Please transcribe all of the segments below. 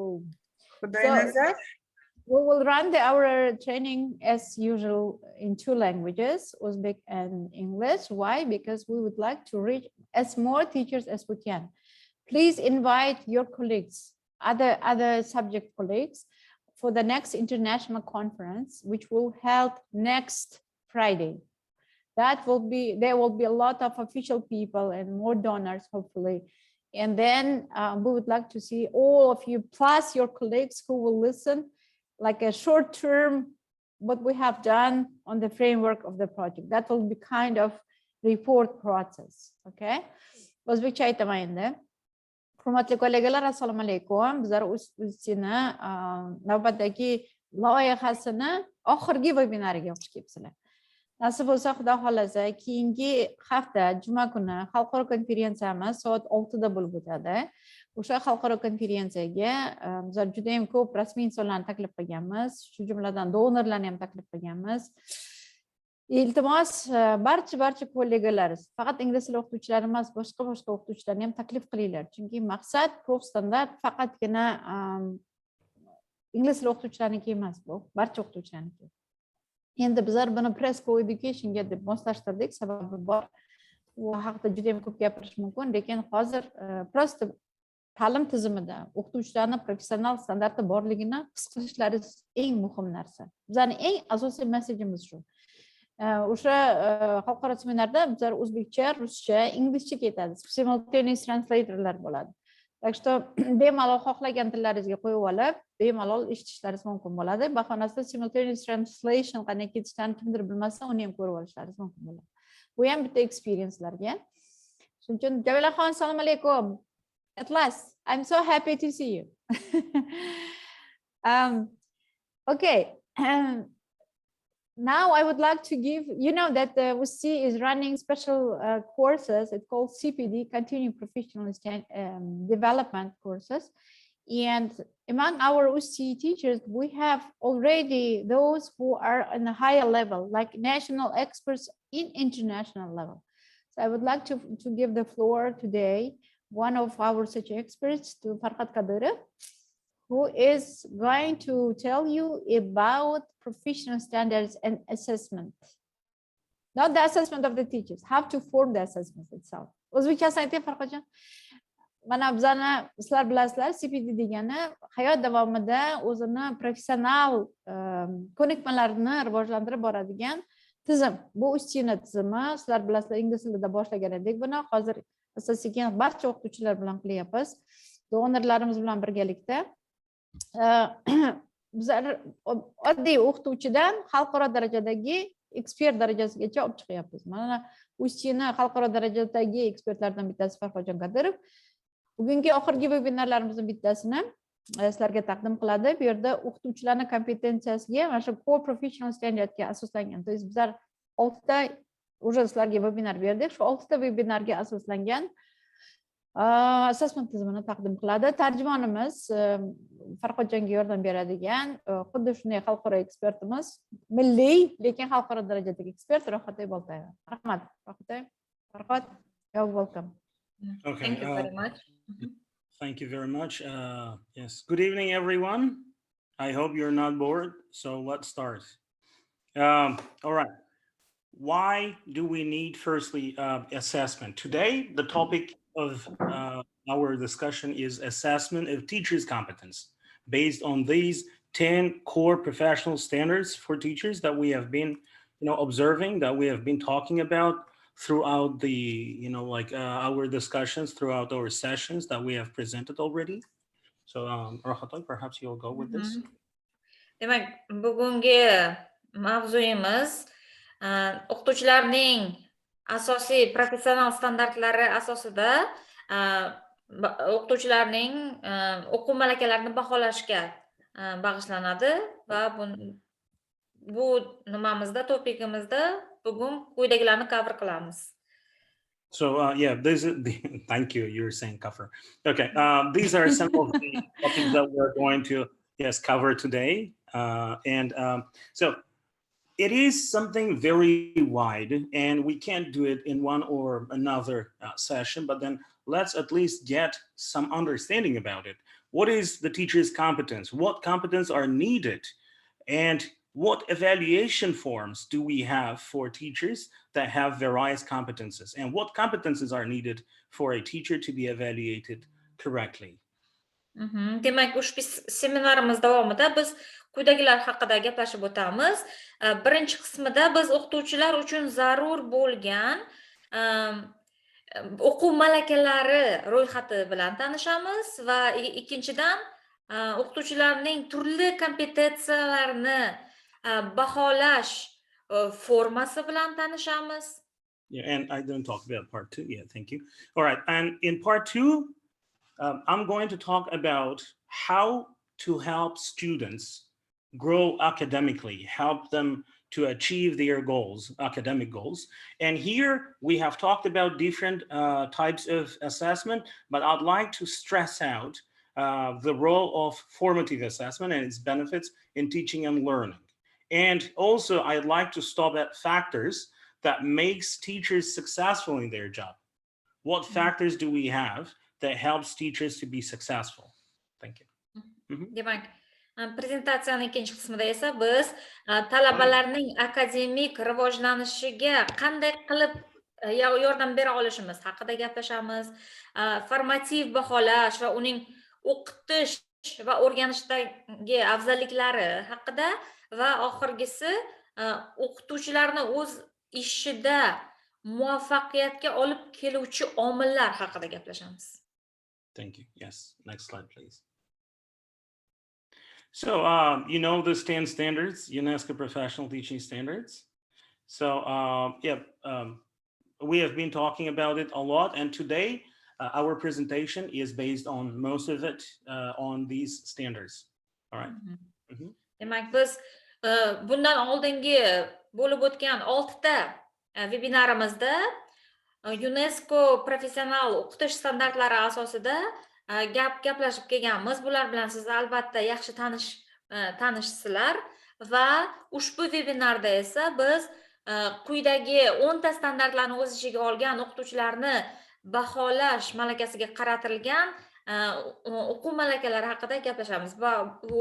So we will run our training as usual in 2 languages, Uzbek and English. Why? Because we would like to reach as more teachers as we can. Please invite your colleagues, other subject colleagues, for the next international conference, which will held next Friday. There will be a lot of official people and more donors, hopefully. And then we would like to see all of you, plus your colleagues who will listen, like a short term, what we have done on the framework of the project. That will be kind of report process, okay? O'zbekcha aytaman endi. Hurmatli kollegalar, assalomu alaykum. Bizlar UzTEAni navbatdagi loyihasini oxirgi webinariga xush kelibsizlar. Nasib bo'lsa, Xudo xolasa, keyingi hafta juma kuni xalqaro konferensiyamiz soat 6 da bo'lib o'tadi. O'sha xalqaro konferensiyaga bizlar juda ham ko'p rasmiy insonlarni taklif qilganmiz, shu jumladan donorlarni ham taklif qilganmiz. Iltimos, barcha kollegalar, faqat ingliz tili o'qituvchilari emas, boshqa o'qituvchilarni ham taklif qilinglar. Chunki maqsad prof standart faqatgina ingliz tili o'qituvchilarniki emas, bu barcha o'qituvchilarniki. Endi bizlar buni press co-educationga deb moslashtirdik, sababi bor. Bu haqida juda ham ko'p gapirish mumkin, lekin hozir prosta ta'lim tizimida o'qituvchilarning professional standarti borligini his qilishlaringiz eng muhim narsa. Bizning eng asosiy mesajimiz shu. O'sha xalqaro seminarda bizlar o'zbekcha, ruscha, inglizcha ketadi. Simultaneous translatorlar bo'ladi. Так что bemalol xohlagan tillaringizga qo'yib olib, bemalol eshitishlaringiz mumkin bo'ladi. Bahonasida simultaneous translation qanday ketishlarini kimdir bilmasa, uni ham ko'rib olishlaringiz mumkin bo'ladi. Bu ham bitta experiencelarga. Shuning uchun Javilaxon, assalomu alaykum. At last, I'm so happy to see you. Okay. Now I would like to give, you know that UzTEA is running special courses. It's called CPD, Continuing Professional Development courses. And among our UzTEA teachers, we have already those who are on a higher level, like national experts in international level. So I would like to give the floor today, one of our such experts, to Farkhod Kadirov, who is going to tell you about professional standards and assessment. Not the assessment of the teachers, how to form the assessment itself. O'zbekchasini ayting, Farhodjon. Mana bizlarni sizlar bilasizlar, CPD degani hayot davomida o'zini professional ko'nikmalarini rivojlantirib boradigan tizim. Bu UzTEAni tizimi. Sizlar bilasizlar, ingliz tilida boshlagan edik buni. Hozir asosiy barcha o'qituvchilar bilan qilyapmiz. Donorlarimiz bilan birgalikda. Bizlar oddiy o'qituvchidan xalqaro darajadagi ekspert darajasigacha olib chiqyapmiz. Mana UzTEAni xalqaro darajadagi ekspertlardan bittasi Farkhod Kadirov. Bugungi oxirgi webinarlarimizning bittasini sizlarga taqdim qiladi. Bu yerda o'qituvchilarning kompetensiyasiga mana shu core professional standardga asoslangan. To есть bizlar 6 ta уже sizlarga webinar berdik. Shu 6 ta webinarga asoslangan assessment tizimini taqdim qiladi. Tarjimonimiz Farhodjonga yordam beradigan xuddi shunday xalqaro ekspertimiz, milliy, lekin xalqaro darajadagi ekspert Rohatay Boltayeva. Rahmat, Rohatay. Farhod, you're welcome. Okay. Thank you very much. Thank you very much. Yes. Good evening, everyone. I hope you're not bored. So let's start. All right. Why do we need, firstly, assessment? Today, the topic of our discussion is assessment of teachers' competence based on these 10 core professional standards for teachers that we have been, observing, that we have been talking about throughout the, our discussions, throughout our sessions that we have presented already. So, Rohatay, perhaps you'll go with this. Demak, bugungi mavzuyimiz o'qituvchilarning asosiy professional standartlari asosida o'qituvchilarning o'quv malakalarini baholashga bag'ishlanadi va bu nimamizda, topikimizda bugun quyidagilarni cover qilamiz. So yeah, thank you. You're saying cover. Okay, these are some of the topics that we're going to cover today, so it is something very wide, and we can't do it in one or another session. But then let's at least get some understanding about it. what is the teacher's competence? What competence are needed? And what evaluation forms do we have for teachers that have various competences? And what competences are needed for a teacher to be evaluated correctly? Demak, ushbu seminarimiz davomida biz quyidagilar haqida gaplashib o'tamiz. Birinchi qismida biz o'qituvchilar uchun zarur bo'lgan o'quv malakalari ro'yxati bilan tanishamiz va ikkinchidan o'qituvchilarning turli kompetensiyalarni baholash formasi bilan tanishamiz. Yeah, and I didn't talk about part 2 yet. Thank you. All right, and in part 2, I'm going to talk about how to help students grow academically, help them to achieve their goals, academic goals. And here we have talked about different types of assessment, but I'd like to stress out the role of formative assessment and its benefits in teaching and learning. And also I'd like to stop at factors that makes teachers successful in their job. What factors do we have that helps teachers to be successful? Thank you. Demak, prezentatsiyaning ikkinchi qismida esa biz talabalarning akademik rivojlanishiga qanday qilib yordam bera olishimiz haqida gaplashamiz. Formativ baholash va uning o'qitish va o'rganishdagi afzalliklari haqida va oxirgisi o'qituvchilarni o'z ishida muvaffaqiyatga olib keluvchi omillar haqida gaplashamiz. Thank you. Yes. Next slide, please. So, you know the STEM standards, UNESCO Professional Teaching Standards. So, we have been talking about it a lot, and today our presentation is based on most of it on these standards. All right. Demak, biz bundan oldingi bo'lib o'tgan 6 ta webinarimizda UNESCO professional o'qitish standartlari asosida gaplashib kelganmiz. Bular bilan siz albatta yaxshi tanishsizlar va ushbu webinarda esa biz quyidagi 10 ta standartlarni o'z ichiga olgan o'qituvchilarni baholash malakasiga qaratilgan o'quv malakalari haqida gaplashamiz va bu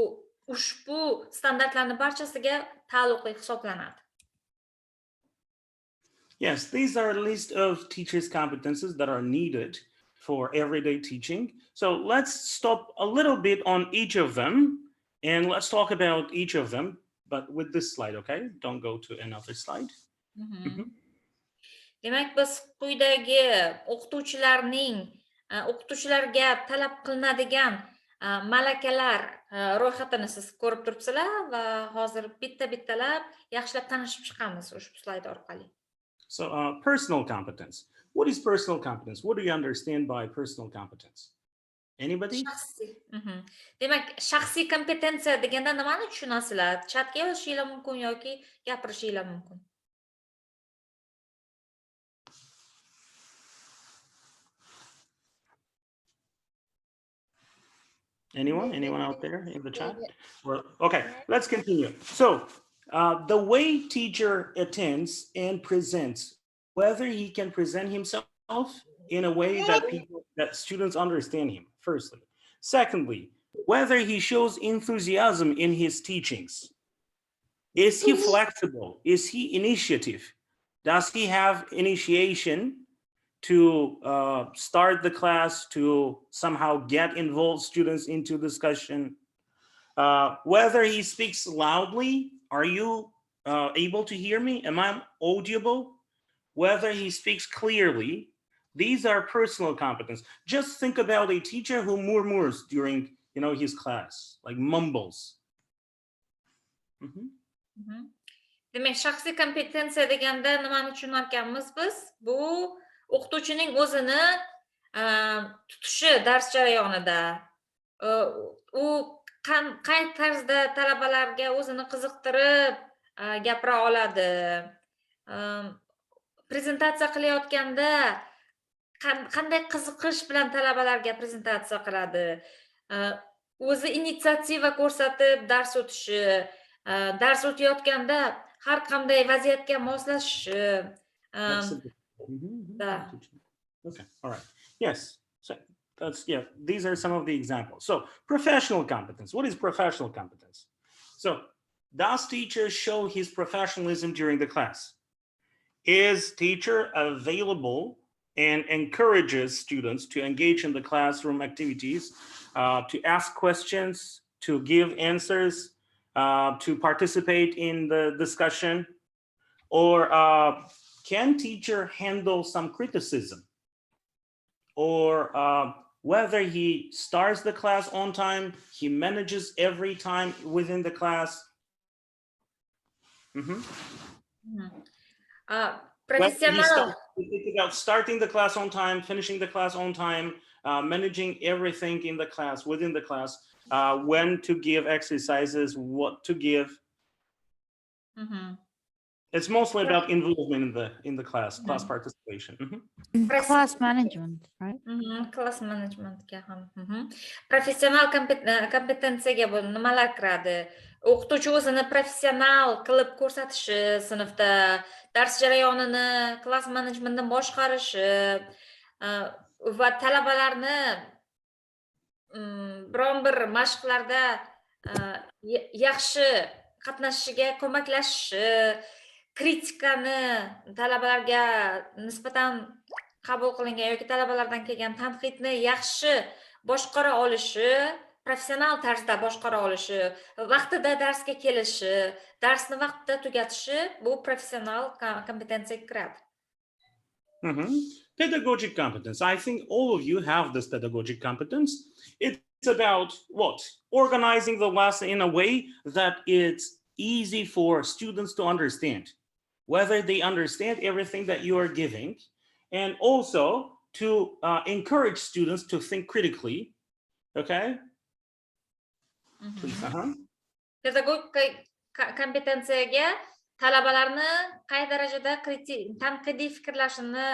ushbu standartlarning barchasiga taalluqli hisoblanadi. Yes, these are a list of teachers' competences that are needed for everyday teaching. So let's stop a little bit on each of them and let's talk about each of them, but with this slide, okay? Don't go to another slide. Demak, biz quyidagi o'qituvchilarga talab qilinadigan malakalar ro'yxatini siz ko'rib turibsizlar va hozir bittalab yaxshilab tanishib chiqamiz ushbu slayd orqali. So, personal competence. What is personal competence? What do you understand by personal competence? Anybody? Demak, shaxsiy kompetensiya deganda nimani tushunasizlar? Chatga yozishinglar mumkin yoki gapirishinglar mumkin. Anyone out there in the chat? Okay, let's continue. So, the way teacher attends and presents, whether he can present himself in a way that students understand him, firstly. Secondly, whether he shows enthusiasm in his teachings. Is he flexible? Is he initiative? Does he have initiation to start the class, to somehow get involved students into discussion? Whether he speaks loudly, are you able to hear me? Am I audible? Whether he speaks clearly, these are personal competence. Just think about a teacher who murmurs during, his class, like mumbles. Demak, shaxsiy kompetensiya deganda nimani tushunarkanmiz biz? Bu o'qituvchining o'zini tutishi dars jarayonida, u qay tarzda talabalarga o'zini qiziqtirib gapira oladi. Prezentatsiya qilayotganda qanday qiziqish bilan talabalarga prezentatsiya qiladi. O'zi initsiativa ko'rsatib dars o'tishi, dars o'tayotganda har qanday vaziyatga moslashishi. Okay, all right. Yes. So these are some of the examples. So professional competence. What is professional competence? So does teacher show his professionalism during the class? Is teacher available and encourages students to engage in the classroom activities, to ask questions, to give answers, to participate in the discussion? Or can teacher handle some criticism? Or whether he starts the class on time, he manages every time within the class. Professional. It's about starting the class on time, finishing the class on time, managing everything in the class, within the class, when to give exercises, what to give. It's mostly about involvement in the class participation. Class management, right? Class management. Professional kompetensiyaga bu nimalar kiradi? O'qituvchi o'zini professional qilib ko'rsatishi sinfda, dars jarayonini class managementdan boshqarishi va talabalarni biron bir mashqlarda yaxshi qatnashishiga ko'maklashishi, kritikani talabalarga nisbatan qabul qilingan yoki talabalardan kelgan tanqidni yaxshi boshqara olishi, professional tarzda boshqara olishi, vaqtida darsga kelishi, darsni vaqtida tugatishi bu professional kompetensiyaga kiradi. Pedagogic competence. I think all of you have this pedagogic competence. It's about what? Organizing the lesson in a way that it's easy for students to understand, whether they understand everything that you are giving, and also to encourage students to think critically. Okay? Please, Pedagogik kompetensiyaga talabalarni qay darajada tanqidiy fikrlashini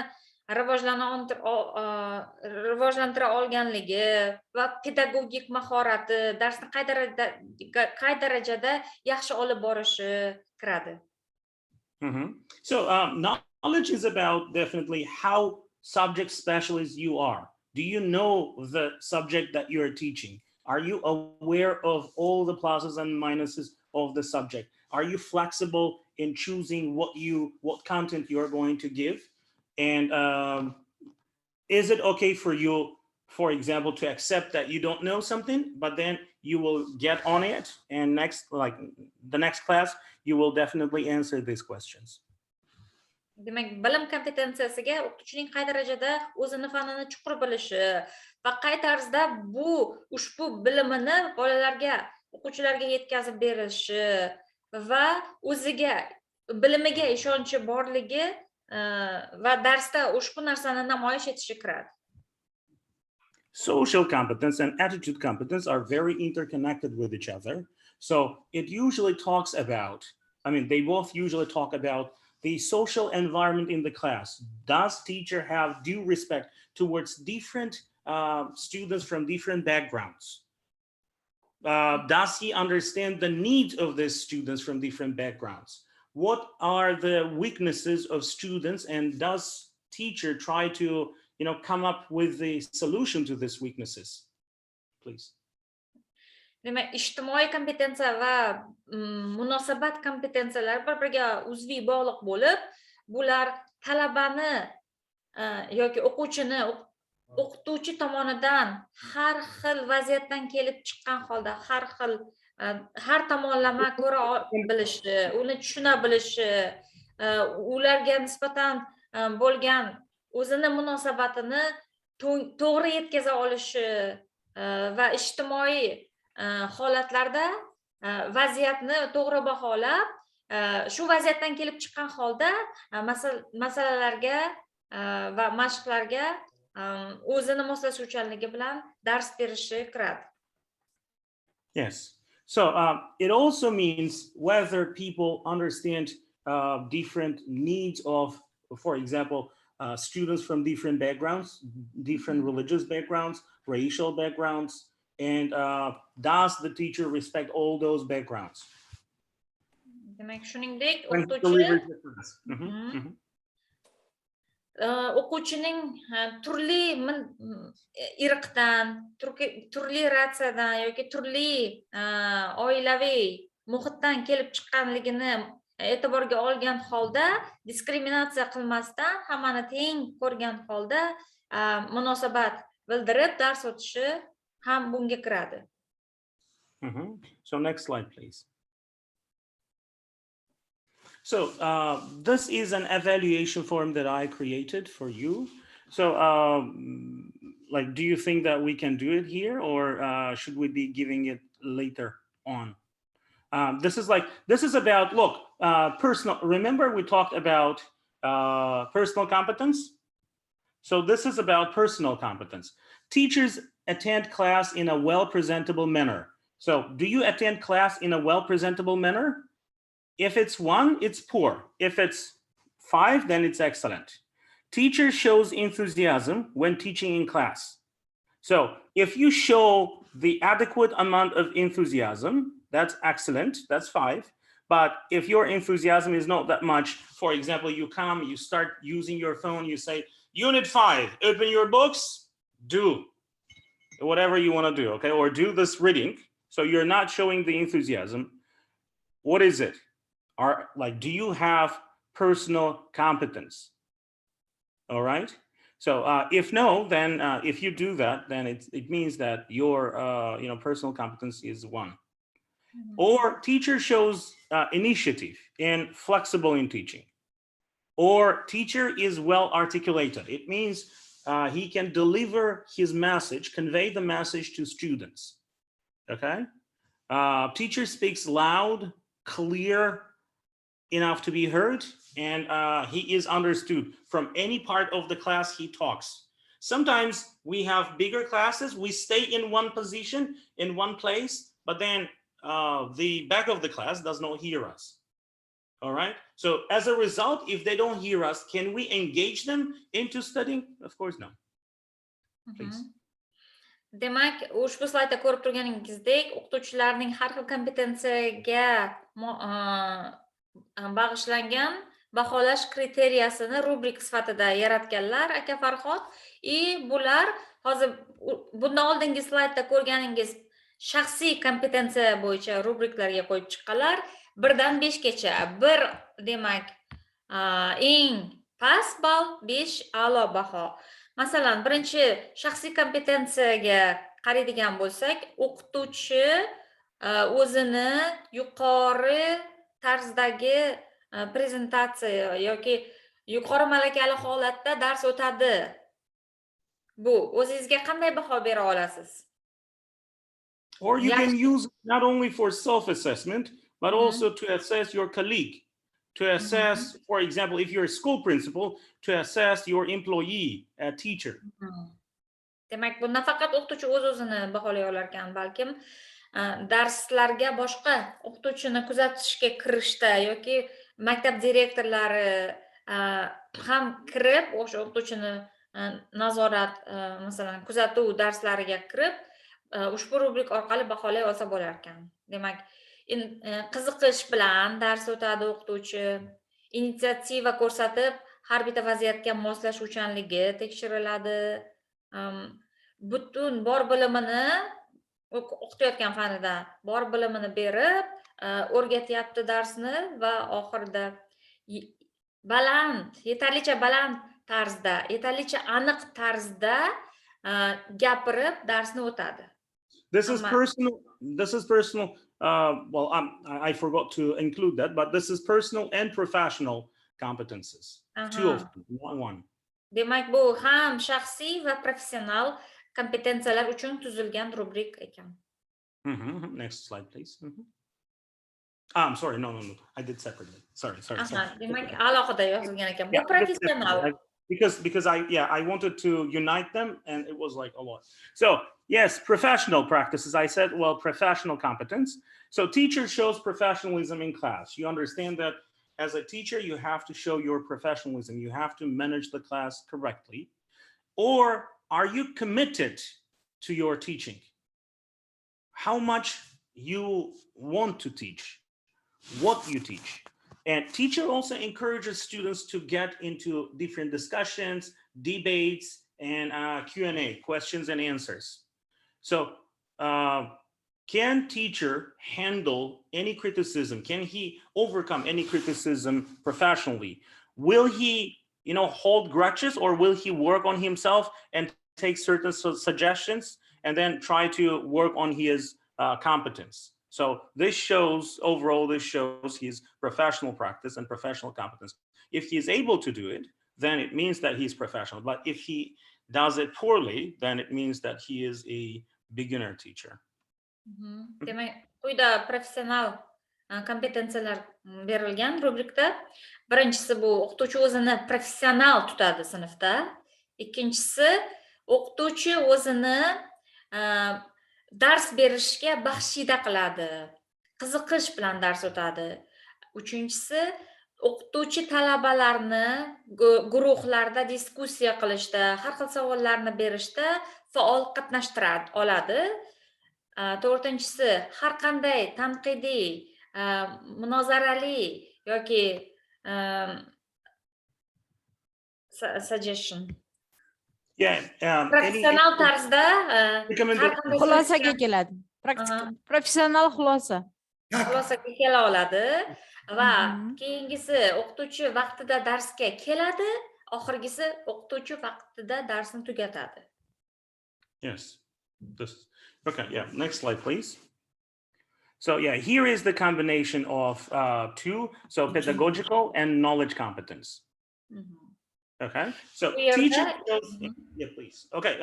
rivojlantira olganligi va pedagogik mahorati, darsni qay darajada yaxshi olib borishi kiradi. So knowledge is about definitely how subject specialist you are. Do you know the subject that you are teaching? Are you aware of all the pluses and minuses of the subject? Are you flexible in choosing what content you are going to give? And is it okay for you, for example, to accept that you don't know something, but then you will get on it, and the next class, you will definitely answer these questions. Demak, bilim kompetensiyasiga o'qituvchining qay darajada o'zini fanini chuqur bilishi va qay tarzda ushbu bilimini bolalarga, o'quvchilarga yetkazib berishi va o'ziga bilimiga ishonchi borligi va darsda ushbu narsani namoyish etishi kiradi. Social competence and attitude competence are very interconnected with each other. So it usually talks about, they both usually talk about the social environment in the class. Does teacher have due respect towards different students from different backgrounds? Does he understand the needs of the students from different backgrounds? What are the weaknesses of students, and does teacher try to come up with the solution to these weaknesses? Please. Demak, ijtimoiy kompetensiya va munosabat kompetensiyalari bir-biriga uzviy bog'liq bo'lib, bular talabani yoki o'quvchini o'qituvchi tomonidan har xil vaziyatdan kelib chiqqan holda har tomonlama ko'ra bilishi, uni tushuna bilishi, ularga nisbatan bo'lgan o'zini munosabatini to'g'ri yetkaza olishi va ijtimoiy holatlarda vaziyatni to'g'ri baholab, shu vaziyatdan kelib chiqqan holda masalalarga va mashqlarga o'zini moslashuvchanligi bilan dars berishi kiradi. Yes. So it also means whether people understand different needs of, for example, students from different backgrounds, different religious backgrounds, racial backgrounds, and does the teacher respect all those backgrounds? Demak, shuningdek, o'qituvchi o'quvchining turli irqdan, turli ratsiyadan yoki turli oilaviy muhitdan kelib chiqqanligini e'tiborga olgan holda, diskriminatsiya qilmasdan, hammani teng ko'rgan holda munosabat bildirib dars o'tishi ham bunga kiradi. So next slide, please. So this is an evaluation form that I created for you. So like, do you think that we can do it here, or should we be giving it later on? This is about, look, personal. Remember we talked about personal competence? So this is about personal competence. Teachers attend class in a well-presentable manner. So do you attend class in a well-presentable manner? If it's 1, it's poor. If it's 5, then it's excellent. Teacher shows enthusiasm when teaching in class. So if you show the adequate amount of enthusiasm, that's excellent, that's 5. But if your enthusiasm is not that much, for example, you come, you start using your phone, you say, Unit 5, open your books, do whatever you want to do, okay? Or do this reading. So you're not showing the enthusiasm. What is it? Do you have personal competence? All right. So if no, then if you do that, then it means that your personal competence is 1. Or teacher shows initiative and flexible in teaching. Or teacher is well articulated. It means he can deliver his message, convey the message to students. Okay. Teacher speaks loud, clear, enough to be heard, and he is understood. From any part of the class he talks. Sometimes we have bigger classes, we stay in one position, in one place, but then the back of the class does not hear us. All right, so as a result, if they don't hear us, can we engage them into studying? Of course no. Please. Demak, ushbu slaydda ko'rib turganingizdek, o'qituvchilarning har xil kompetensiyaga bag'ishlangan baholash kriteriyasini rubrik sifatida yaratganlar aka Farkhod. Bular hozir bundan oldingi slaydda ko'rganingiz shaxsiy kompetensiya bo'yicha rubriklarga qo'yib chiqqanlar. 1 dan 5 gacha. 1 demak eng past ball, 5 a'lo baho. Masalan, birinchi shaxsiy kompetensiyaga qaraydigan bo'lsak, o'qituvchi o'zini yuqori tarzdagi prezentatsiya yoki yuqori malakali holatda dars o'tadi. Bu o'zingizga qanday baho bera olasiz? Or you can use it not only for self-assessment, but also to assess your colleague, to assess, for example, if you're a school principal, to assess your employee, a teacher. Demak, bu nafaqat o'qituvchi o'z-o'zini baholay olar ekan, balkim darslarga boshqa o'qituvchini kuzatishga kirishda yoki maktab direktorlari ham kirib, o'sha o'qituvchini nazorat, masalan, kuzatuv darslariga kirib, ushbu rubrik orqali baholay olsa bo'lar ekan. Demak, qiziqish bilan dars o'tadi o'qituvchi, initsiativa ko'rsatib, har bitta vaziyatga moslashuvchanligi tekshiriladi. Butun bor bilimini o'qitayotgan fanida bor bilimini berib, o'rgatyapti darsni va oxirida yetarlicha baland tarzda, yetarlicha aniq tarzda gapirib darsni o'tadi. This is personal. Well, I forgot to include that, but this is personal and professional competences. Two of them, not one. Demak, bu ham shaxsiy va professional kompetensiyalar uchun tuzilgan rubrik ekan. Next slide, please. I'm sorry, no. I did separately. Sorry. Demak, alohida yozilgan ekan. Bu professional. Because I wanted to unite them, and it was like a lot. So yes, professional practices. I said, well, professional competence. So teacher shows professionalism in class. You understand that as a teacher, you have to show your professionalism. You have to manage the class correctly. Or are you committed to your teaching? How much you want to teach, what you teach. And teacher also encourages students to get into different discussions, debates, and Q&A, questions and answers. So can teacher handle any criticism? Can he overcome any criticism professionally? Will he, hold grudges, or will he work on himself and take certain suggestions and then try to work on his competence? So this shows his professional practice and professional competence. If he is able to do it, then it means that he's professional. But if he does it poorly, then it means that he is a beginner teacher. Demak, quyida professional kompetensiyalar berilgan rubrikda. Birinchisi bu o'qituvchi o'zini professional tutadi sinfda. Ikkinchisi o'qituvchi o'zini dars berishga baxshida qiladi. Qiziqish bilan dars o'tadi. Uchinchisi o'qituvchi talabalarni guruhlarda diskussiya qilishda, har xil savollarni berishda faol qatnashtiradi oladi. To'rtinchisi har qanday tanqidiy, munozarali yoki suggestion professional tarzda har qanday Xulosaga keladi. Professional xulosaga kela oladi va keyingisi o'qituvchi vaqtida darsga keladi, oxirgisi o'qituvchi vaqtida darsni tugatadi. Yes. Okay, yeah, next slide, please. So yeah, here is the combination of two, so pedagogical and knowledge competence. Okay, so teacher shows, yeah, please. Okay,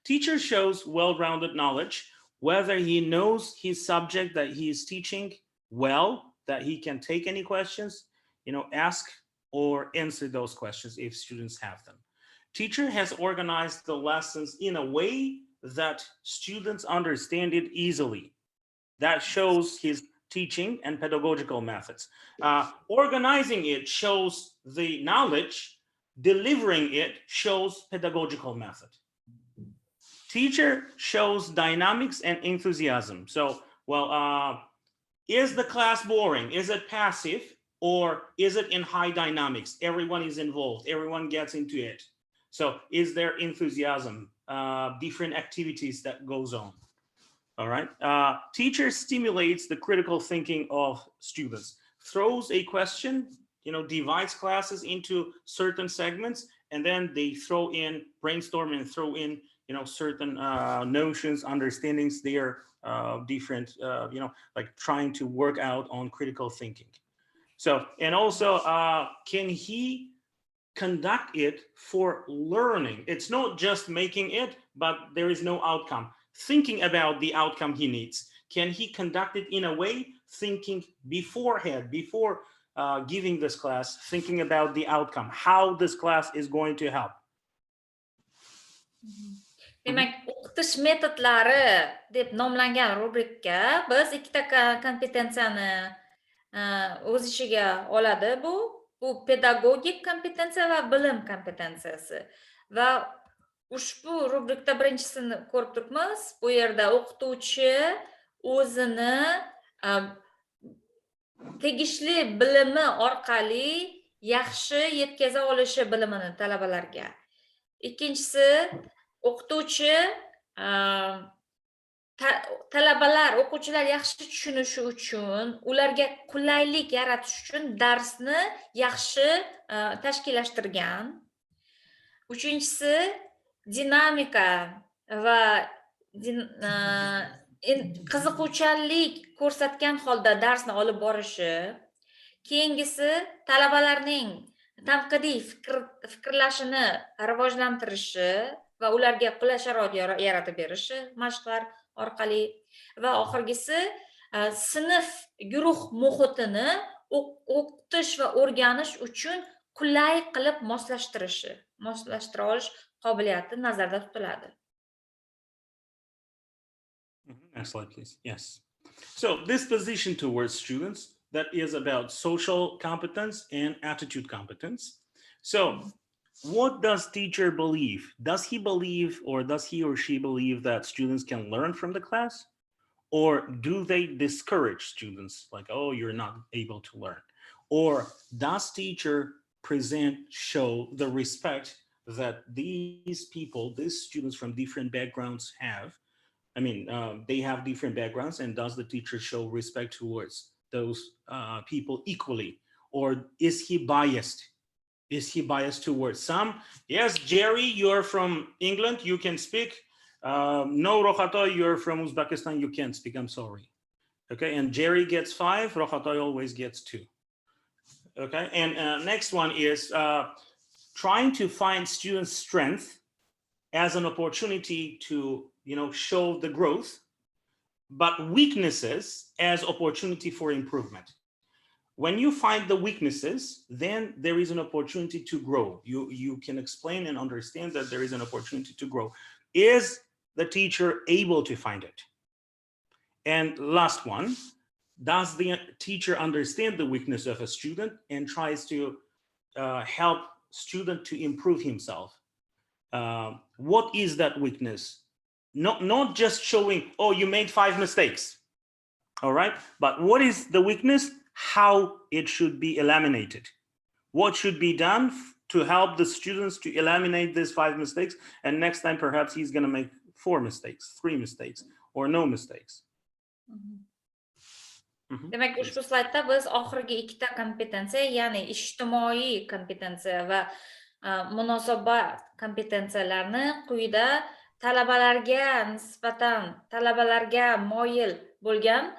teacher shows well-rounded knowledge, whether he knows his subject that he is teaching well, that he can take any questions, ask or answer those questions if students have them. Teacher has organized the lessons in a way that students understand it easily. That shows his teaching and pedagogical methods. Organizing it shows the knowledge, delivering it shows pedagogical method. Teacher shows dynamics and enthusiasm. So, is the class boring? Is it passive? Or is it in high dynamics? Everyone is involved, everyone gets into it. So is there enthusiasm, different activities that goes on? All right. Teacher stimulates the critical thinking of students, throws a question, divides classes into certain segments, and then they brainstorm and throw in, certain notions, understandings. They are different, like trying to work out on critical thinking. So, and also, can he conduct it for learning? It's not just making it, but there is no outcome. Thinking about the outcome he needs. Can he conduct it in a way, thinking beforehand, before giving this class, thinking about the outcome, how this class is going to help? Demak, o'qitish metodlari deb nomlangan rubrikka biz ikkita kompetensiyani o'z ichiga oladi. Bu pedagogik kompetensiya va bilim kompetensiyasi. Va ushbu rubrikda birinchisini ko'rib turibmiz. Bu yerda o'qituvchi o'zini tegishli bilimi orqali yaxshi yetkaza olishi bilimini talabalarga. Ikkinchisi, o'qituvchi talabalar, o'quvchilar yaxshi tushunishi uchun, ularga qulaylik yaratish uchun darsni yaxshi tashkillashtirgan. Uchinchisi, dinamika va qiziquvchanlik ko'rsatgan holda darsni olib borishi. Keyingisi, talabalarning tanqidiy fikrlashini rivojlantirishi va ularga qulay sharoit yaratib berishi mashqlar orqali. Va oxirgisi, sinf guruh muhitini o'qitish va o'rganish uchun qulay qilib moslashtira olish qobiliyati nazarda tutiladi. Next slide, please. Yes. So this position towards students, that is about social competence and attitude competence. So what does teacher believe? Does he believe, or does he or she believe that students can learn from the class? Or do they discourage students like, oh, you're not able to learn? or does teacher show the respect that these people, these students from different backgrounds have? I mean, they have different backgrounds, and does the teacher show respect towards those people equally? Or is he biased? Is he biased towards some? Yes, Jerry, you're from England, you can speak. No, Rohato, you're from Uzbekistan, you can't speak, I'm sorry. Okay, and Jerry gets 5, Rohato always gets 2. Okay, and next one is trying to find students' strength as an opportunity to, show the growth, but weaknesses as opportunity for improvement. When you find the weaknesses, then there is an opportunity to grow. You can explain and understand that there is an opportunity to grow. Is the teacher able to find it? And last one, does the teacher understand the weakness of a student and tries to help student to improve himself? What is that weakness? Not just showing, oh, you made 5 mistakes, all right? But what is the weakness? How it should be eliminated? What should be done to help the students to eliminate these 5 mistakes? And next time, perhaps he's going to make 4 mistakes, 3 mistakes, or no mistakes. Demak, ushbu slaydda biz oxirgi 2 ta kompetensiya, ya'ni ijtimoiy kompetensiya va munosabat kompetensiyalarini quyida talabalarga nisbatan, talabalarga moyil bo'lgan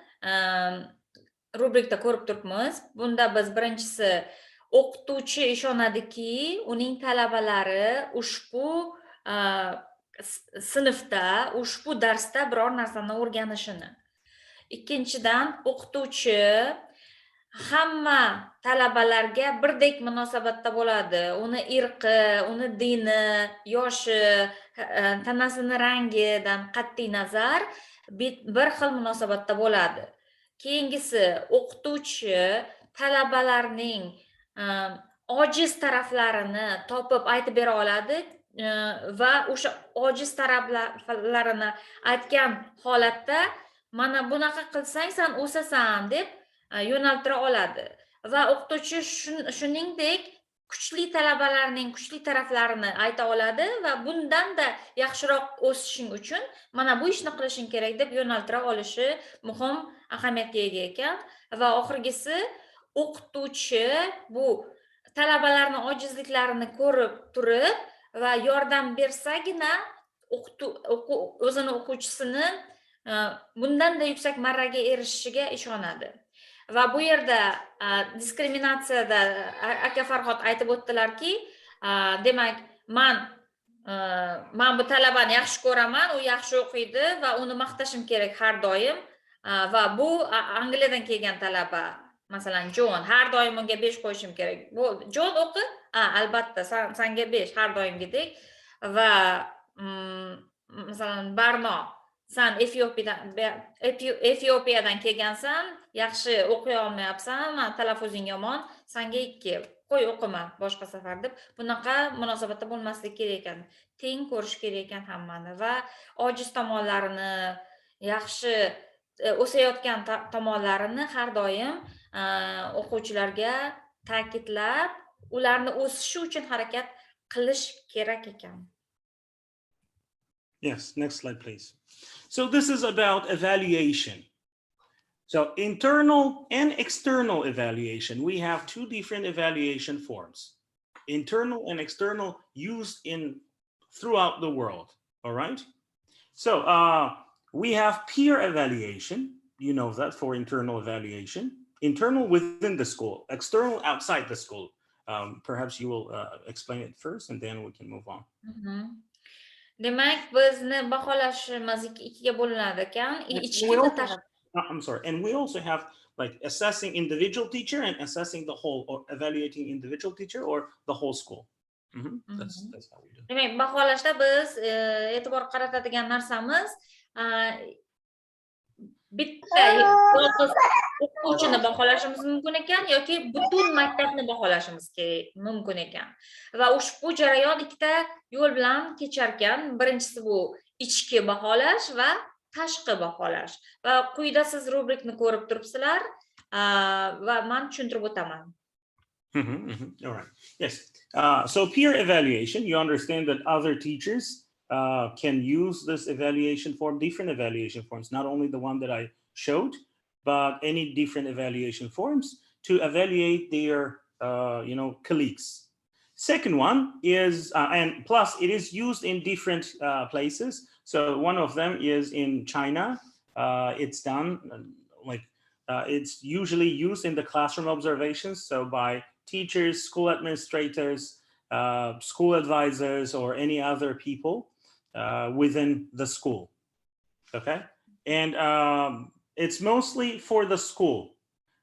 rubrikda ko'rib turibmiz. Bunda biz birinchisi, o'qituvchi ishonadiki, uning talabalari ushbu sinfda, ushbu darsda biror narsani o'rganishini. Ikkinchidan, o'qituvchi hamma talabalarga birdek munosabatda bo'ladi. Uni irqi, uni dini, yoshi, tanasini rangidan qat'iy nazar bir xil munosabatda bo'ladi. Keyingisi, o'qituvchi talabalarning ojiz taraflarini topib aytib bera oladi va o'sha ojiz taraflarini aytgan holatda mana bunaqa qilsang sen o'sasan deb yo'naltira oladi. Va o'qituvchi shuningdek kuchli talabalarning kuchli taraflarini ayta oladi va bundan-da yaxshiroq o'sishing uchun mana bu ishni qilishing kerak deb yo'naltira olishi muhim ahamiyatga ega ekan. Va oxirgisi, o'qituvchi bu talabalarning ojizliklarini ko'rib turib va yordam bersagina o'zini o'quvchisini bundan-da yuksak marraga erishishiga ishonadi. Va bu yerda diskriminatsiyada aka Farkhod aytib o'tdilarki, demak, men bu talabani yaxshi ko'raman, u yaxshi o'qiydi va uni maqtashim kerak har doim. Va bu Angliyadan kelgan talaba, masalan, Jon, har doim unga 5 qo'yishim kerak. Bu Jon o'qi? Albatta, senga 5 har doimgidek. Va masalan, Barno, sen Efiopiyadan kelgansan, yaxshi o'qiy olmayapsan, talaffuzing yomon, senga 2 qo'y o'qima boshqa safar deb bunaqa munosabatda bo'lmaslik kerak ekan. Teng ko'rish kerak ekan hammani va ojiz tomonlarini, yaxshi o'sayotgan tomonlarini har doim o'quvchilarga ta'kidlab, ularni o'sishi uchun harakat qilish kerak ekan. Yes, next slide, please. So this is about evaluation. So internal and external evaluation. We have 2 different evaluation forms. Internal and external used throughout the world, all right? So we have peer evaluation. You know that for internal evaluation. Internal within the school, external outside the school. Perhaps you will explain it first and then we can move on. Demak, bizni baholashimiz ikkiga bo'linadi ekan. I'm sorry. And we also have like assessing individual teacher and assessing the whole, or evaluating individual teacher or the whole school. That's how we do. Demak, baholashda biz e'tibor qaratadigan narsamiz bitta o'quvchini baholashimiz mumkin ekan yoki butun maktabni baholashimiz mumkin ekan. Va ushbu jarayon 2 ta yo'l bilan kechar ekan. Birinchisi bu ichki baholash va tashqi baholash. Va quyida siz rubrikni ko'rib turibsizlar va men tushuntirib o'taman. All right. Yes. So peer evaluation, you understand that other teachers can use this evaluation form, different evaluation forms, not only the one that I showed, but any different evaluation forms to evaluate their, colleagues. Second one is, and plus it is used in different places. So one of them is in China. It's done it's usually used in the classroom observations. So by teachers, school administrators, school advisors, or any other people within the school. Okay, and it's mostly for the school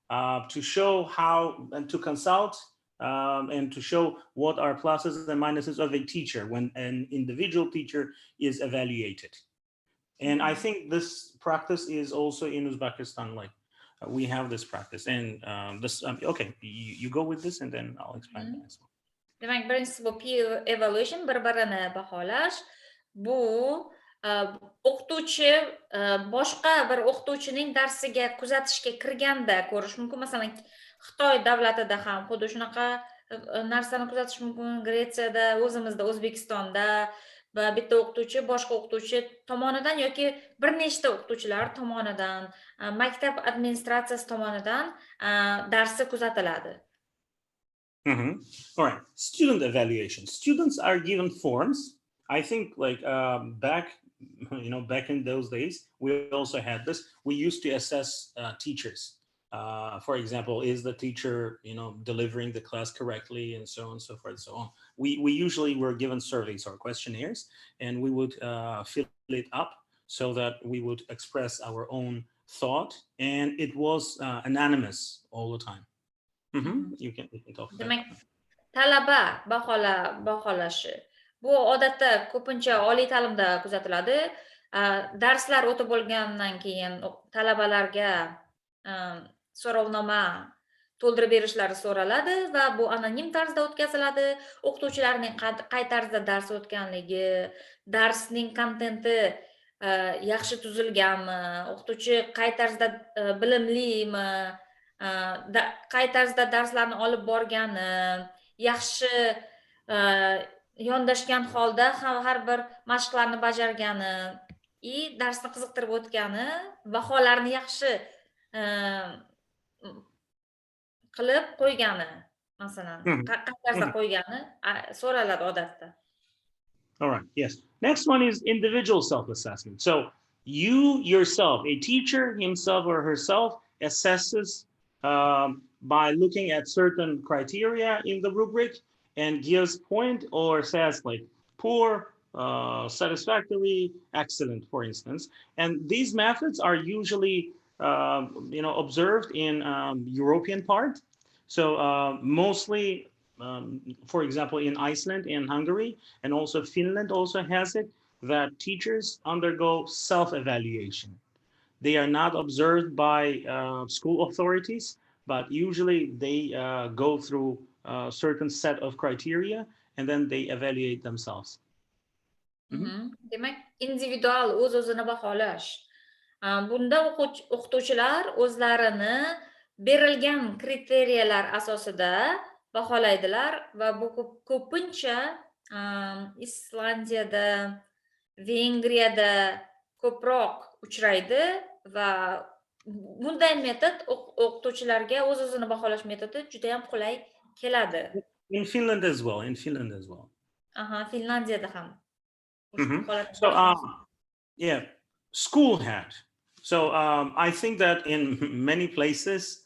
to show how and to consult and to show what are pluses and minuses of a teacher when an individual teacher is evaluated. And I think this practice is also in Uzbekistan. Like we have this practice, and this. Okay, you go with this, and then I'll explain that as well. Demak, birinchisi bu peer evaluation, bir-birini baholash. Bu o'qituvchi boshqa bir o'qituvchining darsiga kuzatishga kirganda ko'rish mumkin. Masalan, Xitoy davlatida ham xuddi shunaqa narsani kuzatish mumkin. Gretsiyada, o'zimizda O'zbekistonda va bitta o'qituvchi boshqa o'qituvchi tomonidan yoki bir nechta o'qituvchilar tomonidan, maktab administratsiyasi tomonidan darsi kuzatiladi. All right, student evaluation. Students are given forms. I think like back in those days, we also had this. We used to assess teachers. For example, is the teacher, delivering the class correctly, and so on and so forth and so on. We usually were given surveys or questionnaires, and we would fill it up so that we would express our own thought, and it was anonymous all the time. You can talk about Demak, talaba baholashi. Bu odatda ko'pincha oliy ta'limda kuzatiladi. Darslar o'tib bo'lgandan keyin talabalarga so'rovnoma to'ldirib berishlari so'raladi va bu anonim tarzda o'tkaziladi. O'qituvchilarning qay tarzda dars o'tganligi, darsning kontenti yaxshi tuzilganmi, o'qituvchi qay tarzda bilimlimi, qay tarzda darslarni olib borgani, yaxshi yondashgan holda har bir mashqlarni bajargani, darsni qiziqtirib o'tgani, baholarni yaxshi qilib qo'ygani, masalan, qay tarzda qo'ygani so'raladi odatda. All right. Yes. Next one is individual self-assessment. So you yourself, a teacher himself or herself, assesses by looking at certain criteria in the rubric and gives point or says like poor, satisfactory, excellent, for instance. And these methods are usually observed in European part. So mostly, for example, in Iceland and Hungary, and also Finland also has it, that teachers undergo self-evaluation. They are not observed by school authorities, but usually they go through a certain set of criteria and then they evaluate themselves. Demak, individual o'z-o'zini baholash. Bunda o'qituvchilar o'zlarini berilgan kriteriyalar asosida baholaydilar va bu ko'pincha Islandiyada, Vengriyada ko'proq uchraydi va bunday metod o'qituvchilarga o'z-o'zini baholash metodi juda ham qulay keladi. In Finland as well. Finlandiyada ham. So yeah, school had. So I think that in many places,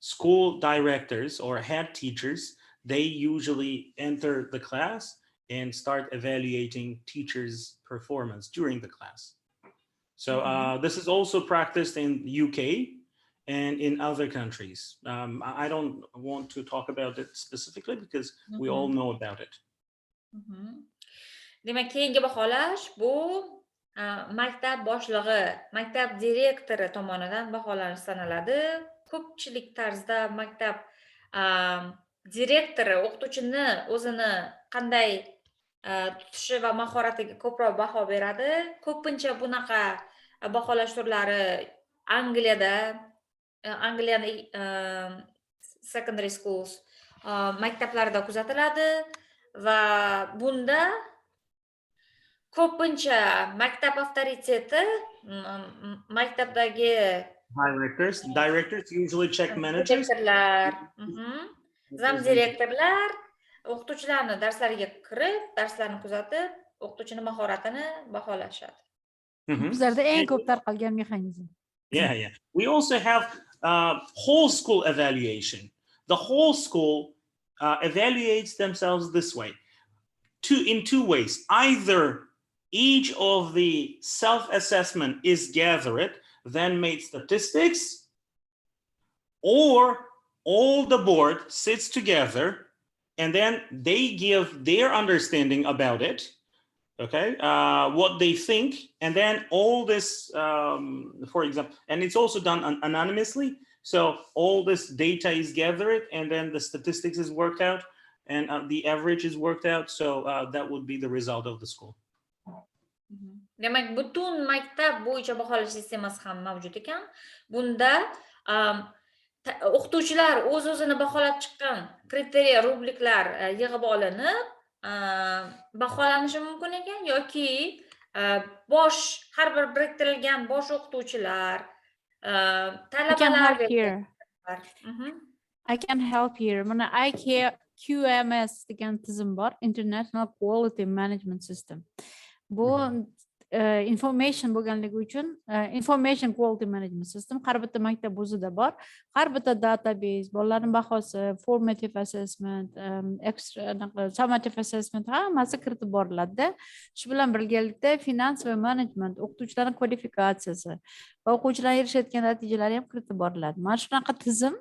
school directors or head teachers, they usually enter the class and start evaluating teachers' performance during the class. So this is also practiced in UK and in other countries. I don't want to talk about it specifically because we all know about it. Demak, keyingi baholash bu maktab boshlig'i, maktab direktori tomonidan baholanish sanaladi. Ko'pchilik tarzda maktab direktori o'qituvchini o'zini qanday tutishi va mahoratiga ko'proq baho beradi. Ko'pincha bunaqa baholash turlari Angliyani secondary schools maktablarda kuzatiladi va bunda ko'pincha maktab avtoriteti maktabdagi Directors usually check managers. direktorlar, zam direktorlar o'qituvchilarni darslariga kirib, darslarni kuzatib, o'qituvchini mahoratini baholashadi. Bizlarda eng ko'p tarqalgan mexanizm. Yeah. We also have whole school evaluation. The whole school evaluates themselves this way, in two ways. Either each of the self-assessment is gathered, then made statistics, or all the board sits together and then they give their understanding about it. Okay, what they think, and then all this, for example, and it's also done anonymously. So all this data is gathered, and then the statistics is worked out, and the average is worked out. So that would be the result of the school. Demak, butun maktab bo'yicha baholash sistemasi ham mavjud ekan. Bunda o'qituvchilar o'z-o'zini baholab chiqqan kriteriya, rubriklar yig'ib olinib, baholanishi mumkin ekan yoki har bir biriktirilgan bosh o'qituvchilar talabalar I can help here. Mana IQMS degan tizim bor, International Quality Management System. Bu information bo'lganligi uchun information quality management system har bitta maktab o'zida bor. Har bitta database, bolalarning bahosi, formative assessment, summative assessment hammasi kiritib boriladi. Shu bilan birgalikda finans va management, o'qituvchilarning kvalifikatsiyasi va o'quvchilar erishayotgan natijalari ham kiritib boriladi. Mana shunaqa tizim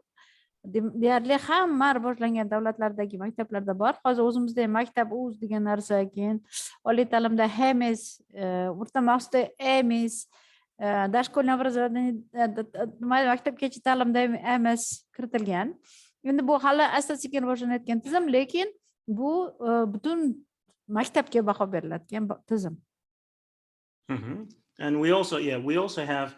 deyarli hamma rivojlangan davlatlardagi maktablarda bor. Hozir o'zimizda ham maktab degan narsa, keyin oliy ta'limda HEMIS, o'rta maxsusda EMIS, dashkolniy образование, maktabgacha ta'limda MS kiritilgan. Endi bu hali asta-sekin rivojlanayotgan tizim, lekin bu butun maktabga baho beriladigan tizim. And we also have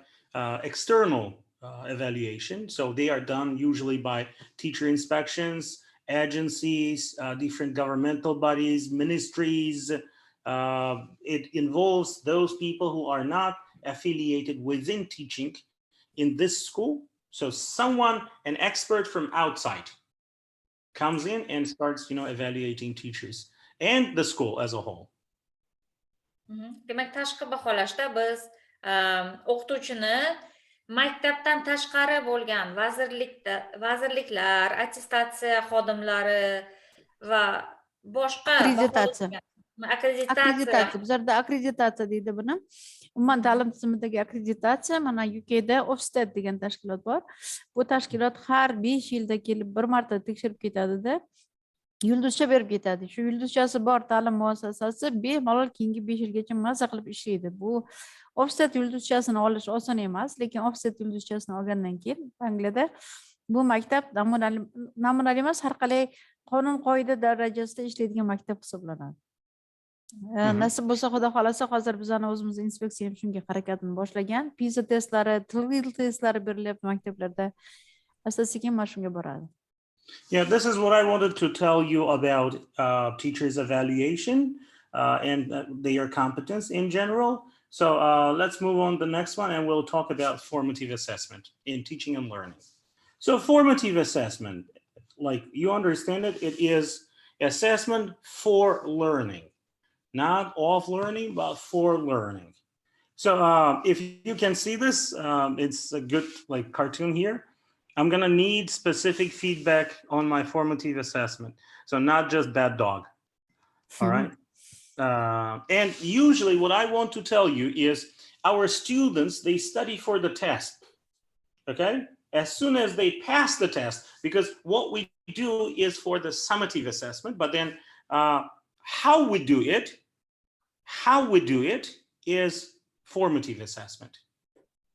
external evaluation. So they are done usually by teacher inspections, agencies, different governmental bodies, ministries. It involves those people who are not affiliated within teaching in this school. So an expert from outside comes in and starts, evaluating teachers and the school as a whole. Demak, tashqi baholashda biz o'qituvchini maktabdan tashqari bo'lgan vazirliklar, attestatsiya xodimlari va boshqa akkreditatsiya. Bizlarda akkreditatsiya deydi buni. Umuman ta'lim tizimidagi akkreditatsiya, mana UKda UzTEA degan tashkilot bor. Bu tashkilot har 5 yilda kelib bir marta tekshirib ketadi-da, yulduzcha berib ketadi. Shu yulduzchasi bor ta'lim muassasasi bemalol keyingi 5 yilgacha maza qilib ishlaydi. Bu offset yulduzchasini olish oson emas, lekin offset yulduzchasini olgandan keyin Angliyada bu maktab namunali emas, har qalay qonun qoida darajasida ishlaydigan maktab hisoblanadi. Nasib bo'lsa, xudo xolasa, hozir bizning o'zimiz inspeksiya ham shunga harakatini boshlagan. PISA testlari, til testlari berilyapti maktablarda. Asta-sekin mana shunga boradi. Yeah, this is what I wanted to tell you about teachers' evaluation and their competence in general. So let's move on to the next one, and we'll talk about formative assessment in teaching and learning. So formative assessment, like you understand it, it is assessment for learning, not of learning, but for learning. So if you can see this, it's a good cartoon here. I'm gonna need specific feedback on my formative assessment. So not just bad dog, all right? And usually what I want to tell you is our students, they study for the test, okay? As soon as they pass the test, because what we do is for the summative assessment, but then how we do it is formative assessment,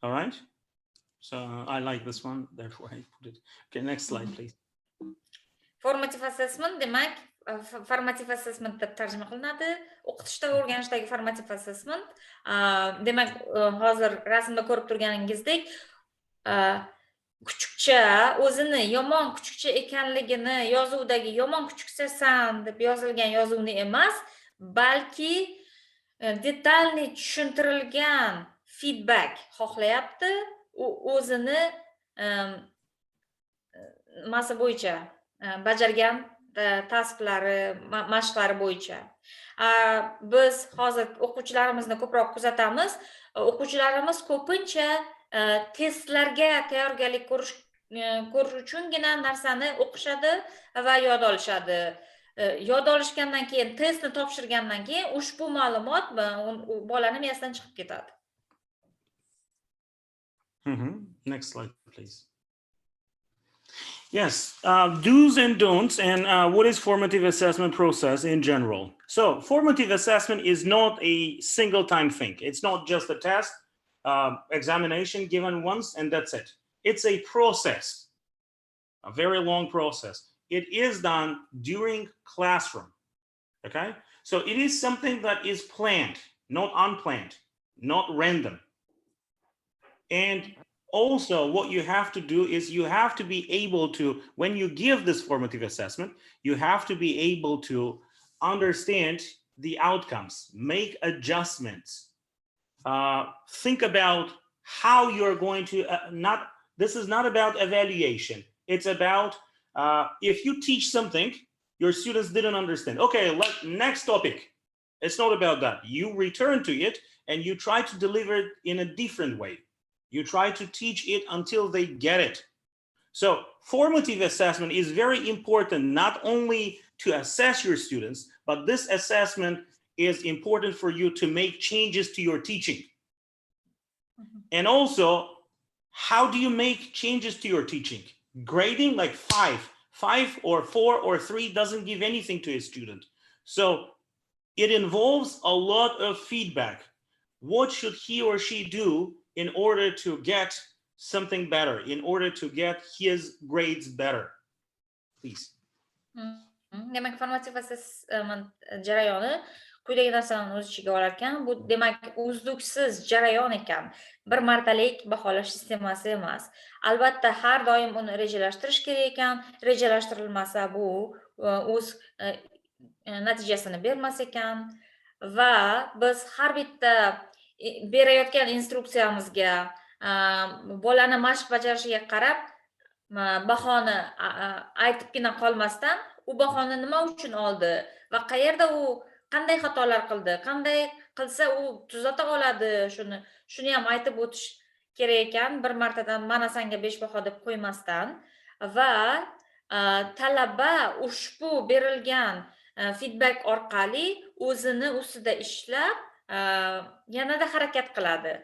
all right? So I like this one, therefore I put it. Okay, next slide, please. Formative assessment, demak, formative assessment deb tarjima qilinadi. O'qitishda va o'rganishdagi formative assessment. Demak, hozir rasmda ko'rib turganingizdek, kuchukcha kuchukcha o'zini yomon kuchukcha ekanligini yozuvdagi yomon kuchukchasan deb yozilgan yozuvni emas, balki detalli tushuntirilgan feedback xohlayapti. U o'zini nimasi bo'yicha bajargan tasklari, mashqlari bo'yicha. Biz hozir o'quvchilarimizni ko'proq kuzatamiz. O'quvchilarimiz ko'pincha testlarga tayyorgarlik ko'rish uchungina narsani o'qishadi va yod olishadi. Yod olishgandan keyin, testni topshirgandan keyin ushbu ma'lumot bolani miyasidan chiqib ketadi. Next slide, please. Yes, do's and don'ts, and what is formative assessment process in general. So formative assessment is not a single time thing. It's not just a test, examination given once, and that's it. It's a process, a very long process. It is done during classroom, okay? So it is something that is planned, not unplanned, not random. And also, what you have to do is you have to be able to, when you give this formative assessment, you have to be able to understand the outcomes, make adjustments, think about how you're going to, this is not about evaluation. It's about if you teach something, your students didn't understand. Okay, next topic. It's not about that. You return to it and you try to deliver it in a different way. You try to teach it until they get it. So formative assessment is very important, not only to assess your students, but this assessment is important for you to make changes to your teaching. And also, how do you make changes to your teaching? Grading like 5 or 4 or 3 doesn't give anything to a student. So it involves a lot of feedback. What should he or she do in order to get something better, in order to get his grades better? Please. Demak, formativ assessment jarayoni quyidagi narsalarni o'z ichiga olar ekan. Bu demak uzluksiz jarayon ekan. Bir martalik baholash sistemasi emas. Albatta, har doim uni rejalashtirish kerak ekan. Rejalashtirilmasa bu o'z natijasini bermas ekan va biz har bitta berayotgan instruksiyamizga, bolani mashq bajarishiga qarab bahoni aytibgina qolmasdan, u bahoni nima uchun oldi va qayerda u qanday xatolar qildi, qanday qilsa u tuzata oladi, shuni ham aytib o'tish kerak ekan, bir martadan mana senga 5 baho deb qo'ymasdan. Va talaba ushbu berilgan feedback orqali o'zini ustida ishlab yanada harakat qiladi.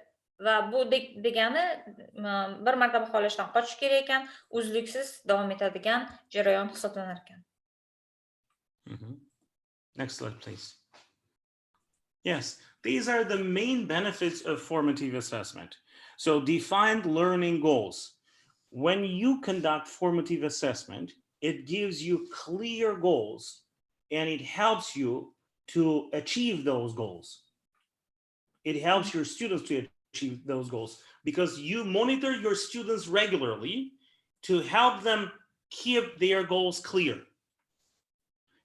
Va bu degani bir marta baholashdan qochish kerak ekan, uzluksiz davom etadigan jarayon hisoblanar ekan. Next slide, please. Yes, these are the main benefits of formative assessment. So defined learning goals. When you conduct formative assessment, it gives you clear goals and it helps you to achieve those goals. It helps your students to achieve those goals because you monitor your students regularly to help them keep their goals clear.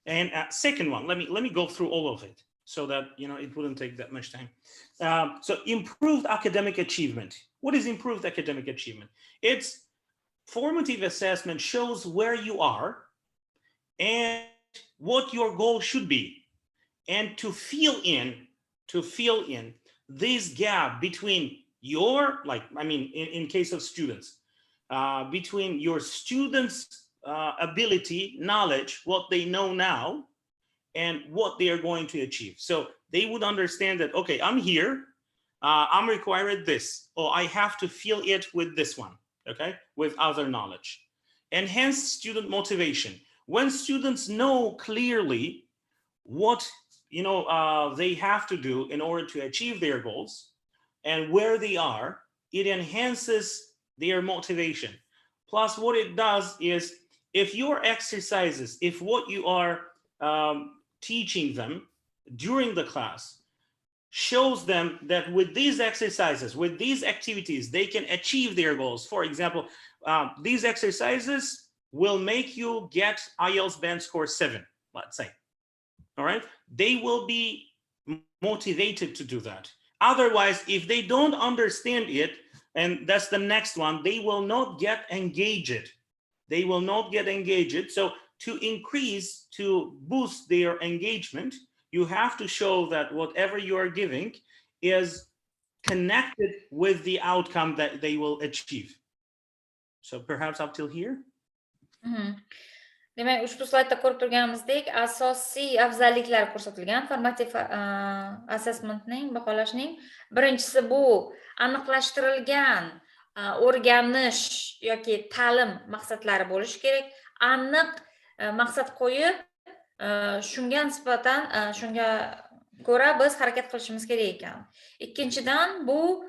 And second one, let me go through all of it so that it wouldn't take that much time. So improved academic achievement. What is improved academic achievement? It's formative assessment shows where you are and what your goal should be, and to fill in this gap between your, in case of students, between your students' ability, knowledge, what they know now, and what they are going to achieve. So they would understand that, okay, I'm here, I'm required this, or I have to fill it with this one, okay, with other knowledge. Enhance student motivation. When students know clearly what they have to do in order to achieve their goals and where they are, it enhances their motivation. Plus, what it does is, if your exercises, if what you are teaching them during the class shows them that with these exercises, with these activities, they can achieve their goals. For example, these exercises will make you get IELTS band score 7, let's say. All right, they will be motivated to do that. Otherwise, if they don't understand it, and that's the next one, they will not get engaged. They will not get engaged. So to increase, to boost their engagement, you have to show that whatever you are giving is connected with the outcome that they will achieve. So perhaps up till here. Demak, ushbu slaydda ko'rib turganimizdek, asosiy afzalliklar ko'rsatilgan formativ assessmentning, baholashning. Birinchisi bu aniqlashtirilgan o'rganish yoki ta'lim maqsadlari bo'lishi kerak. Aniq maqsad qo'yib, shunga nisbatan, shunga ko'ra biz harakat qilishimiz kerak ekan. Ikkinchidan, bu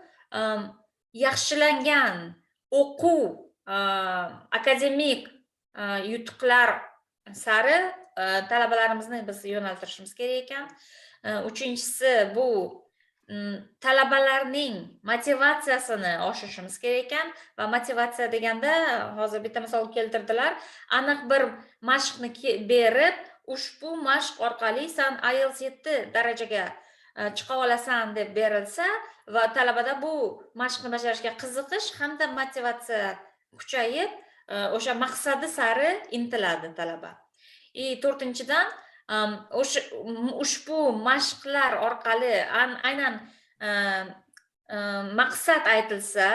yaxshilangan o'quv, akademik yutuqlar sari talabalarimizni biz yo'naltirishimiz kerak ekan. Uchinchisi, bu talabalarning motivatsiyasini oshirishimiz kerak ekan va motivatsiya deganda hozir bitta misol keltirdilar. Aniq bir mashqni berib, ushbu mashq orqali sen IELTS 7 darajaga chiqa olasan deb berilsa va talabada bu mashqni bajarishga qiziqish hamda motivatsiya kuchayib, o'sha maqsadi sari intiladi talaba. To'rtinchidan, ushbu mashqlar orqali aynan maqsad aytilsa,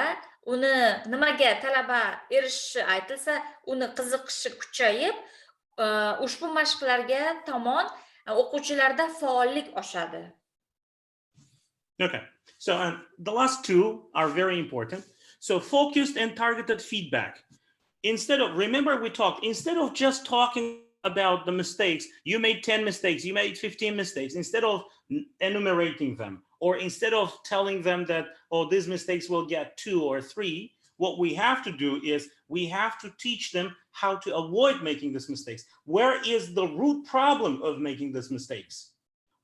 uni nimaga talaba erishishi aytilsa, uni qiziqishi kuchayib, ushbu mashqlarga tomon o'quvchilarda faollik oshadi. Okay, so the last two are very important. So focused and targeted feedback. Instead of, remember we talked, instead of just talking about the mistakes, you made 10 mistakes, you made 15 mistakes, instead of enumerating them, or instead of telling them that, oh, these mistakes will get 2 or 3, what we have to do is we have to teach them how to avoid making these mistakes. Where is the root problem of making these mistakes?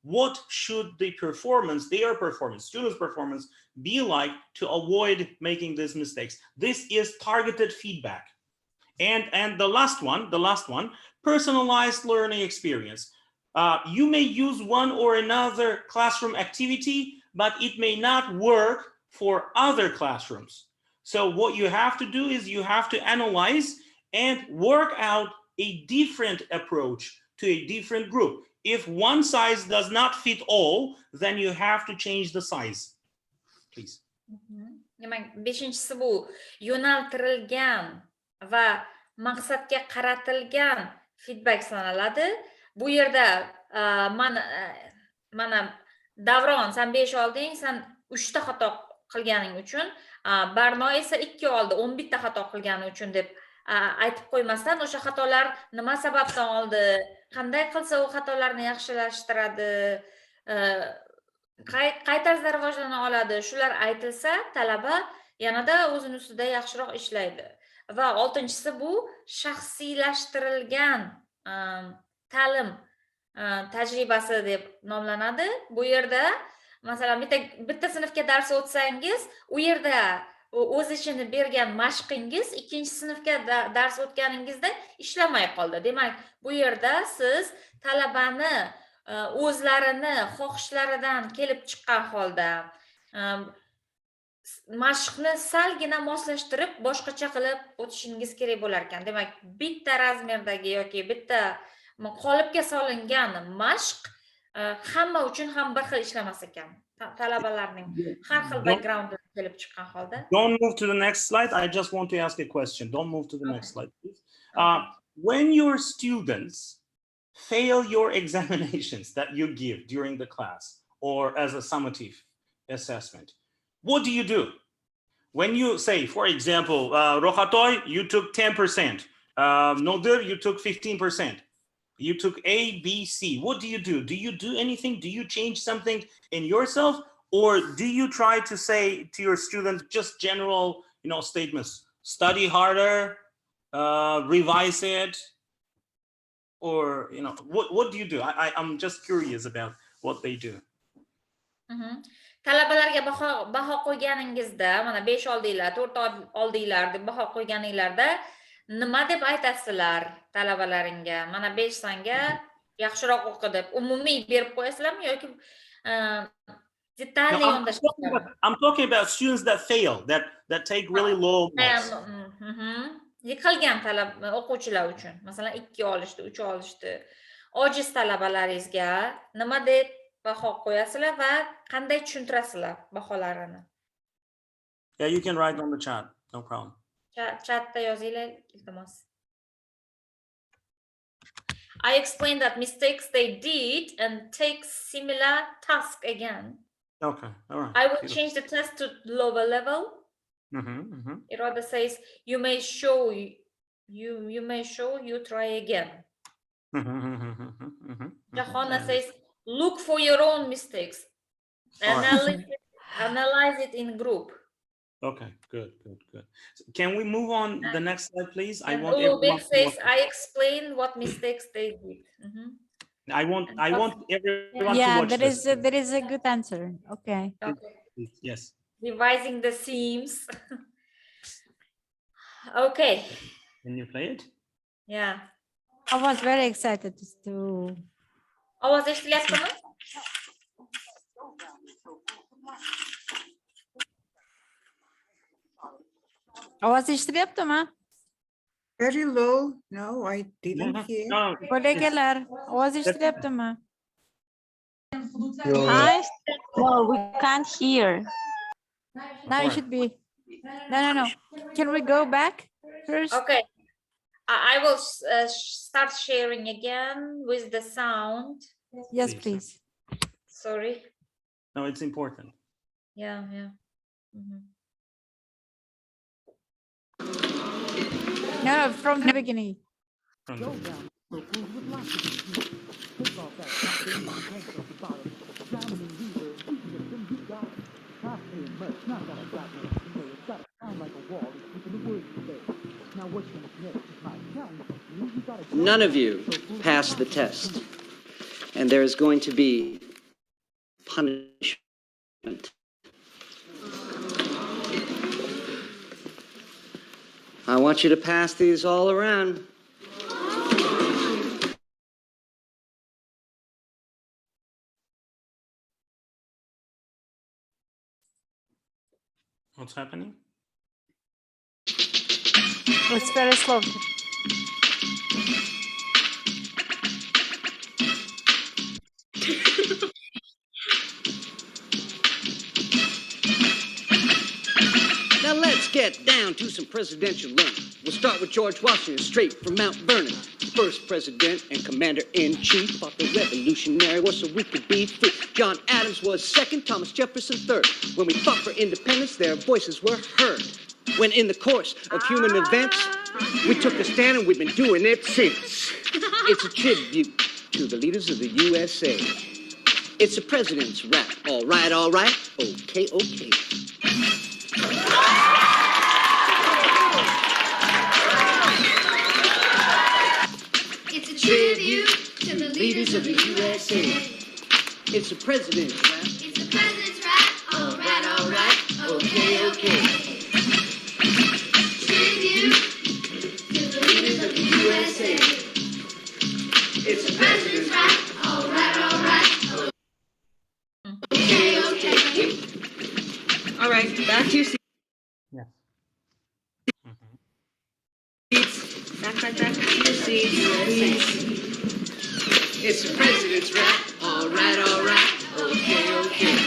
What should the performance, their performance, students' performance be like to avoid making these mistakes? This is targeted feedback. And the last one, personalized learning experience. You may use one or another classroom activity, but it may not work for other classrooms. So what you have to do is you have to analyze and work out a different approach to a different group. If one size does not fit all, then you have to change the size. Please. Demak, beshinchisi bu yo'naltirilgan va maqsadga qaratilgan feedback sanaladi. Bu yerda mana Davron, sen 5 olding, sen 3 ta xato qilganing uchun, Barno esa 2 oldi, 11 ta xato qilgani uchun deb aytib qo'ymasdan, o'sha xatolar nima sababdan oldi, qanday qilsa u xatolarni yaxshilashtiradi, qay tarzda rivojlana oladi, shular aytilsa, talaba yanada o'zini ustida yaxshiroq ishlaydi. Va 6-inchisi bu shaxsiylashtirilgan ta'lim tajribasi deb nomlanadi. Bu yerda masalan bitta sinfga dars o'tsangiz, u yerda o'z ishini bergan mashqingiz 2-sinfga dars o'tganingizda ishlamay qoldi. Demak, bu yerda siz talabani o'zlarini xohishlaridan kelib chiqqan holda mashqni salgina moslashtirib, boshqacha qilib o'tishingiz kerak bo'lar ekan. Demak, bitta razmerdagi yoki bitta qolipga solingan mashq hamma uchun ham bir xil ishlamas ekan. Talabalarning har xil backgrounddan kelib chiqqan holda. Don't move to the next slide. I just want to ask a question. Don't move to the next slide, please. When your students fail your examinations that you give during the class or as a summative assessment, what do you do? When you say, for example, Rokhatoy, you took 10%. Nodir, you took 15%. You took A, B, C. What do you do? Do you do anything? Do you change something in yourself? Or do you try to say to your students just general, statements? Study harder, revise it, or what do you do? I'm just curious about what they do. Talabalarga baho qo'yganingizda, mana 5 oldinglar, 4 oldinglar deb baho qo'yganinglarda nima deb aytasizlar talabalaringga? Mana 5 sanga yaxshiroq o'qi deb umumiy berib qo'yasizlarmi yoki detalli No, yondashasizlarmi? I'm talking about students that fail, that take really low marks. Yiqilgan o'quvchilar uchun, masalan 2 olishdi, 3 olishdi. Ojiz talabalaringizga nima deb baho qo'yasizlar va qanday tushuntirasizlar baholarini? Yeah, you can write on the chat, no problem. Chatda yozinglar, iltimos. I explained that mistakes they did and take similar task again. Okay, all right. I will change the test to lower level. It rather says you may show, you try again. Jahana says look for your own mistakes. Analyze it in group. Okay, good. So can we move on the next slide, please? I want Ulubek everyone says I explain what mistakes they did. I want everyone to Yeah, watch this. there is a good answer. Okay. Yes. Revising the seams. Okay. Can you play it? Yeah. I was very excited to. Ovoz eshitilyaptimi? Ovoz eshitilyaptimi? Very low. No, I didn't hear. No. Kolegalar, ovoz eshitilyaptimi? No, we can't hear. Now it should be. No. Can we go back first? Okay. I will start sharing again with the sound. Yes, please. Sorry. No, it's important. Yeah. No, from the beginning. None of you passed the test, and there is going to be punishment. I want you to pass these all around. What's happening? It's very slow. Now let's get down to some presidential learning. We'll start with George Washington, straight from Mount Vernon. First president and commander-in-chief, fought the Revolutionary War so we could be free. John Adams was second, Thomas Jefferson third. When we fought for independence, their voices were heard. When in the course of human events, we took a stand and we've been doing it since. It's a tribute to the leaders of the USA. It's the president's rap. All right, okay. It's a tribute to the leaders of the USA. It's the president's rap. It's the president's rap. All right, okay. Tribute to the leaders of the USA. It's the president's rap. All right, okay. All right, back to your seats. Yeah. Back to your seats, please. It's the president's rap. All right, okay.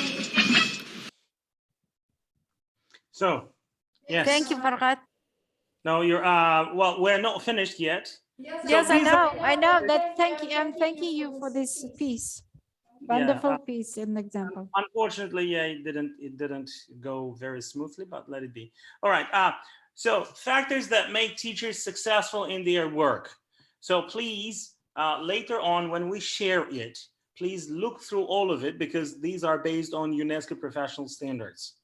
So, yes. Thank you, Farkhod. No, you're well, we're not finished yet. Yes, I know that. Thank you. I'm thanking you for this piece. Wonderful piece and example. Unfortunately, yeah, it didn't go very smoothly, but let it be. All right. So factors that make teachers successful in their work. So please, later on when we share it, please look through all of it because these are based on UNESCO professional standards.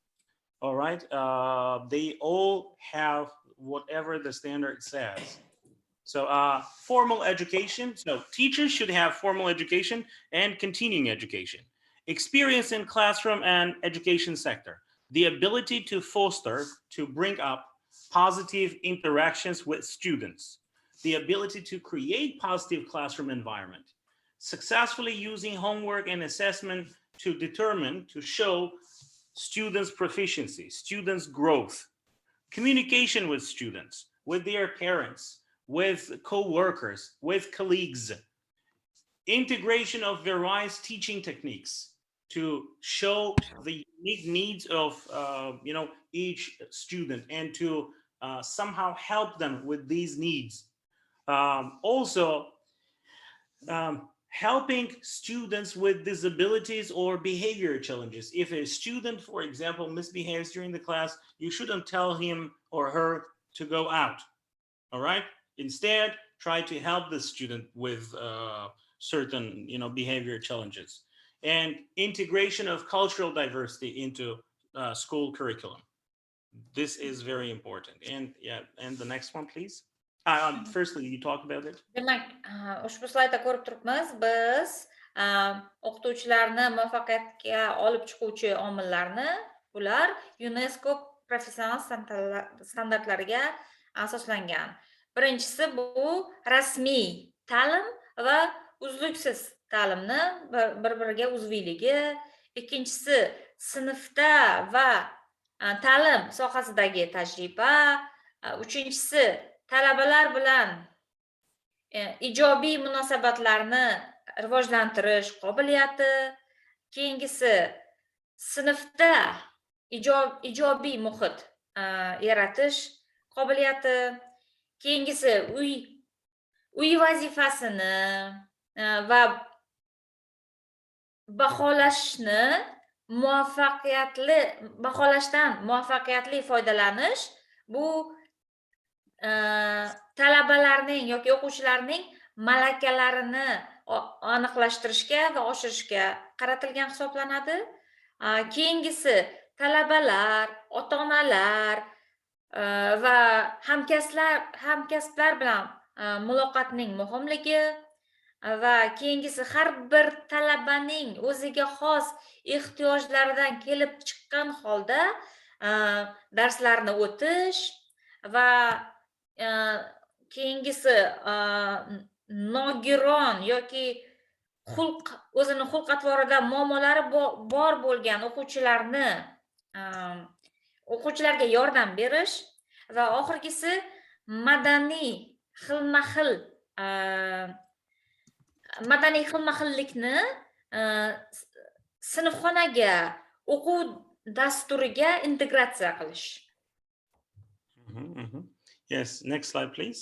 All right. They all have whatever the standard says. So formal education. So teachers should have formal education and continuing education. experience in classroom and education sector, the ability to foster, to bring up positive interactions with students, the ability to create positive classroom environment, successfully using homework and assessment to determine, to show students' proficiency, students' growth, communication with students, with their parents, with co-workers, with colleagues, integration of various teaching techniques to show the unique needs of each student and to somehow help them with these needs. Also, helping students with disabilities or behavior challenges. If a student, for example, misbehaves during the class, you shouldn't tell him or her to go out, all right? Instead, try to help the student with certain behavior challenges. And integration of cultural diversity into school curriculum. This is very important. And yeah, and the next one, please. Firstly, you talk about it. Demak, ushbu slaydda ko'rib turibmiz, biz o'qituvchilarni muvaffaqiyatga olib chiquvchi omillarni, ular UNESCO professional standartlariga asoslangan. Birinchisi bu rasmiy ta'lim va uzluksiz ta'limni bir-biriga uzviyligi, ikkinchisi sinfda va ta'lim sohasidagi tajriba, uchinchisi talabalar bilan ijobiy munosabatlarni rivojlantirish qobiliyati, keyingisi sinfda ijobiy muhit yaratish qobiliyati, keyingisi uy vazifasini va baholashdan muvaffaqiyatli foydalanish bu talabalarning yoki o'quvchilarning malakalarini aniqlashtirishga va oshirishga qaratilgan hisoblanadi. Keyingisi talabalar, ota-onalar va hamkasblar bilan muloqotning muhimligi va keyingisi har bir talabaning o'ziga xos ehtiyojlaridan kelib chiqqan holda darslarni o'tish va keyingisi nogiron yoki o'zini xulq atvorida muammolari bor bo'lgan o'quvchilarga yordam berish va oxirgisi madaniy xilma-xillikni sinfxonaga, o'quv dasturiga integratsiya qilish. Yes, next slide, please.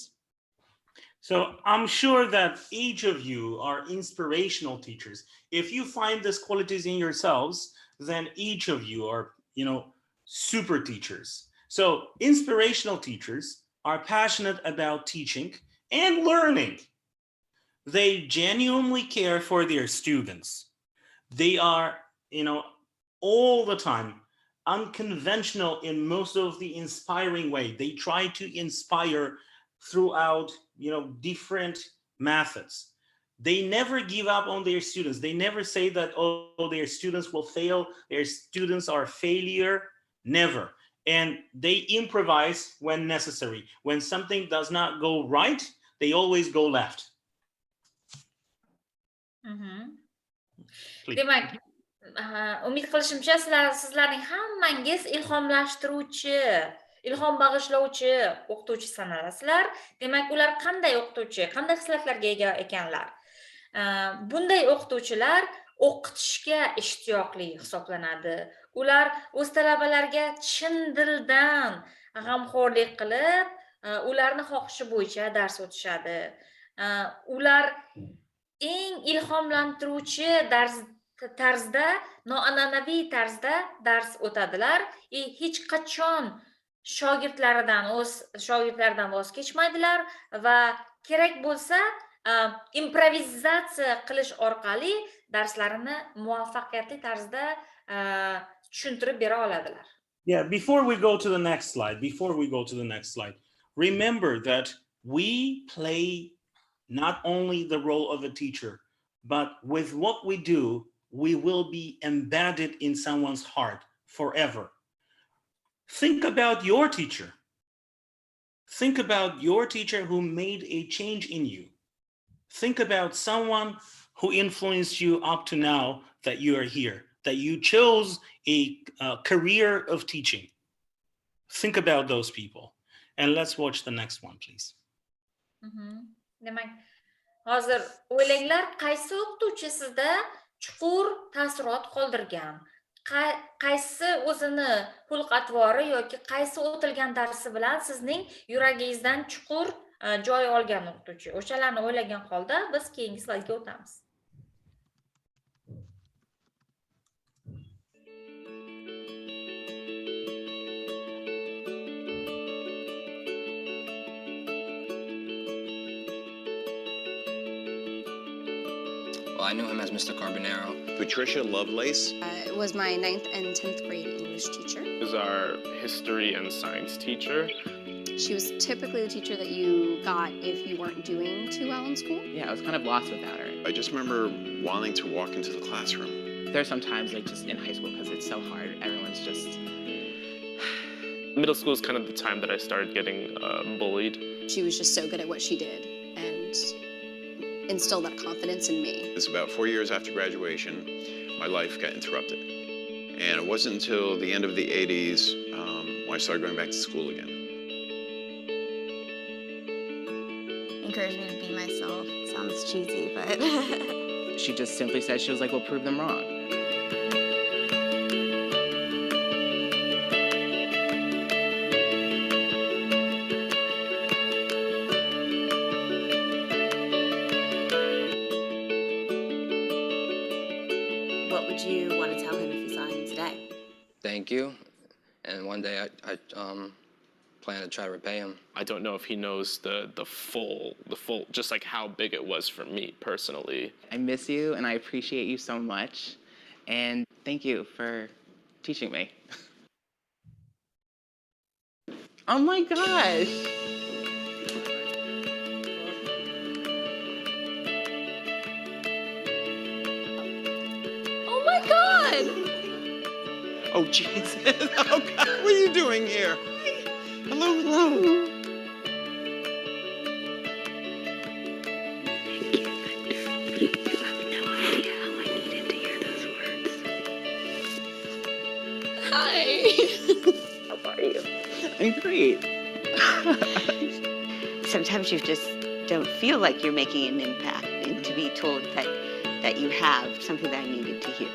So I'm sure that each of you are inspirational teachers. If you find these qualities in yourselves, then each of you are, super teachers. So inspirational teachers are passionate about teaching and learning. They genuinely care for their students. They are, all the time unconventional in most of the inspiring way. They try to inspire throughout, different methods. They never give up on their students. They never say that, oh, their students will fail. Their students are failure. Never. And they improvise when necessary. When something does not go right, they always go left. Please. Demak, umid qilishimcha sizlarning hammangiz ilhom bag'ishlovchi o'qituvchi sanalasizlar. Demak, ular qanday o'qituvchi, qanday xislatlarga ega ekanlar? Bunday o'qituvchilar o'qitishga ishtiyoqli hisoblanadi. Ular o'z talabalariga chin dildan g'amxo'rlik qilib, ularni xohishi bo'yicha dars o'tishadi. Ular eng ilhomlantiruvchi tarzda, noan'anaviy tarzda dars o'tadilar. Hech qachon shogirdlaridan voz kechmaydilar va kerak bo'lsa improvizatsiya qilish orqali darslarini muvaffaqiyatli tarzda tushuntirib bera oladilar. Yeah, before we go to the next slide, remember that we play not only the role of a teacher, but with what we do, we will be embedded in someone's heart forever. Think about your teacher. Think about your teacher who made a change in you. Think about someone who influenced you up to now that you are here, that you chose a career of teaching. Think about those people. And let's watch the next one, please. Demak, hozir o'ylanglar, qaysi o'qituvchi sizda chuqur taassurot qoldirgan? Qaysi o'zini xulq-atvori yoki qaysi o'tilgan darsi bilan sizning yuragingizdan chuqur joy olgan o'qituvchi? O'shalarni o'ylagan holda biz keyingi slaydga o'tamiz. Well, I knew him as Mr. Carbonaro. Patricia Lovelace. It was my 9th and 10th grade English teacher. It was our history and science teacher. She was typically the teacher that you got if you weren't doing too well in school. Yeah, I was kind of lost without her. I just remember wanting to walk into the classroom. There's sometimes like just in high school because it's so hard. Everyone's just... Middle school is kind of the time that I started getting bullied. She was just so good at what she did and instilled that confidence in me. It's about 4 years after graduation, my life got interrupted. And it wasn't until the end of the 80s when I started going back to school again. Encouraged me to be myself. Sounds cheesy, but... She just simply said, she was like, well, prove them wrong. What would you want to tell him if you saw him today? Thank you. And one day I plan to try to repay him. I don't know if he knows the full, just like how big it was for me personally. I miss you and I appreciate you so much. And thank you for teaching me. Oh my gosh. Oh my God! Oh, Jesus. Oh, God, what are you doing here? Hello, hello. Hi! How are you? I'm great. Sometimes you just don't feel like you're making an impact, and to be told that you have something that I needed to hear.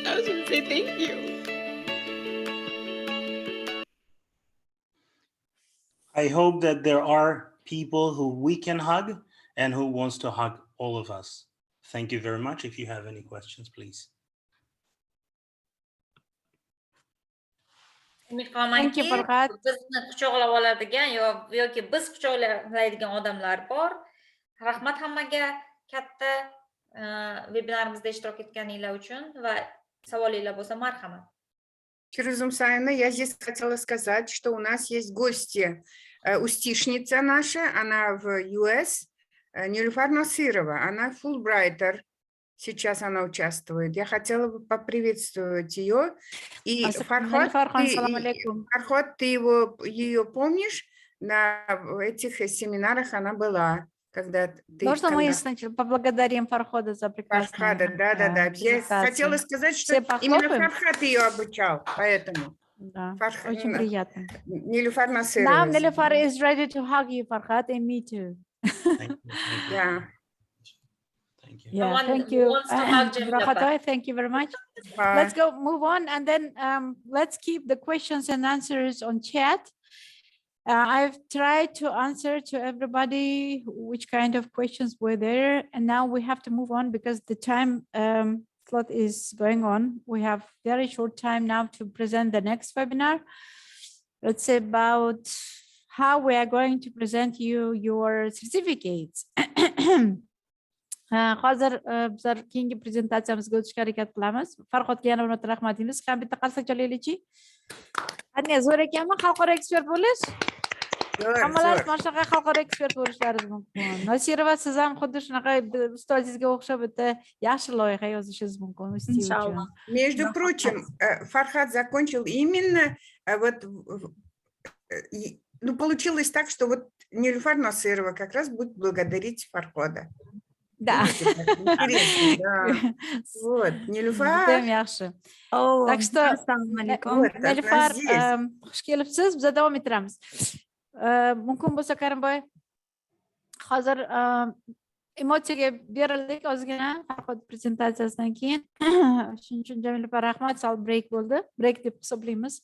I was going to say thank you. I hope that there are people who we can hug and who wants to hug all of us. Thank you very much. If you have any questions, please. Thank you, Farkhod. Bizni quchoqlab oladigan yoki biz quchoqlaydigan odamlar bor. Rahmat hammaga katta webinarimizda ishtirok etganinglar uchun va savolinglar bo'lsa marhamat. Феруза Мусаевна, я здесь хотела сказать, что у нас есть гости. Устишница наша, она в US, Нилюфар Насырова, она фулбрайтер. Сейчас она участвует. Я хотела бы поприветствовать ее. И Фарход, ты ее помнишь? На этих семинарах она была. Когда Можно мы сначала поблагодарим Фархода за прекрасную... Фархода, да. Я хотела сказать, что именно Фарход ее обучал, поэтому. Да, очень приятно. Нилюфар Насырова. Now Nilüfer is ready to hug you, Farkhod, and me too. Yeah. Yeah, thank you. Farkhod, thank you very much. Let's go move on, and then let's keep the questions and answers on chat. I've tried to answer to everybody which kind of questions were there, and now we have to move on because the time slot is going on. We have very short time now to present the next webinar. It's about how we are going to present you your certificates. Hozir bizlar keyingi prezentatsiyamizga o'tishga harakat qilamiz. Farhodga yana bir marta rahmatingiz. Ham bitta qarsak joylaylikchi. Qanday zo'r ekanmi xalqaro ekspert bo'lish? Hammalari mana shunaqa xalqaro ekspert bo'lishlaringiz mumkin. Nosirova, siz ham xuddi shunaqa ustozingizga o'xshab bitta yaxshi loyiha yozishingiz mumkin UzTEA uchun. Между прочим, Фархад закончил именно вот, ну, получилось так, что вот Нилюфар Насырова как раз будет благодарить Фархода. Да. Видите, как интересно, да. Вот, Нилюфар. Judayam yaxshi. Так что, Вот, она Nilufar, здесь. xush kelibsiz. Biz davom ettiramiz. Mumkin bo'lsa Karimboy, hozir emotsiyaga berildik ozgina Farhod prezentatsiyasidan keyin. Shuning uchun Jamila rahmat, sal break bo'ldi. Break deb hisoblaymiz.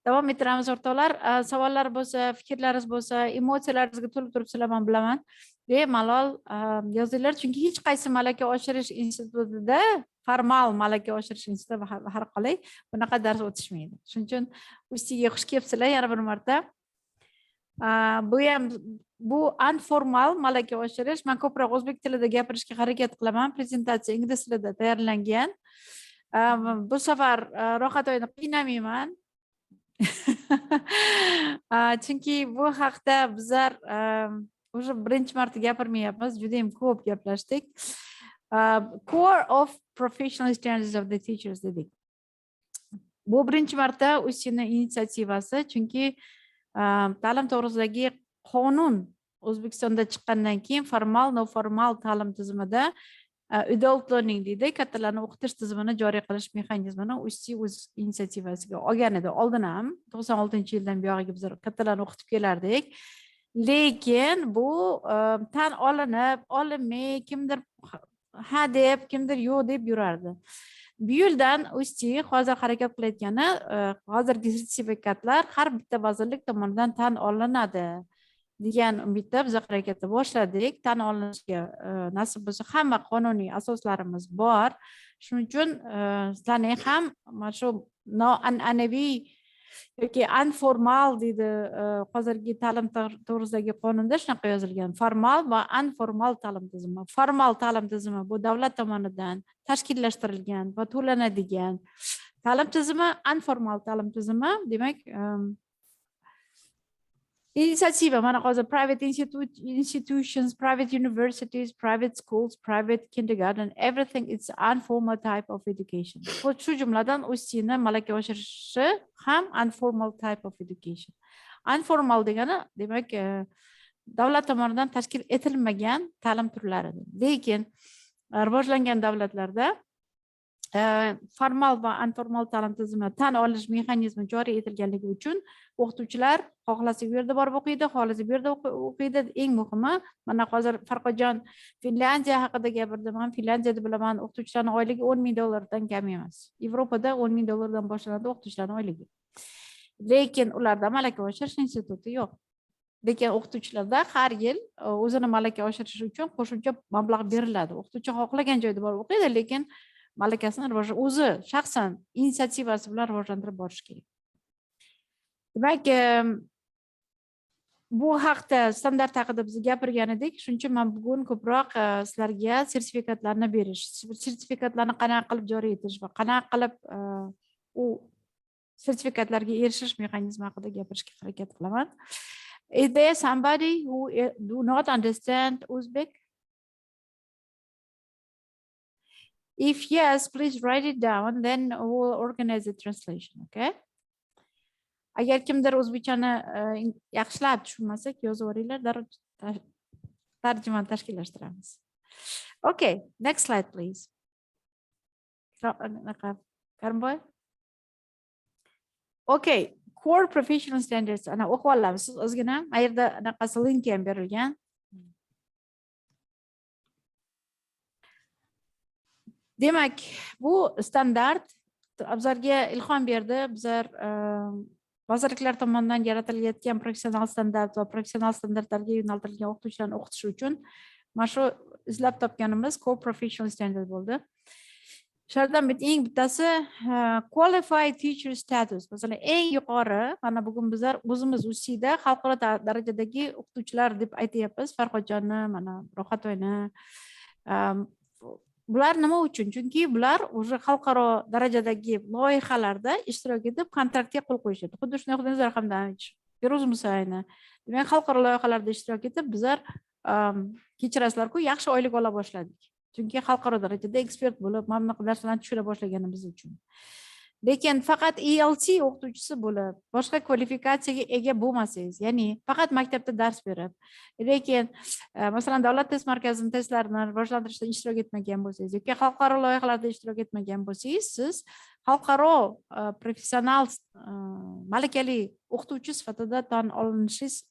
Davom ettiramiz o'rtoqlar. Savollar bo'lsa, fikrlaringiz bo'lsa, emotsiyalaringizga to'lib turibsizlar, men bilaman. Bemalol yozinglar, chunki hech qaysi malaka oshirish institutida, formal malaka oshirish institutida har qalay bunaqa dars o'tishmaydi. Shuning uchun UzTEAga xush kelibsizlar yana bir marta. Bu informal malaka oshirish. Men ko'proq o'zbek tilida gapirishga harakat qilaman. Prezentatsiya ingliz tilida tayyorlangan. Bu safar ro'xatoyni qiynamayman. Chunki bu haqda bizlar уже birinchi marta gapirmayapmiz, juda ham ko'p gaplashdik. Core of professional standards of the teachers dedik. Bu birinchi marta UzTEAning inisiativasi, chunki ta'lim to'g'risidagi qonun O'zbekistonda chiqqandan keyin formal, noformal ta'lim tizimida adult learning deydi, kattalarni o'qitish tizimini joriy qilish mexanizmini UzTEA o'z inisiativasiga olgan edi. Oldin ham 96-yildan buyog'iga biz kattalarni o'qitib kelardik. Lekin bu tan olinmay, kimdir ha deb, kimdir yo'q deb yurardi. Bu yildan UzTEA hozir harakat qilayotgani, hozirgi sertifikatlar har bitta vazirlik tomonidan tan olinadi degan umidda biz harakatni boshladik. Tan olinishiga nasib bo'lsa hamma qonuniy asoslarimiz bor. Shuning uchun sizlarning ham mana shu noan'anaviy yoki informal deydi, hozirgi ta'lim to'g'risidagi qonunda shunaqa yozilgan. Formal va informal ta'lim tizimi. Formal ta'lim tizimi bu davlat tomonidan tashkillashtirilgan va to'lanadigan ta'lim tizimi. Informal ta'lim tizimi demak inisiativa, mana hozir private institutions, private universities, private schools, private kindergarten, everything it's informal type of education. Shu jumladan UzTEAning malaka oshirishi ham informal type of education. Informal degani demak davlat tomonidan tashkil etilmagan ta'lim turlari. Lekin rivojlangan davlatlarda formal va informal ta'lim tizimi tan olish mexanizmi joriy etilganligi uchun o'qituvchilar xohlasa bu yerda borib o'qiydi, xohlasa bu yerda o'qiydi. Eng muhimi, mana hozir Farhodjon Finlyandiya haqida gapirdi. Men Finlandiyada bilaman, o'qituvchilarning oyligi $10,000 dan kam emas. Yevropada $10,000 dan boshlanadi o'qituvchilarning oyligi. Lekin ularda malaka oshirish instituti yo'q. Lekin o'qituvchilarda har yil o'zini malaka oshirish uchun qo'shimcha mablag' beriladi. O'qituvchi xohlagan joyda borib o'qiydi, lekin malakasini o'zi shaxsan inisiativasi bilan rivojlantirib borish kerak. Demak, bu haqda standart haqida biz gapirgan edik. Shuning uchun men bugun ko'proq sizlarga sertifikatlarni berish, sertifikatlarni qanaqa qilib joriy etish va qanaqa qilib u sertifikatlarga erishish mexanizmi haqida gapirishga harakat qilaman. Is there somebody who do not understand Uzbek? If yes, please write it down, then we'll organize the translation, okay? Agar kimdir o'zbekchani yaxshilab tushunmasak, yozib yuboringlar, tarjimani tashkillashtiramiz. Okay, next slide, please. Karimboy? Okay, core professional standards. Ana o'qib olamiz. Siz ozgina bu yerda anaqasi link ham berilgan. Demak, bu standart bizlarga ilhom berdi. Bizlar vazirliklar tomonidan yaratilayotgan professional standart va professional standartlarga yo'naltirilgan o'qituvchilarni o'qitish uchun mana shu izlab topganimiz core professional standard bo'ldi. Shulardan eng bittasi qualified teacher status. Masalan, eng yuqori, mana bugun bizlar o'zimiz UzTEAda xalqaro darajadagi o'qituvchilar deb aytyapmiz. Farhodjonni, mana Ro'xatoyni. Bular nima uchun? Chunki bular o'sha xalqaro darajadagi loyihalarda ishtirok etib, kontraktga qo'l qo'yishadi. Xuddi shunday Nizar Hamdamovich Feruza Musayni. Demak, xalqaro loyihalarda ishtirok etib, bizlar kechirasizlar-ku, yaxshi oylik ola boshladik. Chunki xalqaro darajada ekspert bo'lib, mana bunaqa narsalarni tushuna boshlaganimiz uchun. Lekin faqat ELT o'qituvchisi bo'lib, boshqa kvalifikatsiyaga ega bo'lmasangiz, ya'ni faqat maktabda dars berib, lekin masalan davlat test markazining testlarini rivojlantirishda ishtirok etmagan bo'lsangiz yoki xalqaro loyihalarda ishtirok etmagan bo'lsangiz, siz xalqaro professional malakali o'qituvchi sifatida tan olinishingiz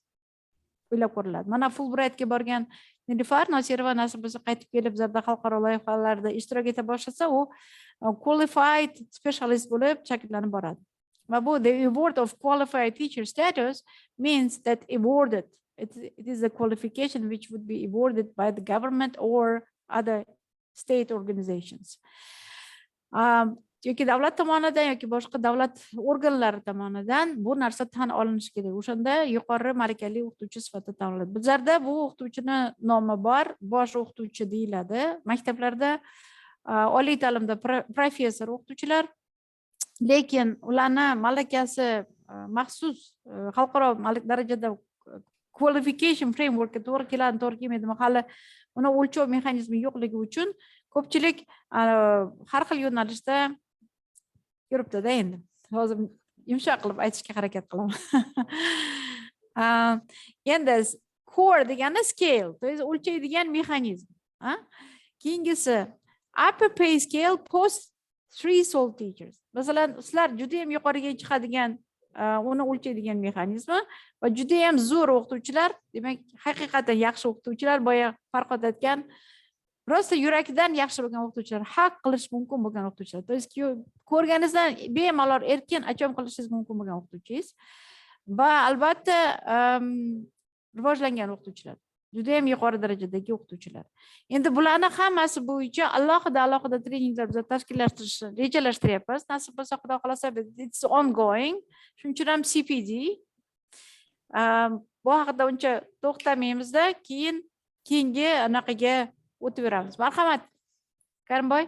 o'ylab ko'riladi. Mana Fulbrightga borgan Nilufar Nosirova nasib bo'lsa qaytib kelib, bizlarda xalqaro loyihalarda ishtirok eta boshlasa, u qualified specialist bo'lib shakllanib boradi. Va bu the award of qualified teacher status means that awarded. It is a qualification which would be awarded by the government or other state organizations. Yoki davlat tomonidan yoki boshqa davlat organlari tomonidan bu narsa tan olinishi kerak. O'shanda yuqori malakali o'qituvchi sifatida tan olinadi. Bizlarda bu o'qituvchini nomi bor, bosh o'qituvchi deyiladi. Maktablarda oliy ta'limda professor o'qituvchilar, lekin ularni malakasi maxsus xalqaro darajada qualification frameworkga to'g'ri keladi, to'g'ri kelmaydimi, hali uni o'lchov mexanizmi yo'qligi uchun ko'pchilik har xil yo'nalishda yuribdi-da endi. Hozir yumshoq qilib aytishga harakat qilaman. Endi core degani scale, to есть o'lchaydigan mexanizm. Keyingisi upper pay scale post threshold teachers. Masalan, sizlar juda ham yuqoriga chiqadigan uni o'lchaydigan mexanizmi va juda ham zo'r o'qituvchilar, demak, haqiqatan yaxshi o'qituvchilar, boya Farkhod aytgan, prosta yuragidan yaxshi bo'lgan o'qituvchilar, haq qilish mumkin bo'lgan o'qituvchilar. To есть ko'rganingizdan bemalol erkin achom qilishingiz mumkin bo'lgan o'qituvchingiz va albatta rivojlangan o'qituvchilar, juda ham yuqori darajadagi o'qituvchilar. Endi bularning hammasi bo'yicha alohida treninglar biz tashkillashtirishni rejalashtiryapmiz. Nasib bo'lsa, Xudo xolasa, it's ongoing. Shuning uchun ham CPD. Bu haqida uncha to'xtamaymiz-da, keyingi anaqaga o'taveramiz. Marhamat, Karimboy.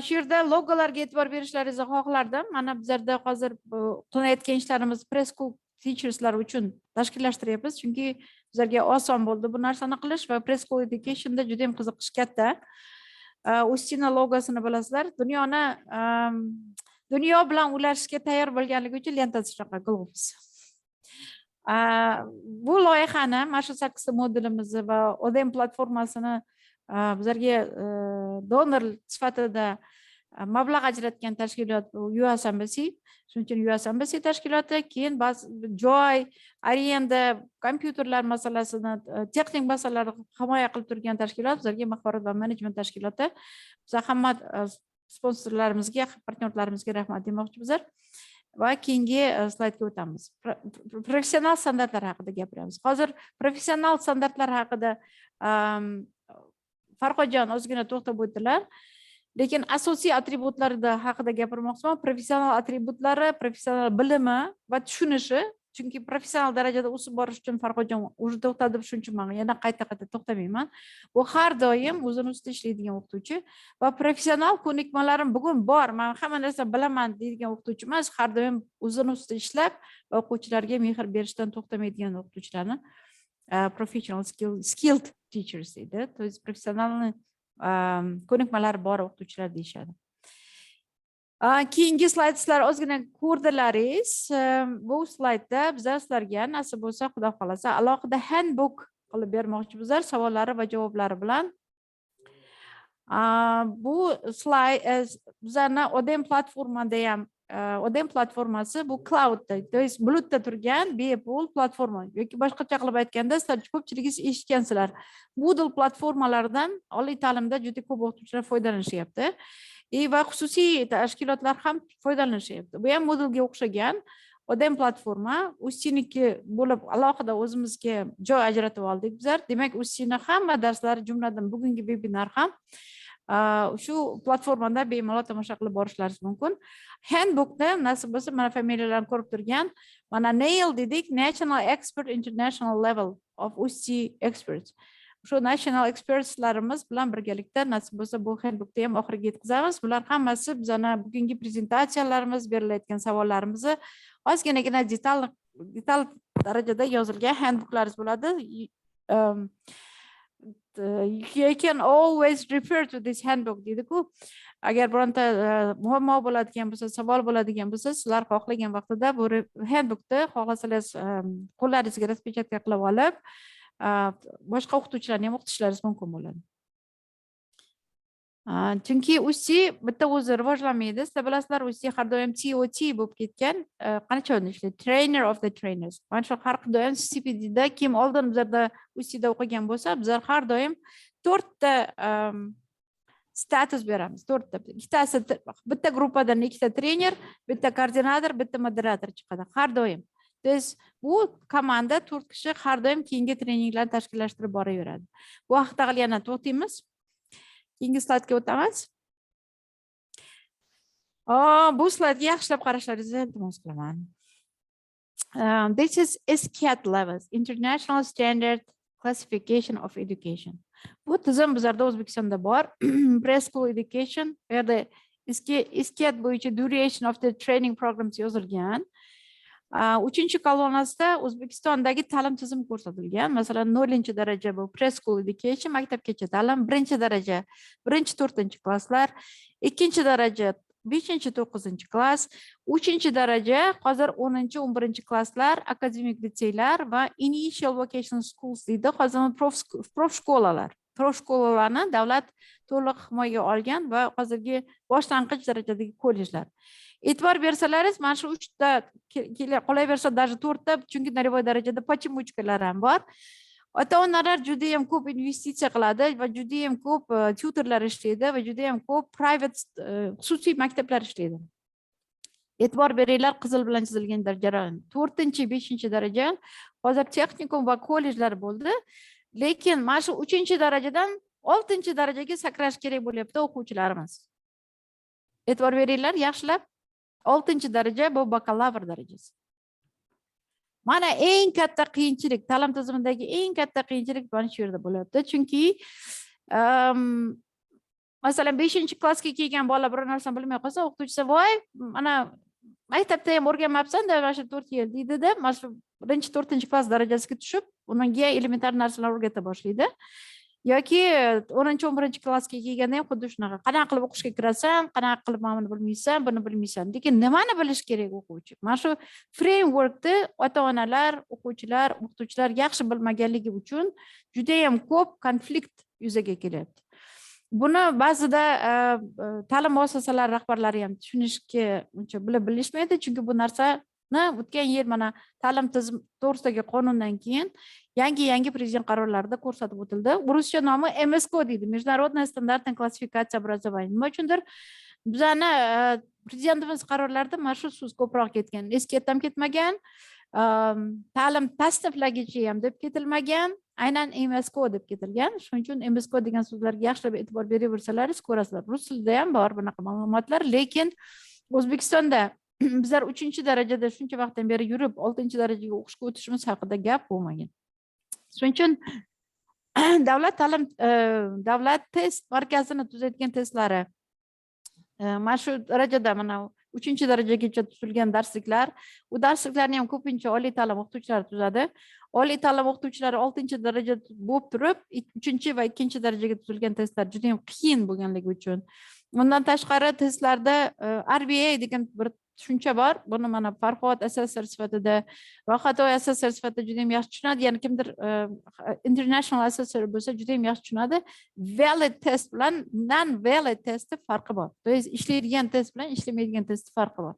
Shu yerda logolarga e'tibor berishlaringizni xohlardim. Mana bizlarda hozir qilayotgan ishlarimiz preschool teacherslar uchun tashkillashtiryapmiz, chunki bizlarga oson bo'ldi bu narsani qilish va preschool educationda juda ham qiziqish katta. UzTEA logosini bilasizlar, dunyo bilan ulashishga tayyor bo'lganligi uchun lentasi shunaqa globus. Bu loyihani, mana shu 8 modulimizni va odam platformasini bizlarga donor sifatida mablag' ajratgan tashkilot US Embassy. Shuning uchun US Embassy tashkiloti, keyin joy, arenda, kompyuterlar masalasini, texnik masalalarni himoya qilib turgan tashkilot bizlarga mahorat va management tashkiloti. Biz hamma sponsorlarimizga, partnyorlarimizga rahmat demoqchi bizlar. Va keyingi slaydga o'tamiz. Professional standartlar haqida gapiramiz. Hozir professional standartlar haqida Farhodjon o'zgina to'xtab o'tdilar. Lekin asosiy atributlarida haqida gapirmoqchiman. Professional atributlari, professional bilimi va tushunishi, chunki professional darajada o'sib borish uchun Farhodjon o'zi to'xtatib tushunchaman, yana qayta to'xtamayman. Bu har doim o'zini ustida ishlaydigan o'qituvchi va professional ko'nikmalarim bugun bor, men hamma narsa bilaman deydigan o'qituvchi emas, har doim o'zini ustida ishlab va o'quvchilarga mehr berishdan to'xtamaydigan o'qituvchilarni professional skilled teachers deydi. To есть professional ko'nikmalari bor o'qituvchilar deyishadi. Keyingi slayd sizlar ozgina ko'rdilaringiz. Bu slaydda bizlar sizlarga nasib bo'lsa, Xudo xolasa, alohida handbook qilib bermoqchi bizlar savollari va javoblari bilan. Bu slayd bizlarni odam platformada ham odam platformasi bu cloudda, to есть bulutda turgan bepul platforma yoki boshqacha qilib aytganda, sizlar ko'pchiligingiz eshitgansizlar. Moodle platformalaridan oliy ta'limda juda ko'p o'qituvchilar foydalanishyapti. Va xususiy tashkilotlar ham foydalanishyapti. Bu ham Moodle'ga o'xshagan odam platforma, UzTEA'niki bo'lib alohida o'zimizga joy ajratib oldik bizlar. Demak, UzTEA'ning hamma darslari, jumladan bugungi webinar ham shu platformada bemalol tomosha qilib borishlaringiz mumkin. Handbookda nasib bo'lsa, mana familiyalarni ko'rib turgan, mana NAIL dedik, National Expert International Level of UzTEA Experts. shu national expertslarimiz bilan birgalikda nasib bo'lsa bu handbookni ham oxiriga yetkazamiz. Bular hammasi bizning bugungi prezentatsiyalarimiz, berilayotgan savollarimizni ozginagina detal darajada yozilgan handbooklarimiz bo'ladi. You can always refer to this handbook deydi-ku. Agar bironta muammo bo'ladigan bo'lsa, savol bo'ladigan bo'lsa, sizlar xohlagan vaqtida bu handbookni xohlasangiz qo'llaringizga распечатка qilib olib, boshqa o'qituvchilarni ham o'qitishlaringiz mumkin bo'ladi. Chunki UzTEA bitta o'zi rivojlanmaydi. Sizlar bilasizlar, UzTEA har doim TOT bo'lib ketgan. Qancha ishlaydi? Trainer of the trainers. Mana shu har doim CPDda kim oldin bizlarda UzTEAda o'qigan bo'lsa, bizlar har doim 4 ta status beramiz. 4 ta. Ikkitasi bitta gruppadan 2 ta trener, bitta koordinator, bitta moderator chiqadi. Har doim. Bu komanda 4 kishi har doim keyingi treninglarni tashkillashtirib boraveradi. Bu haqida yana to'xtaymiz. Keyingi slaydga o'tamiz. Bu slaydga yaxshilab qarashlaringizni iltimos qilaman. This is SCAT levels, International Standard Classification of Education. Bu tizim bizlarda O'zbekistonda bor. Preschool education, bu yerda SCAT bo'yicha duration of the training programs yozilgan. 3-kolonnasida O'zbekistondagi ta'lim tizimi ko'rsatilgan. Masalan, 0-daraja bu preschool education, maktabgacha ta'lim, 1-daraja 1-4 klasslar, 2-daraja 5-9 klass, 3-daraja hozir 10-11 klasslar, akademik litseylar va initial vocational schools deydi. Hozir profshkolalar. Profshkolalarni davlat to'liq himoyaga olgan va hozirgi boshlang'ich darajadagi kollejlar. E'tibor bersalaringiz, mana shu 3 ta qolaversa, даже 4 ta, chunki narvoy darajada почемучкалар ham bor. Ota-onalar juda ham ko'p investitsiya qiladi va juda ham ko'p tutorlar ishlaydi va juda ham ko'p private xususiy maktablar ishlaydi. E'tibor beringlar, qizil bilan chizilgan darajalar. 4-5-daraja hozir texnikum va kollejlar bo'ldi. Lekin mana shu 3-darajadan 6-darajaga sakrash kerak bo'lyapti o'quvchilarimiz. E'tibor beringlar, yaxshilab. 6-daraja bu bakalavr darajasi. Mana eng katta qiyinchilik, ta'lim tizimidagi eng katta qiyinchilik mana shu yerda bo'lyapti. Chunki masalan 5-klassga kelgan bola bir narsani bilmay qolsa, o'qituvchisi voy, mana maktabda ham o'rganmabsan-da, mana shu 4 yil deydi-da, mana shu 1-4-klass darajasiga tushib, unga elementar narsalar o'rgata boshlaydi. Yoki 10-11-klassga kelganda ham xuddi shunaqa. Qanaqa qilib o'qishga kirasan, qanaqa qilib mana bilmaysan, buni bilmaysan. Lekin nimani bilish kerak o'quvchi? Mana shu frameworkni ota-onalar, o'quvchilar, o'qituvchilar yaxshi bilmaganligi uchun juda ham ko'p konflikt yuzaga kelyapti. Buni ba'zida ta'lim muassasalari rahbarlari ham tushunishga uncha bilishmaydi, chunki bu narsani o'tgan yil mana ta'lim tizimi to'g'risidagi qonundan keyin yangi prezident qarorlarida ko'rsatib o'tildi. Ruscha nomi MSK deydi. Международная стандартная классификация образования. Nima uchundir bizani prezidentimiz qarorlarida mana shu so'z ko'proq ketgan. Eski ham ketmagan, ta'lim tasniflagichi ham deb ketilmagan, aynan MSK deb ketilgan. Shuning uchun MSK degan so'zlarga yaxshilab e'tibor beraversalaringiz ko'rasizlar. Rus tilida ham bor bunaqa ma'lumotlar, lekin O'zbekistonda bizlar 3-darajada shuncha vaqtdan beri yurib 6-darajaga o'qishga o'tishimiz haqida gap bo'lmagan. Shuning uchun davlat test markazini tuzayotgan testlari mana shu darajada, mana 3-darajagacha tuzilgan darsliklar, u darsliklarni ham ko'pincha oliy ta'lim o'qituvchilari tuzadi. Oliy ta'lim o'qituvchilari 6-daraja bo'lib turib, 3 va 2-darajaga tuzilgan testlar juda ham qiyin bo'lganligi uchun. Bundan tashqari testlarda RBA degan bir tushuncha bor. Buni mana Farkhod assessor sifatida, Rohatoy assessor sifatida juda ham yaxshi tushunadi. Ya'ni kimdir international assessor bo'lsa juda ham yaxshi tushunadi. Valid test bilan non-valid test farqi bor. To есть ishlaydigan test bilan ishlamaydigan test farqi bor.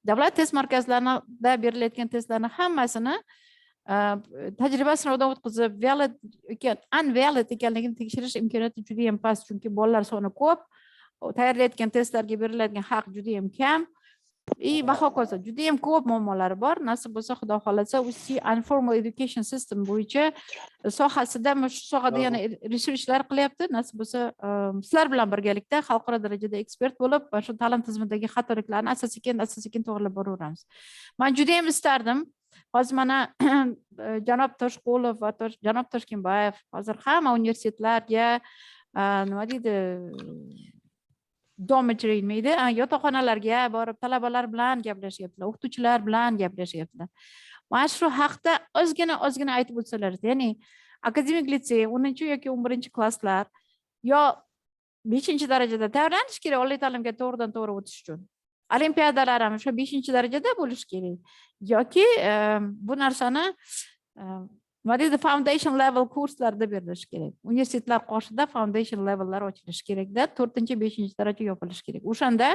Davlat test markazlarida berilayotgan testlarning hammasini tajriba sinovdan o'tkazib, valid yoki unvalid ekanligini tekshirish imkoniyati juda ham past, chunki bolalar soni ko'p, tayyorlayotgan testlarga beriladigan haq juda ham kam. Va hokazo juda ham ko'p muammolari bor. Nasib bo'lsa, xudo xolasa, UzTEA informal education system bo'yicha sohasida, shu sohada yana researchlar qilyapti. Nasib bo'lsa, sizlar bilan birgalikda xalqaro darajada ekspert bo'lib, shu ta'lim tizimidagi xatoliklarni asta-sekin to'g'rilab boraveramiz. Men juda ham istardim hozir mana janob Toshqulov va janob Toshkenbayev hozir hamma universitetlarga nima deydi, dormitory neydi, yotoqxonalarga borib talabalar bilan gaplashyaptilar, o'qituvchilar bilan gaplashyaptilar. Mana shu haqda ozgina aytib o'tsalar, ya'ni akademik litsey 10 yoki 11 klasslar yo 5-darajada tayyorlanish kerak oliy ta'limga to'g'ridan to'g'ri o'tish uchun. Olimpiadalar ham shu 5-darajada bo'lishi kerak yoki bu narsani nima deydi, foundation level kurslarda berilishi kerak. Universitetlar qoshida foundation levellar ochilishi kerakda, 4-5-daraja yopilishi kerak. O'shanda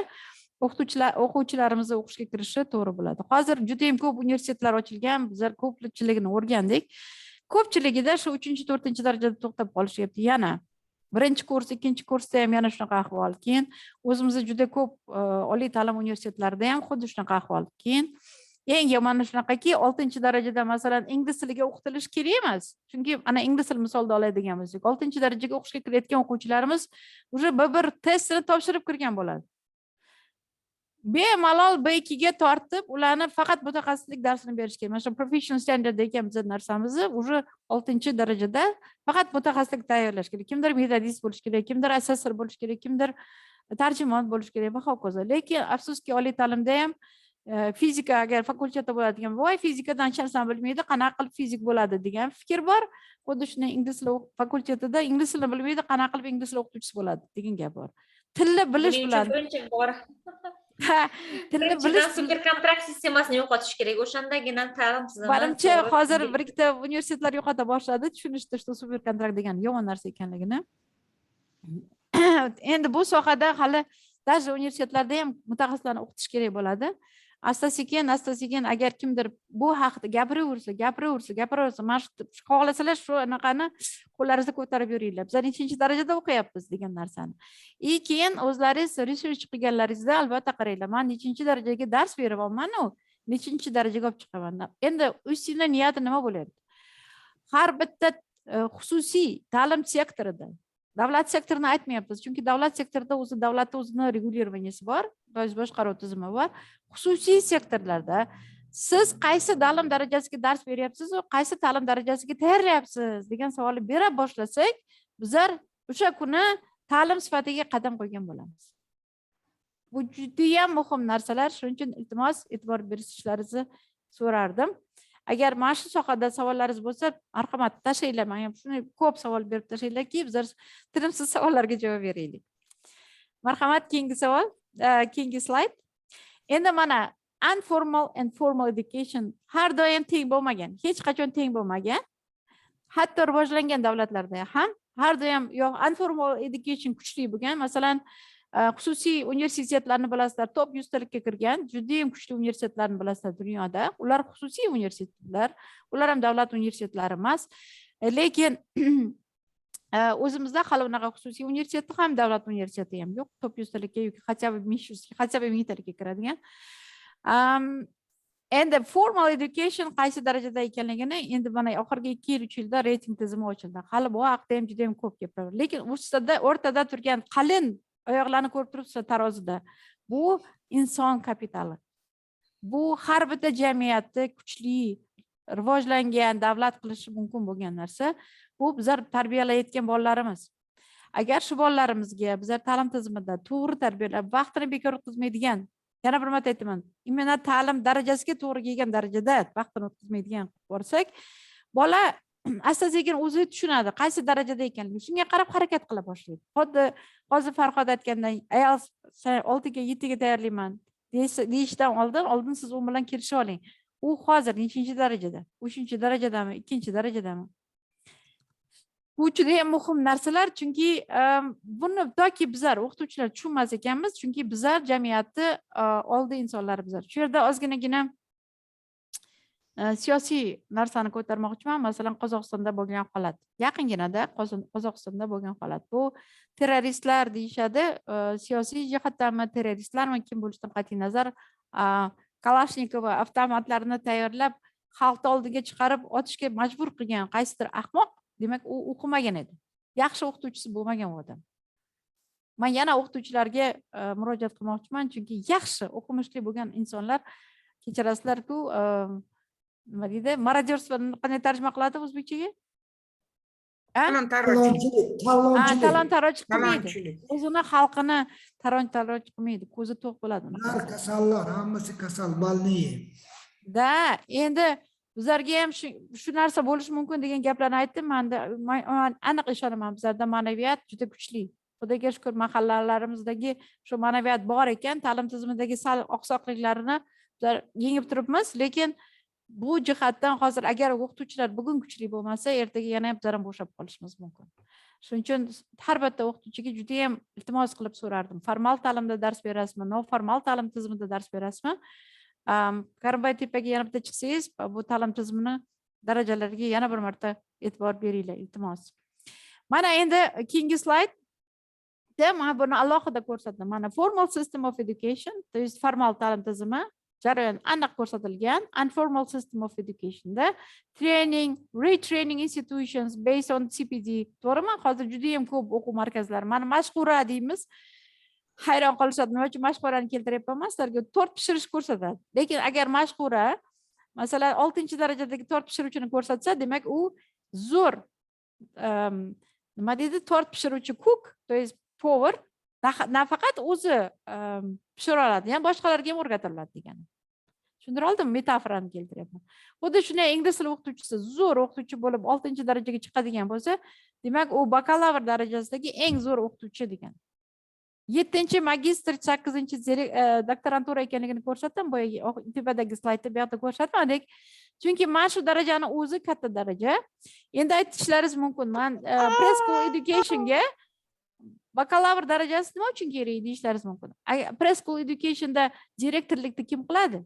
o'quvchilarimiz o'qishga kirishi to'g'ri bo'ladi. Hozir juda ham ko'p universitetlar ochilgan, bizlar ko'pchiligini o'rgandik. Ko'pchiligida shu 3-4-darajada to'xtab qolishyapti. Yana birinchi kurs, ikkinchi kursda ham yana shunaqa ahvol. Keyin o'zimizda juda ko'p oliy ta'lim universitetlarida ham xuddi shunaqa ahvol. Keyin eng yomoni shunaqaki, 6-darajada masalan ingliz tiliga o'qitilish kerak emas. Chunki ana ingliz tili misolda oladigan bo'lsak, 6-darajaga o'qishga kirayotgan o'quvchilarimiz уже bir testni topshirib kirgan bo'ladi. Bemalol B2ga tortib, ularni faqat mutaxassislik darsini berish kerak. Mana shu professional standard degan biz narsamizni уже 6-darajada faqat mutaxassislik tayyorlash kerak. Kimdir metodist bo'lish kerak, kimdir assessor bo'lish kerak, kimdir tarjimon bo'lish kerak va hokazo. Lekin afsuski oliy ta'limda ham fizika agar fakulteti bo'ladigan, voy fizikadan hech narsani bilmaydi, qanaqa qilib fizik bo'ladi degan fikr bor. Xuddi shunday ingliz tili fakultetida ingliz tilini bilmaydi, qanaqa qilib ingliz tili o'qituvchisi bo'ladi degan gap bor. Tilni bilish bilan birinchi bor. tilni bilish super kontrakt sistemasini yo'qotish kerak. O'shandagina ta'lim tizimi. Menimcha hozir bir ikkita universitetlar yo'qota boshladi, tushunishdi shu super kontrakt degan yomon narsa ekanligini. Endi bu sohada hali даже universitetlarda ham mutaxassislarni o'qitish kerak bo'ladi. Asta-sekin agar kimdir bu haqida gapiraversa, mana shu xohlasalar shu anaqani qo'llaringizni ko'tarib yuringlar. Bizlar 5-darajada o'qiyapmiz degan narsani. Keyin o'zlaringiz research qilganlaringizda albatta qaranglar. Men 5-darajaga dars beryapman-ku, 5-darajaga olib chiqaman. Endi UzTEA niyati nima bo'lyapti? Har bitta xususiy ta'lim sektorida, davlat sektorini aytmayapmiz, chunki davlat sektorida o'zi davlatning o'zini regulirovaniyasi bor, boshqaruv tizimi bor. Xususiy sektorlarda siz qaysi ta'lim darajasiga dars beryapsiz va qaysi ta'lim darajasiga tayyorlayapsiz degan savolni bera boshlasak, bizlar o'sha kuni ta'lim sifatiga qadam qo'ygan bo'lamiz. Bu juda ham muhim narsalar, shuning uchun iltimos e'tibor berishlaringizni so'rardim. Agar mana shu sohada savollaringiz bo'lsa, marhamat tashlanglar. Men ham shuni ko'p savol berib tashlanglarki, bizlar tinimsiz savollarga javob beraylik. Marhamat, keyingi savol, keyingi slayd. Endi mana informal and formal education har doim teng bo'lmagan, hech qachon teng bo'lmagan. Hatto rivojlangan davlatlarda ham har doim informal education kuchli bo'lgan. Masalan, xususiy universitetlarni bilasizlar, top 100 talikka kirgan, juda ham kuchli universitetlarni bilasizlar dunyoda. Ular xususiy universitetlar, ular ham davlat universitetlari emas. Lekin o'zimizda hali unaqa xususiy universiteti ham, davlat universiteti ham yo'q. Top 100 talikka yoki хотя бы 1000 talikka kiradigan. Endi formal education qaysi darajada ekanligini endi mana oxirgi 2-3 yilda reyting tizimi ochildi. Hali bu haqda ham juda ham ko'p gapiradi. Lekin o'rtada turgan qalin oyoqlarni ko'rib turibsiz tarozida. Bu inson kapitali. Bu har bitta jamiyatni kuchli, rivojlangan davlat qilishi mumkin bo'lgan narsa. Bu bizlar tarbiyalayotgan bolalarimiz. Agar shu bolalarimizga bizlar ta'lim tizimida to'g'ri tarbiyalab, vaqtini bekor o'tkazmaydigan, yana bir marta aytaman, imенно ta'lim darajasiga to'g'ri kelgan darajada vaqtini o'tkazmaydigan bo'lsak, bola asta-sekin o'zi tushunadi qaysi darajada ekanligini. Shunga qarab harakat qila boshlaydi. Xuddi hozir Farkhod aytganday, ayol 6ga 7ga tayyorlayman deyishdan oldin siz u bilan kelishib oling. U hozir 5-darajada, 3-darajadami, 2-darajadami? Bu juda ham muhim narsalar, chunki buni toki bizlar o'qituvchilar tushunmas ekanmiz, chunki bizlar jamiyatni oldi insonlar bizlar. Shu yerda ozginagina siyosiy narsani ko'tarmoqchiman. Masalan, Qozog'istonda bo'lgan holat. Yaqinginada Qozog'istonda bo'lgan holat. Bu terroristlar deyishadi. Siyosiy jihatdanmi, terroristlarmi kim bo'lishidan qat'iy nazar, Kalashnikov va avtomatlarni tayyorlab, xalq oldiga chiqarib otishga majbur qilgan qaysidir ahmoq, demak u o'qimagan edi. Yaxshi o'qituvchisi bo'lmagan u odam. Men yana o'qituvchilarga murojaat qilmoqchiman, chunki yaxshi o'qimishli bo'lgan insonlar, kechirasizlar-ku, nima deydi? Marodyorstvo qanday tarjima qiladi o'zbekchaga? Talon-taroj qilmaydi. O'zini xalqini talon-taroj qilmaydi. Ko'zi to'q bo'ladi. Kasallar, hammasi kasal, больные. Da, endi bizlarga ham shu narsa bo'lishi mumkin degan gaplarni aytdim. Men aniq ishonaman, bizlarda ma'naviyat juda kuchli. Xudoga shukr, mahallalarimizdagi shu ma'naviyat bor ekan, ta'lim tizimidagi sal oqsoqliklarini bizlar yengib turibmiz, lekin bu jihatdan hozir agar o'qituvchilar bugun kuchli bo'lmasa, ertaga yana ham bizlar ham bo'shab qolishimiz mumkin. Shuning uchun har bitta o'qituvchiga juda ham iltimos qilib so'rardim. Formal ta'limda dars berasizmi, noformal ta'lim tizimida dars berasizmi? Karimboy tepaga yana bitta chiqsangiz, bu ta'lim tizimini darajalariga yana bir marta e'tibor beringlar, iltimos. Mana endi keyingi slayd. Mana buni alohida ko'rsatdim. Mana formal system of education, to есть formal ta'lim tizimi jarayon aniq ko'rsatilgan. Informal system of educationda training, retraining institutions based on CPD. To'g'rimi? Hozir juda ham ko'p o'quv markazlari. Mana mashhura deymiz. Hayron qolishadi, nima uchun mashhurani keltiryapman? Sizlarga tort pishirish ko'rsatadi. Lekin agar mashhura masalan 6-darajadagi tort pishiruvchini ko'rsatsa, demak u zo'r nima deydi? Tort pishiruvchi cook, to есть povar nafaqat o'zi pishira oladi, ham boshqalarga ham o'rgatiladi degani. Tushundira oldimmi? Metaforani keltiryapman. Xuddi shunday ingliz tili o'qituvchisi zo'r o'qituvchi bo'lib 6-darajaga chiqadigan bo'lsa, demak u bakalavr darajasidagi eng zo'r o'qituvchi degani. 7-magistr, 8-doktorantura ekanligini ko'rsatdim, boyagi tepadagi slaydda bu yoqda ko'rsatmadik. Chunki mana shu darajani o'zi katta daraja. Endi aytishlaringiz mumkin, men preschool educationga bakalavr darajasi nima uchun kerak deyishlaringiz mumkin. Preschool educationda direktorlikni kim qiladi?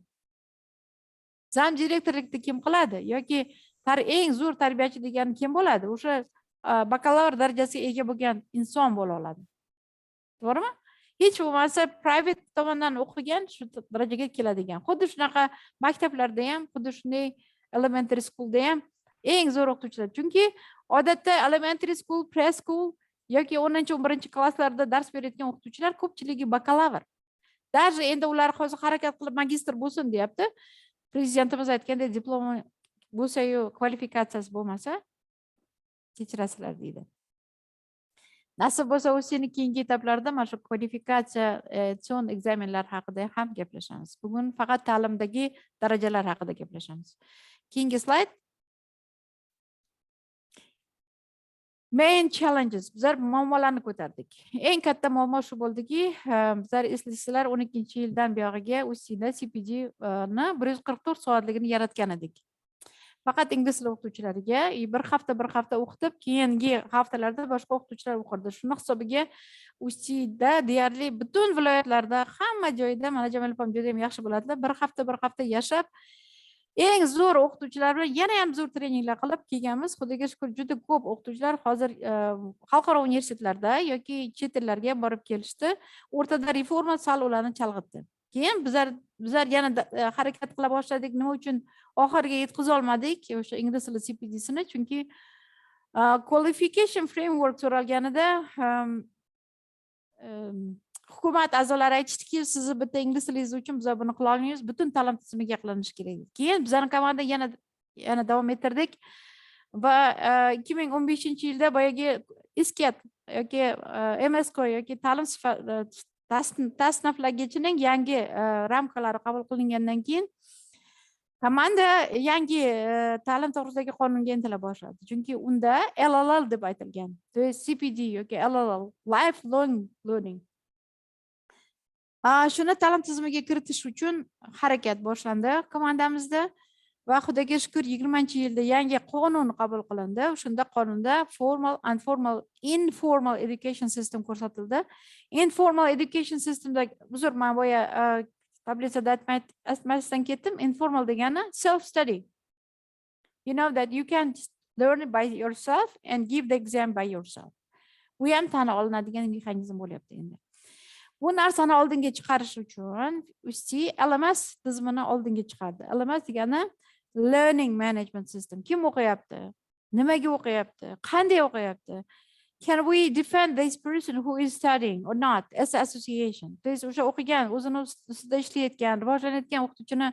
Zam direktorlikni kim qiladi? Yoki eng zo'r tarbiyachi degani kim bo'ladi? O'sha bakalavr darajasiga ega bo'lgan inson bo'la oladi. To'g'rimi? Hech bo'lmasa private tomonidan o'qigan shu darajaga keladigan. Xuddi shunaqa maktablarda ham, xuddi shunday elementary schoolda ham eng zo'r o'qituvchilar. Chunki odatda elementary school, preschool yoki 10-11-klasslarda dars berayotgan o'qituvchilar ko'pchiligi bakalavr. Даже endi ular hozir harakat qilib magistr bo'lsin deyapti. Prezidentimiz aytgandek, diplomi bo'lsa-yu, kvalifikatsiyasi bo'lmasa, kechirasizlar deydi. Nasib bo'lsa, o'zini keyingi etaplarda mana shu kvalifikatsiyon ekzamenlar haqida ham gaplashamiz. Bugun faqat ta'limdagi darajalar haqida gaplashamiz. Keyingi slayd. Main challenges. Bizlar muammolarni ko'tardik. Eng katta muammo shu bo'ldiki, bizlar eslaysizlar 12-yildan buyog'iga UzTEAda CPD ni 144 soatligini yaratgan edik. Faqat ingliz tili o'qituvchilariga bir hafta o'qitib, keyingi haftalarda boshqa o'qituvchilar o'qirdi. Shuni hisobiga UzTEAda deyarli butun viloyatlarda hamma joyda, mana Jamil opam juda ham yaxshi biladilar, bir hafta yashab, eng zo'r o'qituvchilar bilan yana ham zo'r treninglar qilib kelganmiz. Xudoga shukr, juda ko'p o'qituvchilar hozir xalqaro universitetlarda yoki chet ellarga ham borib kelishdi. O'rtada reforma sal ularni chalg'itdi. Keyin bizlar yana harakat qila boshladik. Nima uchun oxiriga yetkiza olmadik o'sha ingliz tili CPD'sini? Chunki qualification framework so'ralganida hukumat a'zolari aytishdiki, sizni bitta ingliz tilingiz uchun biz buni qila olmaymiz, butun ta'lim tizimiga qilinish kerak. Keyin bizning komanda yana davom ettirdik va 2015-yilda boyagi iskat yoki MSK yoki ta'lim tasniflagichining yangi ramkalari qabul qilingandan keyin komanda yangi ta'lim to'g'risidagi qonunga intila boshladi. Chunki unda LLL deb aytilgan. To есть CPD yoki LLL, lifelong learning. Shuni ta'lim tizimiga kiritish uchun harakat boshlandi komandamizda va xudoga shukr 20-yilda yangi qonun qabul qilindi. Shunda qonunda formal, informal, informal education system ko'rsatildi. Informal education systemda uzr, men boya tablisada aytmasdan ketdim. Informal degani self study. You know that you can learn by yourself and give the exam by yourself. Bu ham tan olinadigan mexanizm bo'lyapti endi. Bu narsani oldinga chiqarish uchun UzTEA LMS tizimini oldinga chiqardi. LMS degani learning management system. Kim o'qiyapti? Nimaga o'qiyapti? Qanday o'qiyapti? Can we defend this person who is studying or not as an association? O'sha o'qigan, o'zini ustida ishlayotgan, rivojlanayotgan o'qituvchini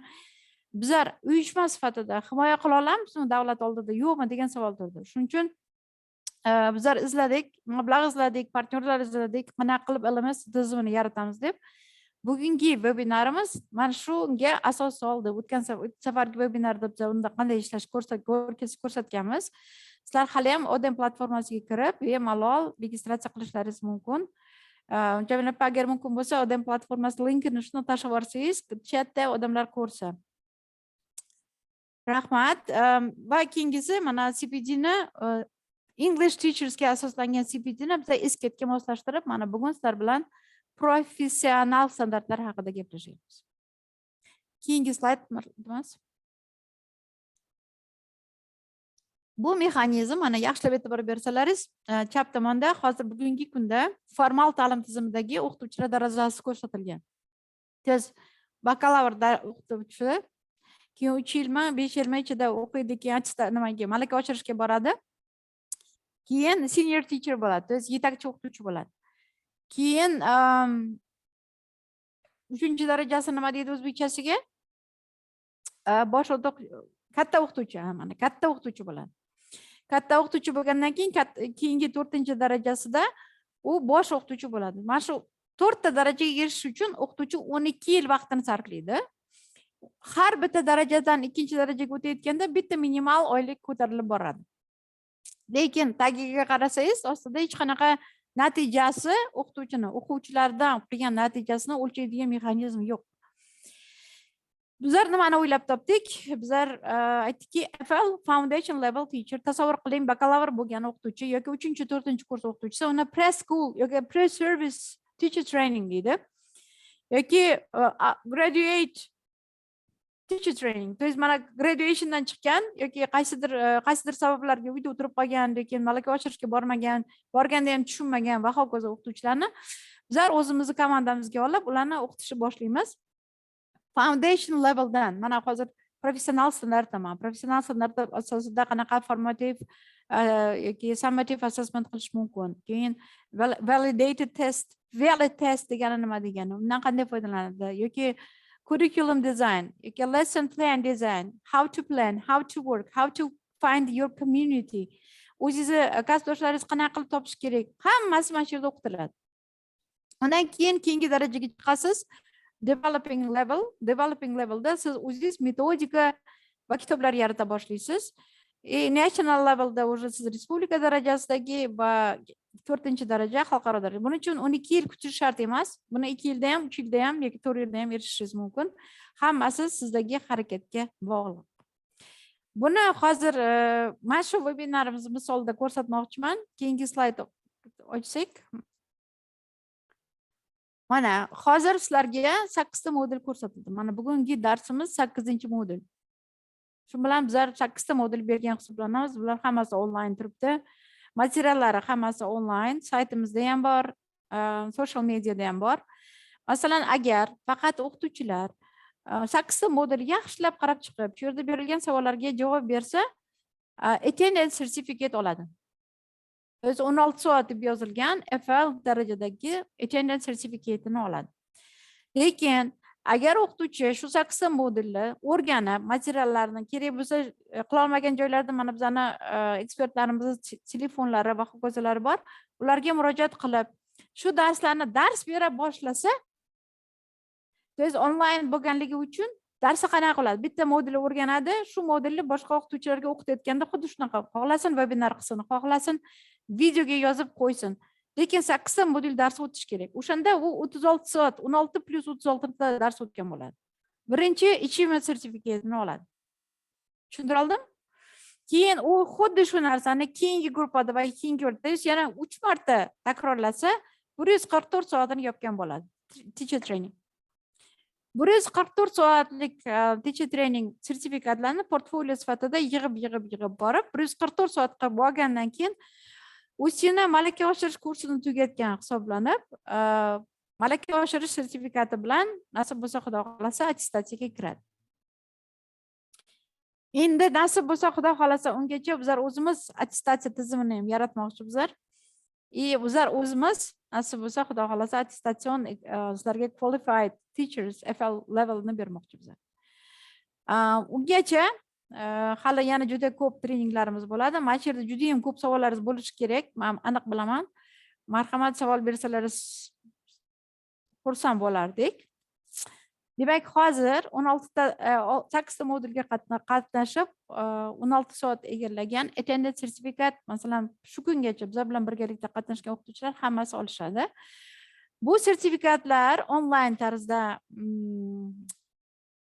bizlar uyushma sifatida himoya qila olamizmi davlat oldida yo'qmi degan savol turdi. Shuning uchun bizlar izladik, mablag' izladik, partnyorlar izladik, qanaqa qilib LMS tizimini yaratamiz deb. Bugungi webinarimiz mana shunga asos soldi. O'tgan safargi webinarda biz unda qanday ishlash ko'rsatganmiz. Sizlar hali ham Odem platformasiga kirib, bemalol registratsiya qilishlaringiz mumkin. Jamil opa, agar mumkin bo'lsa, Odem platformasi linkini shuni tashlab yuborsangiz, chatda odamlar ko'rsa. Rahmat. Va keyingisi mana CPDni English teachersga asoslangan CPDni biz esketga moslashtirib, mana bugun sizlar bilan professional standartlar haqida gaplashamiz. Keyingi slayd marhamat. Bu mexanizm mana yaxshilab e'tibor bersalaringiz, chap tomonda hozir bugungi kunda formal ta'lim tizimidagi o'qituvchilar darajasi ko'rsatilgan. Tez bakalavr o'qituvchi, keyin 3 yilmi, 5 yilmi ichida o'qiydi, keyin nimaga malaka oshirishga boradi. Keyin senior teacher bo'ladi, tez yetakchi o'qituvchi bo'ladi. Keyin 3-darajasi nima deydi o'zbekchasiga? Bosh katta o'qituvchi, mana katta o'qituvchi bo'ladi. Katta o'qituvchi bo'lgandan keyin keyingi 4-darajasida u bosh o'qituvchi bo'ladi. Mana shu 4 ta darajaga erishish uchun o'qituvchi 12 yil vaqtini sarflaydi. Har bitta darajadan 2-darajaga o'tayotganda bitta minimal oylik ko'tarilib boradi. Lekin tagiga qarasangiz, ostida hech qanaqa natijasi o'quvchilardan qilgan natijasini o'lchaydigan mexanizm yo'q. Bizlar nimani o'ylab topdik? Bizlar aytdikki, FL foundation level teacher, tasavvur qiling, bakalavr bo'lgan o'qituvchi yoki 3-4-kurs o'qituvchisi uni pre-school yoki pre-service teacher training deydi. Yoki graduate teacher training. To mana graduationdan chiqqan yoki qaysidir sabablarga uyda o'tirib qolgan, lekin malaka oshirishga borganda ham tushunmagan va hokazo o'qituvchilarni bizlar o'zimizni komandamizga olib, ularni o'qitishni boshlaymiz. Foundation leveldan, mana hozir professional standartman. Professional standart asosida qanaqa formative yoki summative assessment qilish mumkin. Keyin validated test, valid test degani nima degani? Undan qanday foydalanadi? Yoki curriculum design, yoki lesson plan design, how to plan, how to work, how to find your community. O'zingizni kasbdoshlaringiz qanaqa qilib topish kerak? Hammasi mana shu yerda o'qitiladi. Undan keyin keyingi darajaga chiqasiz. Developing levelda siz o'zingiz metodika va kitoblar yarata boshlaysiz. National levelda siz respublika darajasidagi va 4-daraja xalqaro daraja. Buning uchun 12 yil kutish shart emas. Buni 2 yilda ham, 3 yilda ham yoki 4 yilda ham erishishingiz mumkin. Hammasi sizdagi harakatga bog'liq. Buni hozir mana shu webinarimiz misolida ko'rsatmoqchiman. Keyingi slayd ochsak. Mana hozir sizlarga 8 ta modul ko'rsatildi. Mana bugungi darsimiz 8-modul. Shu bilan bizlar 8 ta modul bergan hisoblanamiz. Bular hammasi onlayn turibdi. Materiallari hammasi onlayn, saytimizda ham bor, social mediada ham bor. Masalan, agar faqat o'qituvchilar 8 ta modul yaxshilab qarab chiqib, shu yerda berilgan savollarga javob bersa, attendance certificate oladi. 16 soat deb yozilgan FL darajadagi attendance certificate'ini oladi. Lekin agar o'qituvchi shu 8 ta modulni o'rganib, materiallarni kerak bo'lsa qila olmagan joylarda mana bizning ekspertlarimizning telefonlari va ho'kazalari bor, ularga murojaat qilib, shu darslarni dars bera boshlasa, tez onlayn bo'lganligi uchun darsi qanaqa qiladi? Bitta modulni o'rganadi, shu modulni boshqa o'qituvchilarga o'qitayotganda xuddi shunaqa xohlasin webinar qilsin, xohlasin videoga yozib qo'ysin. Lekin 8 ta modul dars o'tish kerak. O'shanda u 36 soat, 16 + 36 ta dars o'tgan bo'ladi. Birinchi achievement sertifikatini oladi. Tushuntira oldim? Keyin u xuddi shu narsani keyingi gruppada va keyingi o'rtada yana 3 marta takrorlasa, 144 soatini yopgan bo'ladi. Teacher training. 144 soatlik teacher training sertifikatlarni portfolio sifatida yig'ib borib, 144 soatga borgandan keyin o'zini malaka oshirish kursini tugatgan hisoblanib, malaka oshirish sertifikati bilan nasib bo'lsa Xudo xolasa attestatsiyaga kiradi. Endi nasib bo'lsa Xudo xolasa ungacha bizlar o'zimiz attestatsiya tizimini ham yaratmoqchi bizlar. Bizlar o'zimiz nasib bo'lsa Xudo xolasa attestatsion sizlarga qualified teachers FL levelni bermoqchi bizlar. Ungacha hali yana juda ko'p treninglarimiz bo'ladi. Mana shu yerda juda ham ko'p savollaringiz bo'lishi kerak. Men aniq bilaman. Marhamat, savol bersalaringiz xursand bo'lardik. Demak, hozir 8 ta modulga qatnashib 16 soat egallagan attendance sertifikat, masalan, shu kungacha bizlar bilan birgalikda qatnashgan o'qituvchilar hammasi olishadi. Bu sertifikatlar onlayn tarzda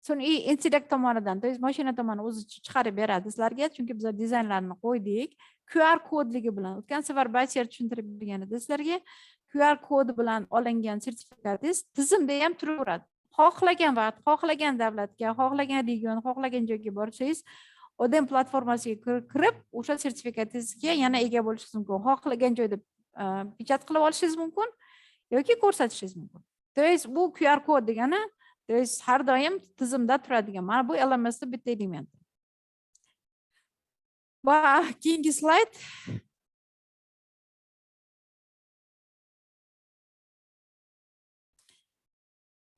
sun'iy intellekt tomonidan, to есть mashina tomonidan o'zi chiqarib beradi sizlarga, chunki biz dizaynlarni qo'ydik. QR kodligi bilan o'tgan safar Basir tushuntirib bergan edi sizlarga. QR kodi bilan olingan sertifikatingiz tizimda ham turaveradi. Xohlagan vaqt, xohlagan davlatga, xohlagan region, xohlagan joyga borsangiz, Odem platformasiga kirib, o'sha sertifikatingizga yana ega bo'lishingiz mumkin. Xohlagan joyda pechat qilib olishingiz mumkin yoki ko'rsatishingiz mumkin. To есть bu QR kod degani, to есть har doim tizimda turadigan. Mana bu LMSning bitta elementi. Va keyingi slayd.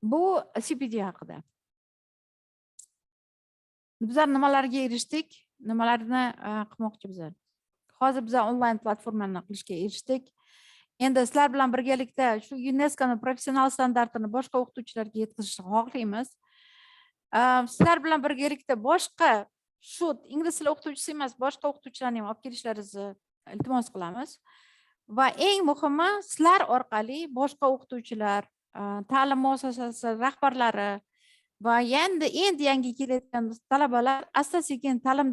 Bu CPD haqida. Bizlar nimalarga erishdik? Nimalarni qilmoqchi bizlar? Hozir bizlar onlayn platformani qilishga erishdik. Endi sizlar bilan birgalikda shu UNESCOning professional standartini boshqa o'qituvchilarga yetkazishni xohlaymiz. Sizlar bilan birgalikda boshqa shu ingliz tili o'qituvchisi emas, boshqa o'qituvchilarni ham olib kelishlaringizni iltimos qilamiz. Va eng muhimi, sizlar orqali boshqa o'qituvchilar, ta'lim muassasasi rahbarlari va endi yangi kelayotgan talabalar asta-sekin ta'lim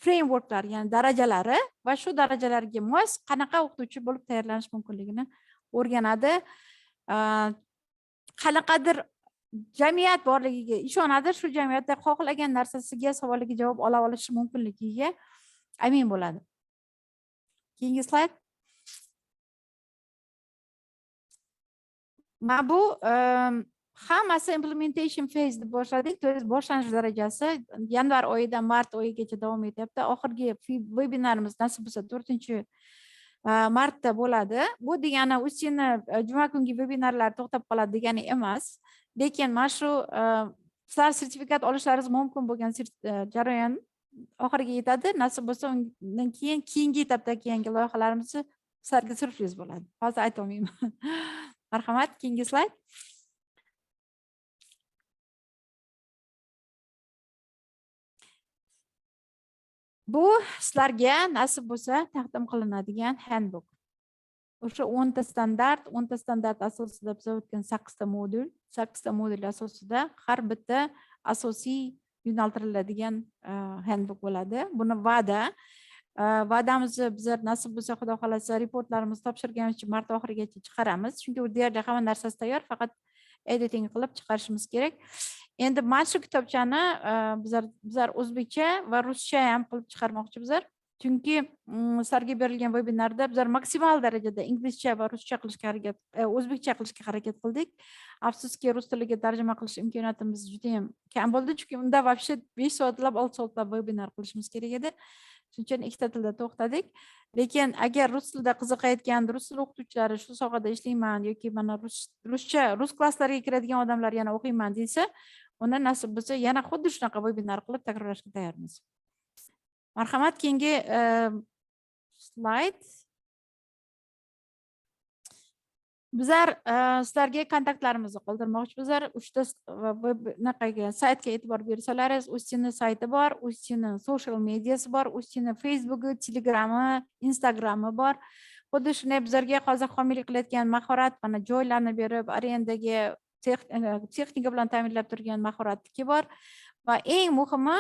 frameworklar, ya'ni darajalari va shu darajalarga mos qanaqa o'qituvchi bo'lib tayyorlanish mumkinligini o'rganadi. Qanaqadir jamiyat borligiga ishonadi, shu jamiyatda xohlagan narsasiga, savoliga javob ola olishi mumkinligiga amin bo'ladi. Keyingi slayd. Mana bu hammasi implementation phase deb boshladik. To есть boshlanish darajasi yanvar oyidan mart oyigacha davom etyapti. Oxirgi webinarimiz nasib bo'lsa 4-martda bo'ladi. Bu degani UzTEAni juma kungi webinarlar to'xtab qoladi degani emas. Lekin mana shu sizlar sertifikat olishlaringiz mumkin bo'lgan jarayon oxiriga yetadi. Nasib bo'lsa undan keyin keyingi etapdagi yangi loyihalarimiz sizlarga syurpriz bo'ladi. Hozir ayta olmayman. Marhamat, keyingi slayd. Bu sizlarga nasib bo'lsa taqdim qilinadigan handbook. O'sha 10 ta standart asosida biz o'tgan 8 ta modul asosida har bitta asosiy yo'naltiriladigan handbook bo'ladi. Buni va'damizni bizlar nasib bo'lsa xudo xolasa reportlarimizni topshirgancha mart oxirigacha chiqaramiz. Chunki u deyarli hamma narsasi tayyor, faqat editing qilib chiqarishimiz kerak. Endi mana shu kitobchani bizlar o'zbekcha va ruscha ham qilib chiqarmoqchi bizlar. Chunki sizlarga berilgan webinarda bizlar maksimal darajada inglizcha va ruscha qilishga harakat, o'zbekcha qilishga harakat qildik. Afsuski rus tiliga tarjima qilish imkoniyatimiz juda ham kam bo'ldi, chunki unda вообще 5 soatlab, 6 soatlab webinar qilishimiz kerak edi. Shuning uchun ikkita tilda to'xtadik. Lekin agar rus tilida qiziqayotgan rus tili o'qituvchilari shu sohada ishlayman yoki mana rus klasslariga kiradigan odamlar yana o'qiyman desa, unda nasib bo'lsa yana xuddi shunaqa webinar qilib takrorlashga tayyormiz. Marhamat, keyingi slayd. Bizlar sizlarga kontaktlarimizni qoldirmoqchi. Bizlar 3 ta saytga e'tibor bersalaringiz, UzTEAni sayti bor, UzTEAni social mediasi bor, UzTEAni Facebooki, Telegram'i, Instagram'i bor. Xuddi shunday bizlarga hozir homiylik qilayotgan mahorat, mana joylarni berib, arendaga texnika bilan ta'minlab turgan mahoratniki bor. Va eng muhimi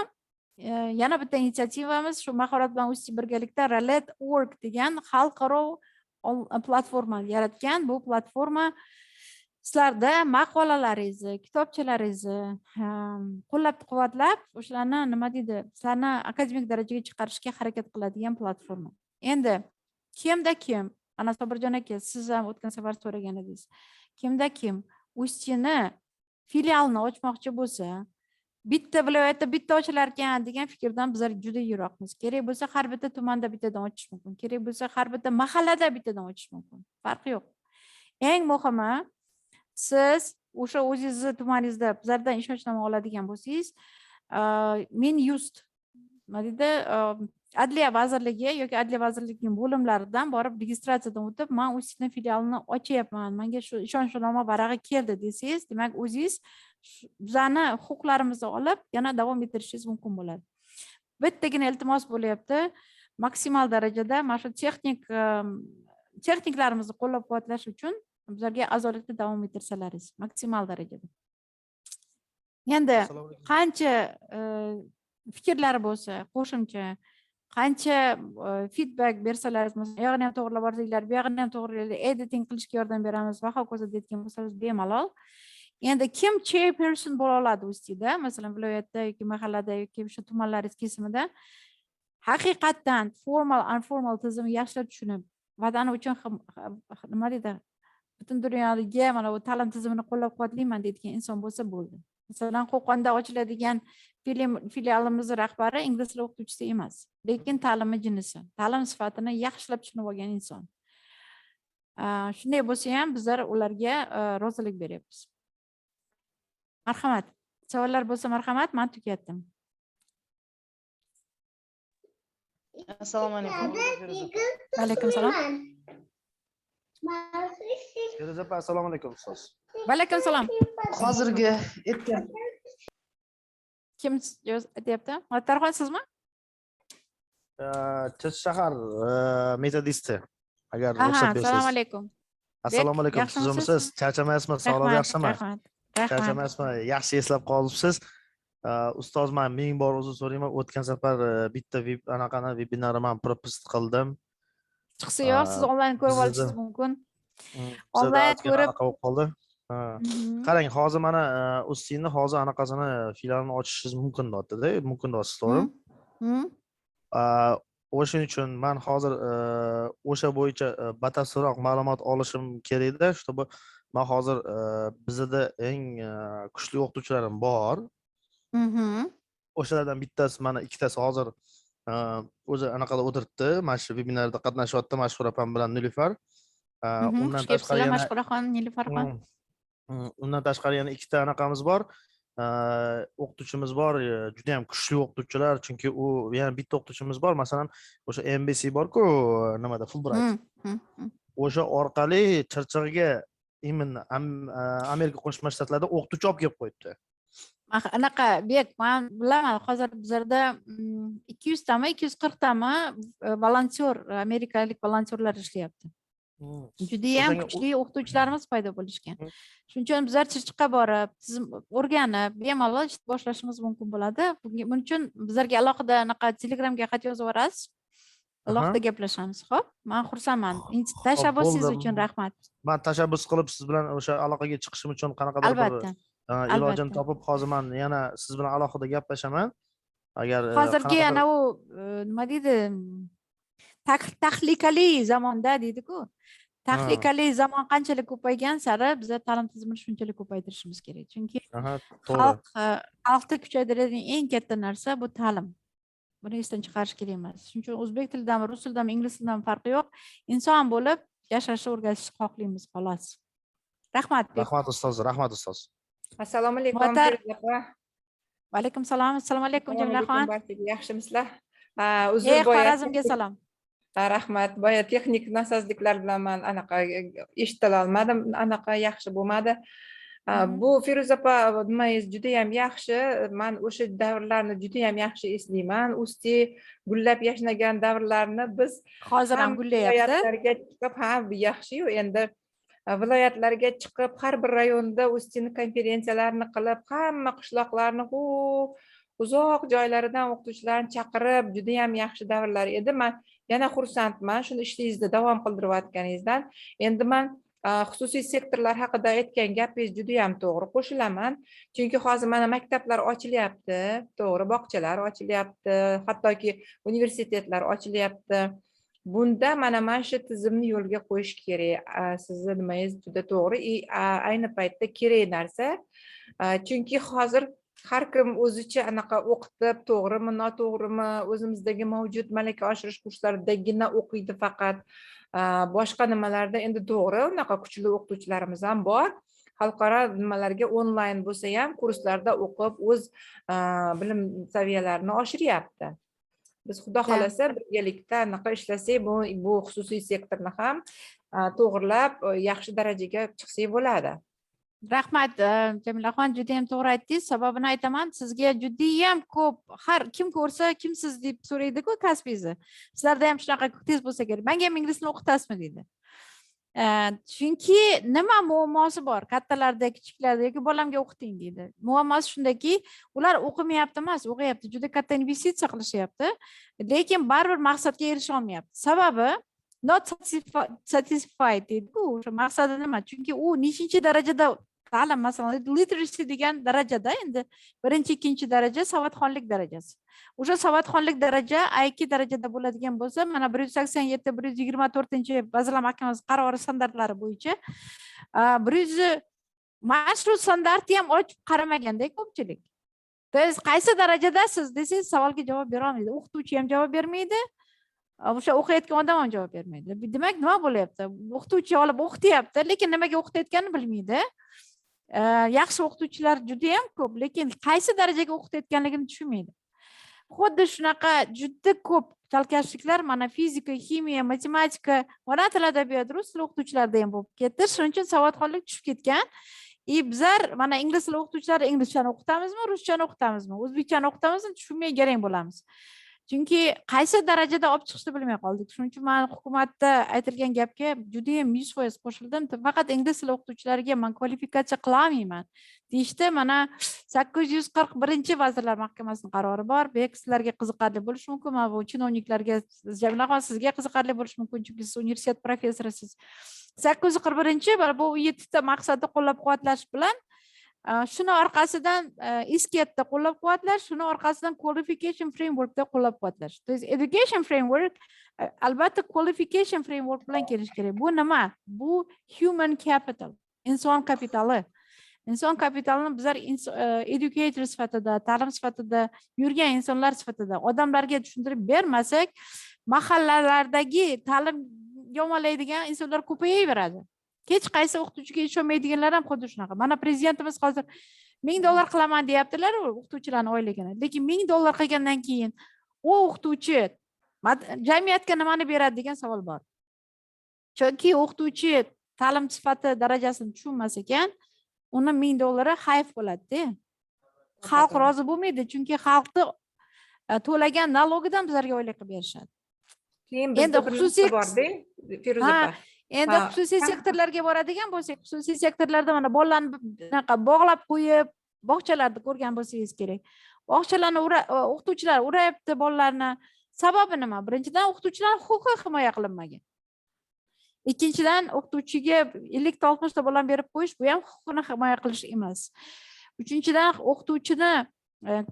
yana bitta inisiativamiz shu mahorat bilan UzTEA birgalikda Roulette.org degan xalqaro platforma yaratgan. Bu platforma sizlarda maqolalaringizni, kitobchalaringizni qo'llab-quvvatlab, o'shalarni nima deydi, sizlarni akademik darajaga chiqarishga harakat qiladigan platforma. Endi kimda kim, ana Sobirjon aka, siz ham o'tgan safar so'ragan edingiz. Kimda kim UzTEAni filialni ochmoqchi bo'lsa, bitta viloyatda bitta ochilar ekan degan fikrdan bizlar juda yiroqmiz. Kerak bo'lsa har bitta tumanda bittadan ochish mumkin. Kerak bo'lsa har bitta mahallada bittadan ochish mumkin. Farqi yo'q. Eng muhimi, siz o'sha o'zingizni tumaningizda bizlardan ishonchnoma oladigan bo'lsangiz, men yust nima deydi, Adliya vazirligi yoki Adliya vazirligining bo'limlaridan borib registratsiyadan o'tib, men UzTEA filialini ochyapman, menga shu ishonchnoma varag'i keldi desangiz, demak o'zingiz bizani huquqlarimizni olib yana davom ettirishingiz mumkin bo'ladi. Bittagina iltimos bo'lyapti, maksimal darajada mana shu texniklarimizni qo'llab-quvvatlash uchun bizlarga a'zolikda davom ettirsalaringiz, maksimal darajada. Endi qancha fikrlar bo'lsa, qo'shimcha qancha feedback bersalaringiz, masalan, u yoqni ham to'g'rilab borsanglar, bu yoqni ham to'g'rilaylik, editing qilishga yordam beramiz va hokazo deyotgan bo'lsangiz bemalol. Endi kim chairperson bo'la oladi UzTEAda, masalan, viloyatda yoki mahallada yoki shu tumanlaringiz kesimida haqiqatdan formal informal tizimni yaxshilab tushunib, vatani uchun nima deydi, butun dunyodagi mana bu ta'lim tizimini qo'llab-quvvatlayman deydigan inson bo'lsa bo'ldi. Masalan, Qo'qonda ochiladigan filialimizning rahbari ingliz tili o'qituvchisi emas, lekin ta'limni jinisi, ta'lim sifatini yaxshilab tushunib olgan inson. Shunday bo'lsa ham bizlar ularga rozilik beryapmiz. Marhamat. Savollar bo'lsa marhamat, men tugatdim. Assalomu alaykum. Va alaykum salom. Feruza opa, assalomu alaykum ustoz. Va alaykum salom. Hozirgi aytgan Kim aytyapti? Muattarxon sizmi? Chirchiq shahar metodisti. Agar ruxsat bersangiz. Assalomu alaykum. Assalomu alaykum. Sizmisiz? Charchamaysizmi? Sog'liq yaxshimi? Rahmat. Charchamaysizmi? Yaxshi eslab qolibsiz. Ustoz, men ming bor uzr so'rayman. O'tgan safar bitta anaqani webinarni men propust qildim. Chiqsa yo'q, siz onlayn ko'rib olishingiz mumkin. Onlayn ko'rib qoldi. Qarang, hozir mana UzTEAni hozir anaqasini filialini ochishingiz mumkin deyapti-da, mumkin deyapsiz, to'g'rimi? O'shuning uchun men hozir o'sha bo'yicha batafsilroq ma'lumot olishim kerak-da, чтобы men hozir bizda eng kuchli o'qituvchilarim bor. O'shalardan bittasi, mana ikkitasi hozir o'zi anaqada o'tiribdi, mana shu webinarda qatnashyapti, Mashhur opam bilan Nilufar. Undan tashqari yana Mashhuraxon, Nilufarxon. Undan tashqari yana ikkita anaqamiz bor. O'qituvchimiz bor, juda ham kuchli o'qituvchilar, chunki u yana bitta o'qituvchimiz bor, masalan, o'sha MBC bor-ku, nimada Fulbright. O'sha orqali Chirchig'iga Amerika Qo'shma Shtatlarida o'qituvchi olib kelib qo'yibdi. Anaqa bek, men bilaman, hozir bizlarda 200 tami, 240 tami volontyor, amerikalik volontyorlar ishlayapti. Juda ham kuchli o'qituvchilarimiz paydo bo'lishgan. Shuning uchun bizlar Chirchiqqa borib, o'rganib, bemalol ish boshlashimiz mumkin bo'ladi. Buning uchun bizlarga alohida anaqa Telegramga xat yozib yuborasiz. Alohida gaplashamiz, xo'p? Men xursandman. Tashabbusingiz uchun rahmat. Men tashabbus qilib siz bilan o'sha aloqaga chiqishim uchun qanaqadir bir ilojini topib, hozir men yana siz bilan alohida gaplashaman. Agar hozirgi ana u nima deydi? Tahlikali zamonda deydi-ku. Tahlikali zaman qanchalik ko'paygan sari bizlar ta'lim tizimini shunchalik ko'paytirishimiz kerak. Chunki xalqni kuchaytiradigan eng katta narsa bu ta'lim. Buni esdan chiqarish kerak emas. Shuning uchun o'zbek tilidanmi, rus tilidanmi, ingliz tilidanmi farqi yo'q. Inson bo'lib yashashni o'rgatishni xohlaymiz, xolos. Rahmat. Rahmat ustoz, rahmat ustoz. Assalomu alaykum. Va alaykum salom. Assalomu alaykum Jamilaxon. Yaxshimisizlar? Uzr boya. Xorazmga salom. Rahmat. Boya texnik nosozliklar bilan men anaqa eshita olmadim, anaqa yaxshi bo'lmadi. Bu Feruza opa, nimangiz juda ham yaxshi. Men o'sha davrlarni juda ham yaxshi eslayman. UzTEA gullab yashnagan davrlarni biz hozir ham gullayapti. Ha, yaxshi-yu, endi viloyatlarga chiqib, har bir rayonda UzTEA konferensiyalarini qilib, hamma qishloqlarni uzoq joylaridan o'qituvchilarni chaqirib, juda ham yaxshi davrlar edi. Men yana xursandman shuni ishingizda davom qildirayotganingizdan. Endi men xususiy sektorlar haqida aytgan gapingiz juda ham to'g'ri, qo'shilaman. Chunki hozir mana maktablar ochilyapti, to'g'ri, bog'chalar ochilyapti, hattoki universitetlar ochilyapti. Bunda mana shu tizimni yo'lga qo'yish kerak. Sizni nimangiz juda to'g'ri, ayni paytda kerak narsa. Chunki hozir har kim o'zicha anaqa o'qitib, to'g'rimi, noto'g'rimi, o'zimizdagi mavjud malaka oshirish kurslaridagina o'qiydi faqat. Boshqa nimalarda endi to'g'ri, unaqa kuchli o'qituvchilarimiz ham bor. xalqaro nimalarga onlayn bo'lsa ham kurslarda o'qib o'z bilim saviyalarini oshiryapti. Biz xudo xolasa birgalikda anaqa ishlasak, bu xususiy sektorni ham to'g'rilab yaxshi darajaga chiqsak bo'ladi. Rahmat Jamilaxon, juda ham to'g'ri aytdingiz. Sababini aytaman, sizga judayam ko'p har kim ko'rsa kimsiz deb so'raydi-ku kasbingizni. Sizlarda ham shunaqa tez bo'lsa kerak. Menga ham ingliz tilini o'qitasizmi deydi. Chunki nima muammosi bor? Kattalarda, kichiklarda yoki bolamga o'qiting deydi. Muammosi shundaki, ular o'qimayapti emas, o'qiyapti. Juda katta investitsiya qilishyapti, lekin baribir maqsadga erisha olmayapti. Sababi not satisfied deydi-ku. O'sha maqsadi nima? Chunki u nechinchi darajada ta'lim, masalan, literacy degan darajada, endi birinchi, ikkinchi daraja savodxonlik darajasi. O'sha savodxonlik daraja A2 darajada bo'ladigan bo'lsa, mana 187-124 Vazirlar Mahkamasi qarori standartlari bo'yicha 100 mashru standartni ham ochib qaramaganda ko'pchilik. Siz qaysi darajadasiz desangiz savolga javob bera olmaydi. O'qituvchi ham javob bermaydi. O'sha o'qiyotgan odam ham javob bermaydi. Demak, nima bo'lyapti? O'qituvchi olib o'qityapti, lekin nimaga o'qitayotganini bilmaydi. Yaxshi o'qituvchilar juda ham ko'p, lekin qaysi darajaga o'qitayotganligini tushunmaydi. Xuddi shunaqa juda ko'p chalkashliklar mana fizika, ximiya, matematika, ona tili, adabiyot, rus tili o'qituvchilarida ham bo'lib ketdi. Shuning uchun savodxonlik tushib ketgan. Bizlar mana ingliz tili o'qituvchilari inglizchani o'qitamizmi, ruschani o'qitamizmi, o'zbekchani o'qitamizmi, tushunmay garang bo'lamiz. Chunki qaysi darajada olib chiqishni bilmay qoldik. Shuning uchun men hukumatda aytilgan gapga juda ham 100% qo'shildim. Faqat ingliz tili o'qituvchilariga men kvalifikatsiya qila olmayman deyishdi. Mana 841 Vazirlar Mahkamasining qarori bor. Bu sizlarga qiziqarli bo'lishi mumkin. Mana bu chinovniklarga, Jamilaxon, sizga qiziqarli bo'lishi mumkin, chunki siz universitet professorisiz. 841 bu 7 ta maqsadni qo'llab-quvvatlash bilan shuni orqasidan isketda qo'llab-quvvatlash, shuni orqasidan qualification frameworkda qo'llab-quvvatlash. To есть education framework albatta qualification framework bilan kelish kerak. Bu nima? Bu human capital, inson kapitali. Inson kapitalini bizlar educator sifatida, ta'lim sifatida, yurgan insonlar sifatida odamlarga tushuntirib bermasak, mahallalardagi ta'lim yomonlaydigan insonlar ko'payaveradi. Hech qaysi o'qituvchiga ishonmaydiganlar ham xuddi shunaqa. Mana prezidentimiz hozir $1000 qilaman deyaptilar o'qituvchilarning oyligini. Lekin $1000 qilgandan keyin u o'qituvchi jamiyatga nimani beradi degan savol bor. Chunki o'qituvchi ta'lim sifati darajasini tushunmas ekan, uni $1000 xayf bo'ladi-da. Xalq rozi bo'lmaydi, chunki xalqni to'lagan nalogidan bizlarga oylik qilib berishadi. Endi xususiy borda, Feruza. Endi xususiy sektorlarga boradigan bo'lsak, xususiy sektorlarda mana bolalarni bunaqa bog'lab qo'yib, bog'chalarda ko'rgan bo'lsangiz kerak. Bog'chalarni o'qituvchilar urayapti bolalarni. Sababi nima? Birinchidan, o'qituvchilar huquqi himoya qilinmagan. Ikkinchidan, o'qituvchiga 50-60 ta bolani berib qo'yish, bu ham huquqini himoya qilish emas. Uchinchidan, o'qituvchini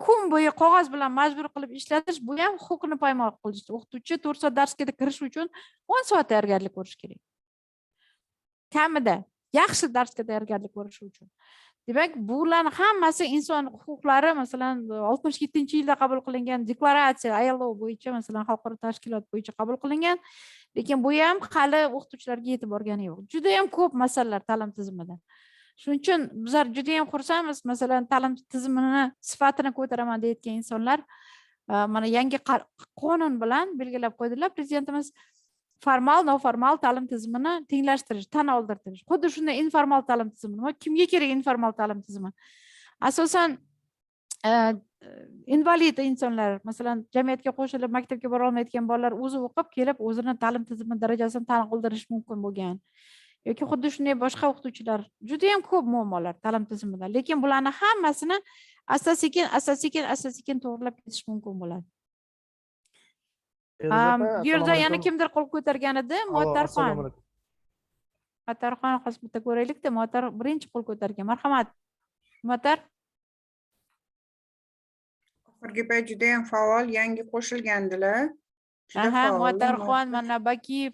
kun bo'yi qog'oz bilan majbur qilib ishlatish, bu ham huquqini poymol qilish. O'qituvchi 4 soat darsga kirish uchun 10 soat tayyorgarlik ko'rish kerak. Kamida yaxshi darsga tayyorgarlik ko'rish uchun. Demak, bularning hammasi inson huquqlari, masalan, 67-yilda qabul qilingan deklaratsiya ILO bo'yicha, masalan, xalqaro tashkilot bo'yicha qabul qilingan, lekin bu ham hali o'qituvchilarga yetib borgani yo'q. Juda ham ko'p masalalar ta'lim tizimida. Shuning uchun bizlar juda ham xursandmiz, masalan, ta'lim tizimini sifatini ko'taraman deyotgan insonlar mana yangi qonun bilan belgilab qo'ydilar. Prezidentimiz formal, noformal ta'lim tizimini tenglashtirish, tan oldirtirish. Xuddi shunday informal ta'lim tizimi. Kimga kerak informal ta'lim tizimi? Asosan invalid insonlar, masalan, jamiyatga qo'shilib maktabga bora olmayotgan bolalar o'zi o'qib kelib, o'zini ta'lim tizimi darajasini tan oldirish mumkin bo'lgan. Yoki xuddi shunday boshqa o'qituvchilar, juda ham ko'p muammolar ta'lim tizimida. Lekin bularning hammasini asta-sekin to'g'rilab ketish mumkin bo'ladi. Bu yerda yana kimdir qo'l ko'targan edi? Muattarxon. Muattarxon, hozir bitta ko'raylik-da. Muattar birinchi qo'l ko'targan. Marhamat. Muattar. Oxirgi payt juda ham faol, yangi qo'shilgandilar. Muattarxon, mana Bakiyev,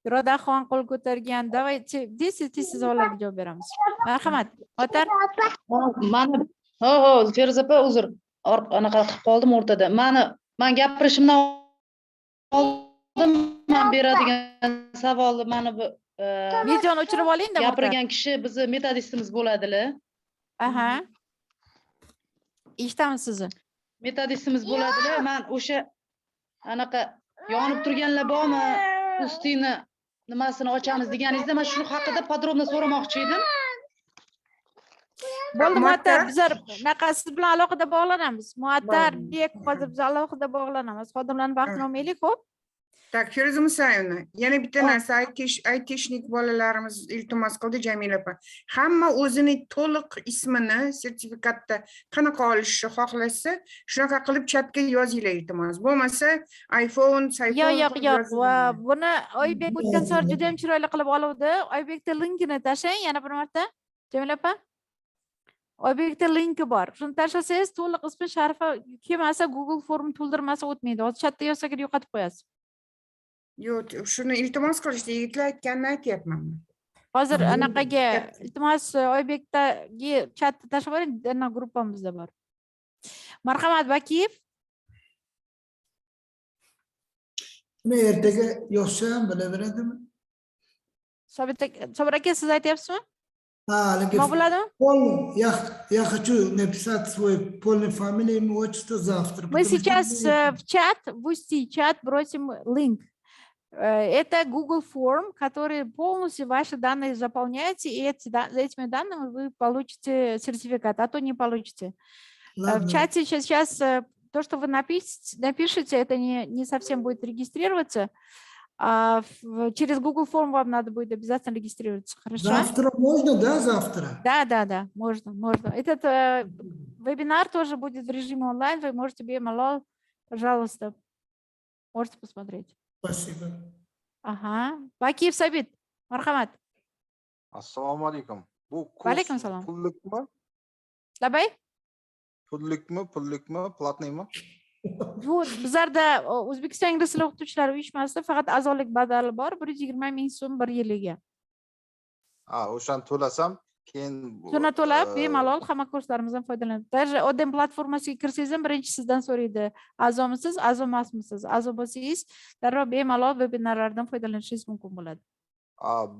Irodaxon qo'l ko'targan. Davaychi, tez savollarga javob beramiz. Marhamat. Muattar. Mana Feruza opa, uzr. Anaqa qilib qoldim o'rtada. Men gapirishimdan oldin men beradigan savolni mana bu Videoni o'chirib oling-da. Gapirgan kishi bizni metodistimiz bo'ladilar. Aha. Eshitamiz sizni. Metodistimiz bo'ladilar. Men o'sha anaqa yonib turganlar bormi? UzTEAni nimasini ochamiz deganingizda men shu haqida podrobno so'ramoqchi edim. Bo'ldi, Muattar, bizlar naqa siz bilan aloqada bog'lanamiz. Muattar, Bek, hozir biz alohida bog'lanamiz. Xodimlarni vaqtini olmaylik, xo'p? Tak, Feruza Musayevna, yana bitta narsa aytishnik bolalarimiz iltimos qildi Jamila opa. Hamma o'zini to'liq ismini sertifikatda qanaqa olishni xohlasa, shunaqa qilib chatga yozinglar iltimos. Bo'lmasa iPhone, Yo'q. Buni Oybek o'tgan safar juda ham chiroyli qilib oluvdi. Oybekda linkini tashlang yana bir marta. Jamila opa. Oybekda linki bor. Shuni tashlasangiz to'liq ismi sharifi kelmasa Google form to'ldirmasa o'tmaydi. Hozir chatda yozsaga yo'qotib qo'yasiz. Yo'q, shuni iltimos qilishdi, yigitlar aytganini aytyapman. Hozir anaqaga iltimos Oybekdagi chatda tashlab qo'ying, ana gruppamizda bor. Marhamat Bakiyev. Buni ertaga yozsam bilaveradimi? Sobir aka, siz aytyapsizmi? Nima bo'ladimi? Я хочу написать свой полный фамилию, имя, отчество завтра. Мы сейчас в чат, в UzTEA чат бросим линк. Это Google Form, который полностью ваши данные заполняете, и этими данными вы получите сертификат, а то не получите. В чате сейчас то, что вы напишете, это не совсем будет регистрироваться. А через Google Form вам надо будет обязательно регистрироваться. Хорошо? Завтра можно, да, завтра? Да, можно. Этот вебинар тоже будет в режиме онлайн. Вы можете бемалол, пожалуйста, можете посмотреть. Спасибо. Ага. Бакиев Сабит, мархамат. Assalomu alaykum. Bu Alaykum kurs salom. pullikmi? Labay? Pullikmi, platniymi? Bu bizlarda O'zbekiston ingliz tili o'qituvchilari uyushmasida faqat a'zolik badali bor, 120 ming so'm 1 yiliga. O'shani to'lasam, keyin Shuni to'lab, bemalol hamma kurslarimizdan foydalanib. Даже Odem platformasiga kirsangiz ham birinchi sizdan so'raydi. A'zomisiz, a'zo emasmisiz? A'zo bo'lsangiz, darrov bemalol vebinarlardan foydalanishingiz mumkin bo'ladi.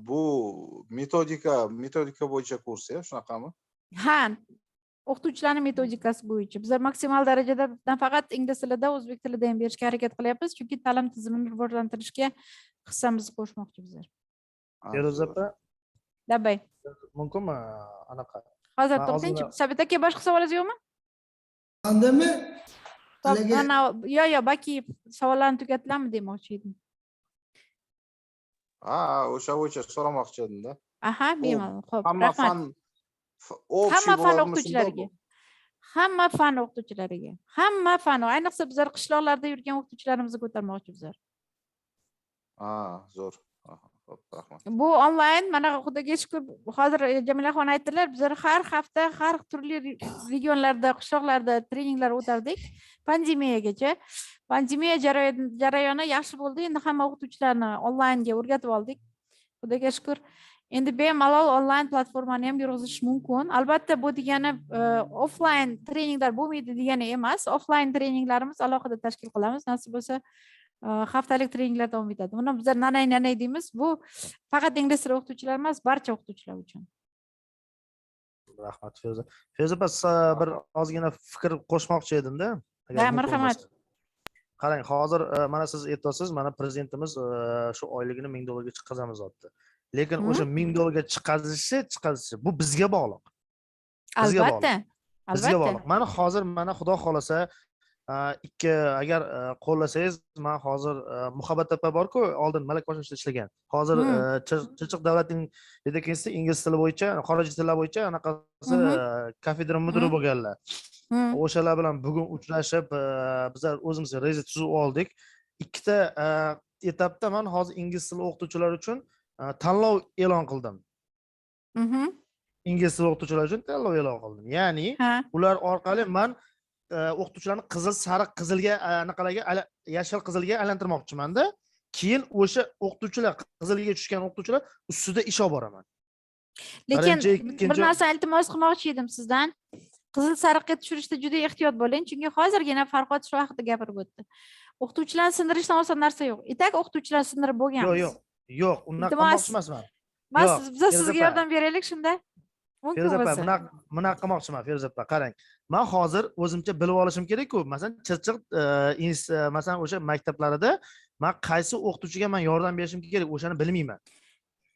Bu metodika bo'yicha kurs-ya, shunaqami? Ha, o'qituvchilarning metodikasi bo'yicha. Bizlar maksimal darajada nafaqat ingliz tilida, o'zbek tilida ham berishga harakat qilyapmiz, chunki ta'lim tizimini rivojlantirishga hissamizni qo'shmoqchi bizlar. Feruza opa, Labay. mumkinmi anaqa? Hozir to'xtang-chi. Sabit aka, boshqa savolingiz yo'qmi? Andami? Yo'q, Bakiyev savollarni tugatdilarmi demoqchi edim. O'sha bo'yicha so'ramoqchi edim-da. Aha, bemalol. Xo'p, Hamma fan o'qituvchilariga. Hamma fan, ayniqsa bizlar qishloqlarda yurgan o'qituvchilarimizni ko'tarmoqchi bizlar. Zo'r. Bu onlayn, mana xudoga shukr, hozir Jamilaxon aytdilar, bizlar har hafta har turli regionlarda, qishloqlarda treninglar o'tardik, pandemiyagacha. Pandemiya jarayoni yaxshi bo'ldi. Endi hamma o'qituvchilarni onlaynga o'rgatib oldik. Xudoga shukr. Endi bemalol onlayn platformani ham yurg'izish mumkin. Albatta bu degani offline treninglar bo'lmaydi degani emas. Offline treninglarimiz alohida tashkil qilamiz. Nasib bo'lsa, haftalik treninglar davom etadi. Buni bizlar nanay deymiz. Bu faqat ingliz tili o'qituvchilar emas, barcha o'qituvchilar uchun. Rahmat Feruza. Feruza opa, bir ozgina fikr qo'shmoqchi edim-da. Marhamat. Qarang, hozir mana siz aytasiz, mana prezidentimiz shu oyligini $1000 chiqazamiz deyapti. Lekin o'sha $1000 chiqazishi bu bizga bog'liq. Albatta. Bizga bog'liq. Mana hozir Xudo xolasa agar qo'llasangiz, men hozir Muhabbat opa bor-ku, oldin Malak boshlanishda ishlagan. Hozir Chirchiq davlatining redaktsiyasida ingliz tili bo'yicha, xorijiy tillar bo'yicha anaqasi kafedra mudiri bo'lganlar. O'shalar bilan bugun uchrashib, bizlar o'zimiz reja tuzib oldik. Ikkita etapda men hozir ingliz tili o'qituvchilar uchun tanlov e'lon qildim. Ingliz tili o'qituvchilar uchun tanlov e'lon qildim. Ya'ni ular orqali men o'qituvchilarni qizil, sariq, qizilga, anaqalarga, yashil, qizilga aylantirmoqchiman-da. Keyin o'sha o'qituvchilar, qizilga tushgan o'qituvchilar ustida ish olib boraman. Lekin bir narsa iltimos qilmoqchi edim sizdan. Qizil, sariqqa tushirishda juda ehtiyot bo'ling, chunki hozirgina Farkhod shu haqida gapirib o'tdi. O'qituvchilarni sindirishdan oson narsa yo'q. Etak o'qituvchilar sindirib bo'lganmiz. Yo'q. Yo'q, unaqa Iltimos. qilmoqchi emasman. Mas Yo'q, biz Feruza sizga opa. yordam beraylik shunda. Mumkin Feruza opa, bo'lsa. bunaqa qilmoqchiman Feruza opa, qarang. Men hozir o'zimcha bilib olishim kerak-ku. Masalan, Chirchiq masalan o'sha maktablarida men qaysi o'qituvchiga men yordam berishim kerak, o'shani bilmayman.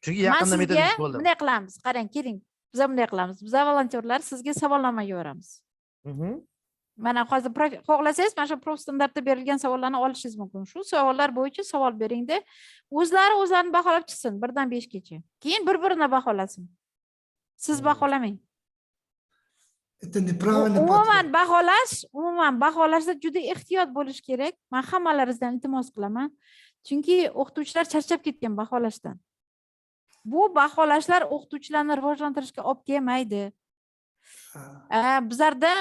Chunki Men yaqinda sizga metodist bo'ldim. bunday qilamiz. Qarang, keling. Biz bunday qilamiz. Biz volontyorlar sizga savolnoma yuboramiz. Mana hozir xohlasangiz mana shu prof standartda berilgan savollarni olishingiz mumkin. Shu savollar bo'yicha savol beringda, o'zlarini baholab chiqsin 1 dan 5 gacha. Keyin bir-birini baholasin. Siz baholamang. Это неправильный Umuman baholashda juda ehtiyot bo'lish kerak. Men hammalaringizdan iltimos qilaman. Chunki o'qituvchilar charchab ketgan baholashdan. Bu baholashlar o'qituvchilarni rivojlantirishga olib kelmaydi. Bizlarda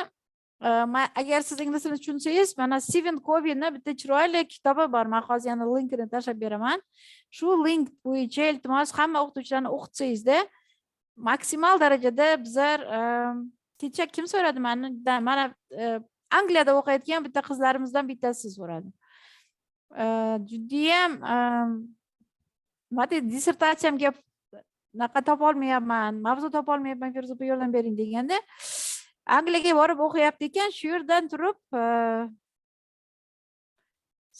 agar siz ingliz tilini tushunsangiz, mana Stephen Covey'ni bitta chiroyli kitobi bor. Men hozir yana linkini tashlab beraman. Shu link bo'yicha iltimos hamma o'qituvchilarni o'qitsangizda maksimal darajada bizlar kecha kim so'radi mana Angliyada o'qiyotgan bitta qizlarimizdan bittasi so'radi. Judayam dissertatsiyamga naqa topa olmayapman, mavzu topa olmayapman, Feruza opa yordam bering deganda Angliyaga borib o'qiyapti ekan, shu yerdan turib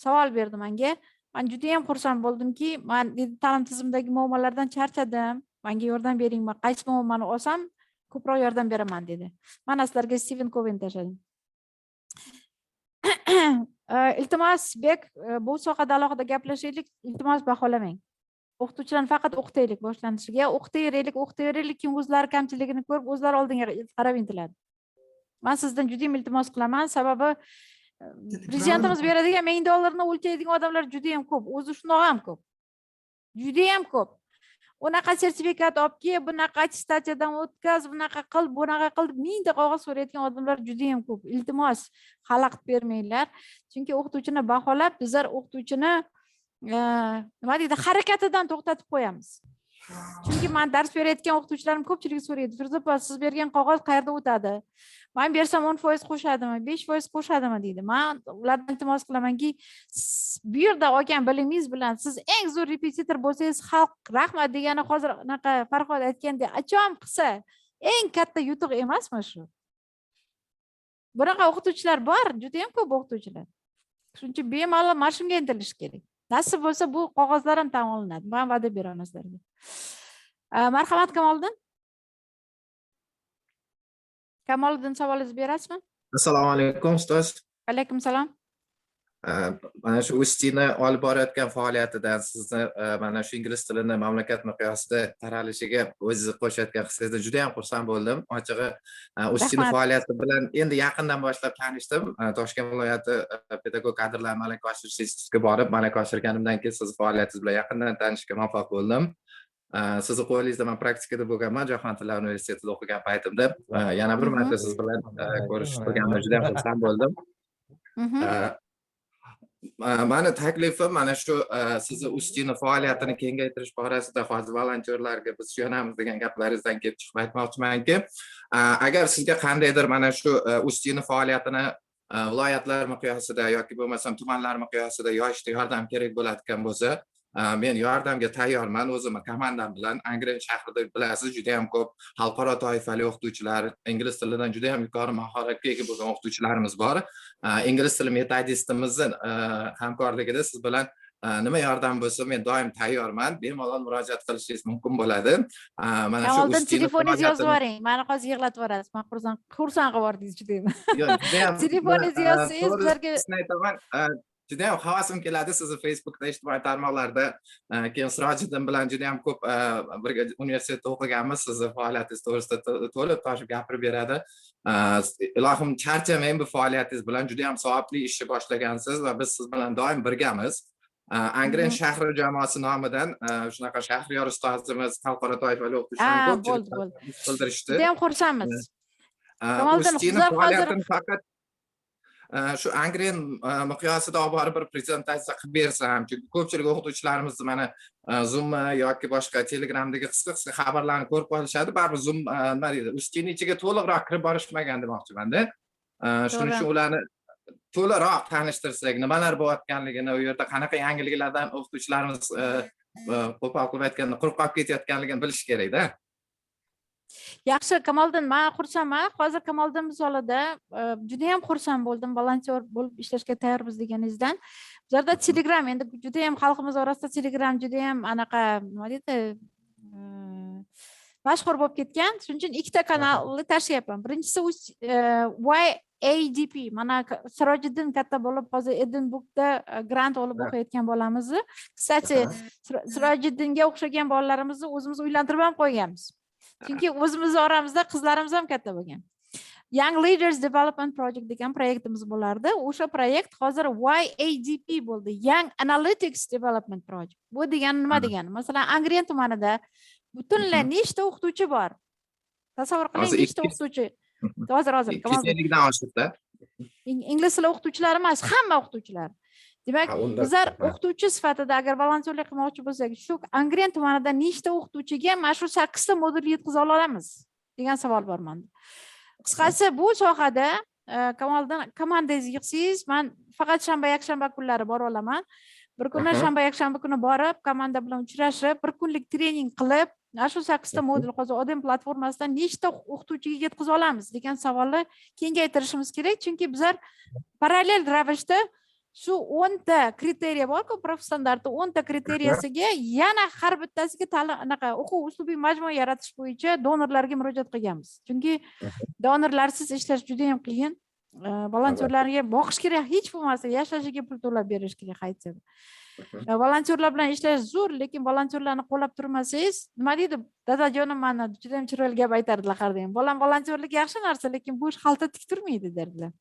savol berdi menga. Men juda ham xursand bo'ldimki, men ta'lim tizimidagi muammolardan charchadim. Menga yordam bering, men qaysi muammoni olsam ko'proq yordam beraman dedi. Men sizlarga Stephen Covey'ni tashladim. Iltimos Bek, bu sohada alohida gaplashaylik, iltimos baholamang. O'qituvchilarni faqat o'qitaylik boshlanishiga, o'qitayveraylik, keyin o'zlari kamchiligini ko'rib, o'zlari oldinga qarab intiladi. Men sizdan juda ham iltimos qilaman, sababi prezidentimiz beradigan $1000 o'lchaydigan odamlar juda ham ko'p, o'zi shundoq ham ko'p. Juda ham ko'p. Unaqa sertifikat olib, bunaqa attestatsiyadan o'tkaz, bunaqa qil, bunaqa qil, 1000 ta qog'oz so'rayotgan odamlar juda ham ko'p. Iltimos, xalaqit bermanglar. Chunki o'qituvchini baholab, bizlar o'qituvchini nima deydi, harakatidan to'xtatib qo'yamiz. Chunki men dars berayotgan o'qituvchilarim ko'pchiligi so'raydi, Feruza opa, siz bergan qog'oz qayerda o'tadi? Men bersam 10% qo'shadimi, 5% qo'shadimi deydi. Men ulardan iltimos qilamanki, bu yerda olgan bilimingiz bilan siz eng zo'r repetitor bo'lsangiz, xalq rahmat degani hozir unaqa Farkhod aytgandek, achom qilsa, eng katta yutuq emasmi shu? Bunaqa o'qituvchilar bor, juda ham ko'p o'qituvchilar. Shuning uchun bemalol mana shunga intilish kerak. Nasib bo'lsa bu qog'ozlar ham tan olinadi. Men va'da beraman sizlarga. Marhamat Kamoliddin. Kamoliddin, savolingizni berasizmi? Assalomu alaykum ustoz. Alaykum salom. Mana shu UzTEAni olib borayotgan faoliyatidan sizni mana shu ingliz tilini mamlakat miqyosida taralishiga o'zingizni qo'shayotgan hisingizdan juda ham xursand bo'ldim. Ochig'i UzTEAni faoliyati bilan endi yaqindan boshlab tanishdim. Toshkent viloyati pedagog kadrlar malaka oshirish institutiga borib, malaka oshirganimdan keyin siz faoliyatingiz bilan yaqindan tanishishga muvaffaq bo'ldim. Sizni qo'lingizda men praktikada bo'lganman, Jahon tillari universitetida o'qigan paytimda. Yana bir marta siz bilan ko'rishganimdan juda ham xursand bo'ldim. Mani taklifim mana shu sizni UzTEAni faoliyatini kengaytirish borasida hozir volontyorlarga biz suyanamiz degan gaplaringizdan kelib chiqib aytmoqchimanki, agar sizga qandaydir mana shu UzTEAni faoliyatini viloyatlar miqyosida yoki bo'lmasam tumanlar miqyosida yoshda yordam kerak bo'ladigan bo'lsa, men yordamga tayyorman. O'zim komandam bilan Angren shahrida bilasiz, juda ham ko'p xalqaro toifali o'qituvchilar, ingliz tilidan juda ham yuqori mahoratga ega bo'lgan o'qituvchilarimiz bor. Ingliz tili metodistimizning hamkorligida siz bilan nima yordam bo'lsa men doim tayyorman. Bemalol murojaat qilishingiz mumkin bo'ladi. Mana shu Kamoliddin, telefoningizni yozib yuboring. Meni hozir yig'latib yuborasiz. Men xursand qilib yubordingiz juda ham. Telefoningizni yozsangiz bizlarga juda ham havasim keladi sizni Facebookda, ijtimoiy tarmoqlarda, keyin Sirojiddin bilan juda ham ko'p birga universitetda o'qiganmiz. Sizni faoliyatingiz to'g'risida to'lib toshib gapirib beradi. Ilohim, charchamang bu faoliyatingiz bilan, juda ham savobli ishni boshlagansiz va biz siz bilan doim birgamiz. Angren shahri jamoasi nomidan shunaqa Shahriyor ustozimiz xalqaro toifali o'qituvchilarni ko'pchilik bildirishdi. Juda ham xursandmiz. UzTEAni faoliyatini faqat shu Angren miqyosida olib borib bir prezentatsiya qilib bersam, chunki ko'pchilik o'qituvchilarimiz mana Zoom yoki boshqa Telegramdagi qisqa xabarlarni ko'rib qolishadi. Baribir Zoom nima deydi, UzTEAni ichiga to'liqroq kirib borishmagan demoqchiman-da. Shuning uchun ularni to'liqroq tanishtirsak, nimalar bo'layotganligini, u yerda qanaqa yangiliklardan o'qituvchilarimiz qo'pol qilib aytganda quruq qolib ketayotganligini bilish kerakda. Yaxshi, Kamoliddin, men xursandman. Hozir Kamoliddin misolida juda ham xursand bo'ldim volontyor bo'lib ishlashga tayyormiz deganingizdan. Bizlarda Telegram endi juda ham xalqimiz orasida Telegram juda ham anaqa nima deydi? Mashhur bo'lib ketgan. Shuning uchun ikkita kanalni tashlayapman. Birinchisi YADP. Mana Sirojiddin katta bo'lib hozir Edinburgda grant olib o'qiyotgan bolamiz. Kстати, Sirojiddinga o'xshagan bolalarimizni o'zimiz uylantirib ham qo'yganmiz. Chunki o'zimiz oramizda qizlarimiz ham katta bo'lgan. Young Leaders Development Project degan proyektimiz bo'lardi. O'sha proyekt hozir YADP bo'ldi. Young Analytics Development Project. Bu degani nima degani? Masalan, Angren tumanida butunlay nechta o'qituvchi bor? Tasavvur qiling, nechta o'qituvchi? Hozir. Kechilikdan oshibdi. Ingliz tili o'qituvchilari emas, hamma o'qituvchilar. Demak, bizlar o'qituvchi sifatida agar volontyorlik qilmoqchi bo'lsak, shu Angren tumanida nechta o'qituvchiga mana shu 8 ta modul yetkiza olamiz degan savol bor menda. Qisqasi bu sohada Kamoliddin komandangiz yig'siz, men faqat shanba, yakshanba kunlari bora olaman. Bir kuni shanba, yakshanba kuni borib, komanda bilan uchrashib, bir kunlik trening qilib, mana shu 8 ta modul hozir Odem platformasidan nechta o'qituvchiga yetkiza olamiz degan savolni kengaytirishimiz kerak, chunki bizlar parallel ravishda shu 10 ta kriteriya bor-ku, prof standarti 10 ta kriteriyasiga yana har bittasiga anaqa o'quv uslubiy majmua yaratish bo'yicha donorlarga murojaat qilganmiz. Chunki donorlarsiz ishlash juda ham qiyin. Volontyorlarga boqish kerak, hech bo'lmasa yashashiga pul to'lab berish kerak aytsa. Volontyorlar bilan ishlash zo'r, lekin volontyorlarni qo'llab turmasangiz, nima deydi? Dadajonim mana juda ham chiroyli gap aytardilar har doim. Volontyorlik yaxshi narsa, lekin bo'sh xalta tik turmaydi derdilar.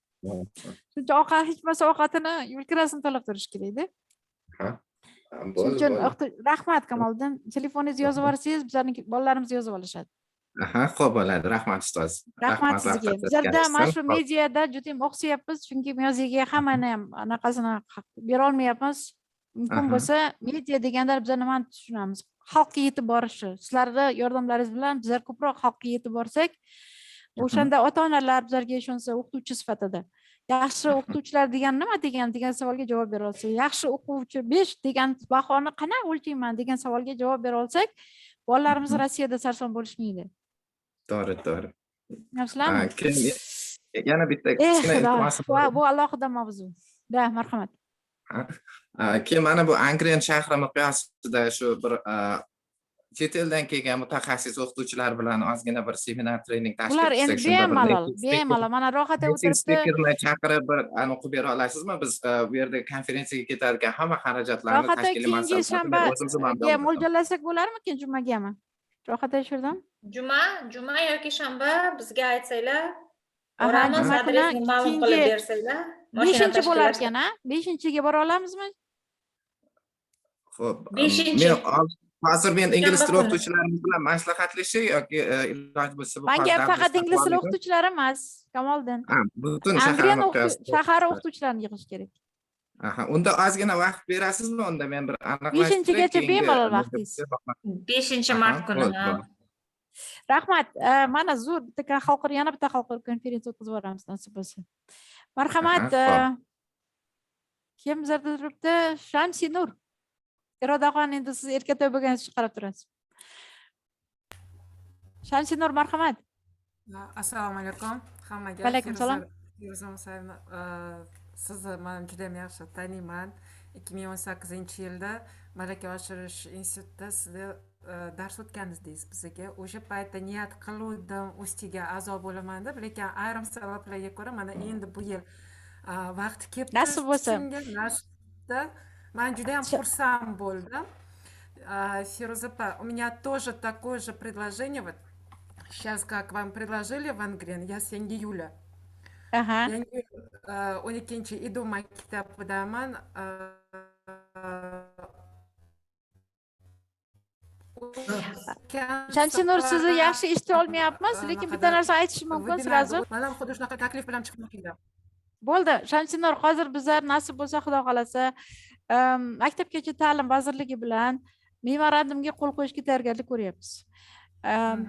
Shuncha ovqat hech bo'lmasa ovqatini yo'lkirasini to'lab turish kerak-da. Shuning uchun rahmat Kamoliddin, telefoningizni yozib olsangiz, bizlarning bolalarimiz yozib olishadi. Xo'p bo'ladi. Rahmat ustoz. Rahmat sizga. Bizlarda mana shu mediada juda ham o'qiyapmiz, chunki meziga hammani ham anaqasini bera olmayapmiz. Mumkin bo'lsa, media deganda biz nimani tushunamiz? Xalqqa yetib borishi. Sizlarning yordamlaringiz bilan bizlar ko'proq xalqqa yetib borsak, o'shanda ota-onalar bizlarga ishonsa, o'qituvchi sifatida yaxshi o'qituvchilar degan nima degan savolga javob bera olsak, yaxshi o'quvchi 5 degan bahoni qanaqa o'lchayman degan savolga javob bera olsak, bolalarimiz Rossiyada sarson bo'lishmaydi. To'g'ri. Yaxshilami? Yana bitta kichkina iltimos bor. Bu alohida mavzu. Da, marhamat. Keyin mana bu Angren shahri miqyosida shu bir chet eldan kelgan mutaxassis o'qituvchilar bilan ozgina bir seminar trening tashkil Ular qilsak, endi bemalol mana ro'yxatda o'tiribdi. Speakerni chaqirib bir o'qib bera olasizmi? Biz bu yerda konferensiyaga ketadigan hamma xarajatlarni tashkiliy masalasida mo'ljallasak bo'larmikin jumagami? Ro'yxatda tushirdim. Juma yoki shanba bizga aytsanglar, oramiz adresni ma'lum qilib bersanglar, 5-chi bo'lar ekan, 5-chiga bora olamizmi? Xo'p. Hozir men ingliz tili o'qituvchilarimiz bilan maslahatlashib yoki iloj bo'lsa bu menga faqat ingliz tili o'qituvchilari emas, Kamoliddin. Butun shahar o'qituvchilarini yig'ish kerak. Unda ozgina vaqt berasizmi? Unda men bir aniqlashtirib 5-chigacha bemalol vaqtingiz. 5-mart kuni. Rahmat. Mana zo'r bitta xalqaro yana bitta xalqaro konferensiya o'tkazib yuboramiz nasib bo'lsa. Marhamat. Kim bizlarda turibdi? Shamsinur. Irodaxon, endi siz erkatoy bo'lganingizni qarab turasiz. Shamsinur, marhamat. Assalomu alaykum hammaga. Alaykum salom. Sizni men juda ham yaxshi taniyman. 2018-yilda malaka oshirish institutida sizda dars o'tkandingiz bizga. O'sha paytda niyat qiluvdim, UzTEAga a'zo bo'laman deb, lekin ayrim sabablarga ko'ra mana endi bu yil vaqti kelibdi. Nasib bo'lsa. Man juda ham xursand bo'ldim. Feruza, у меня тоже такое же предложение. Вот сейчас как вам предложили в Ангрен, я с июля. Ага. 12-chi idu maktabidaman. Shamsinur, sizni yaxshi eshita olmayapmiz, lekin bitta narsa aytishim mumkin sirazu. Mana xuddi shunaqa taklif bilan chiqib keldim. Bo'ldi, Shamsinur, hozir bizlar nasib bo'lsa, Xudo xolasa, Maktabgacha ta'lim vazirligi bilan memorandumga qo'l qo'yishga tayyorgarlik ko'ryapmiz.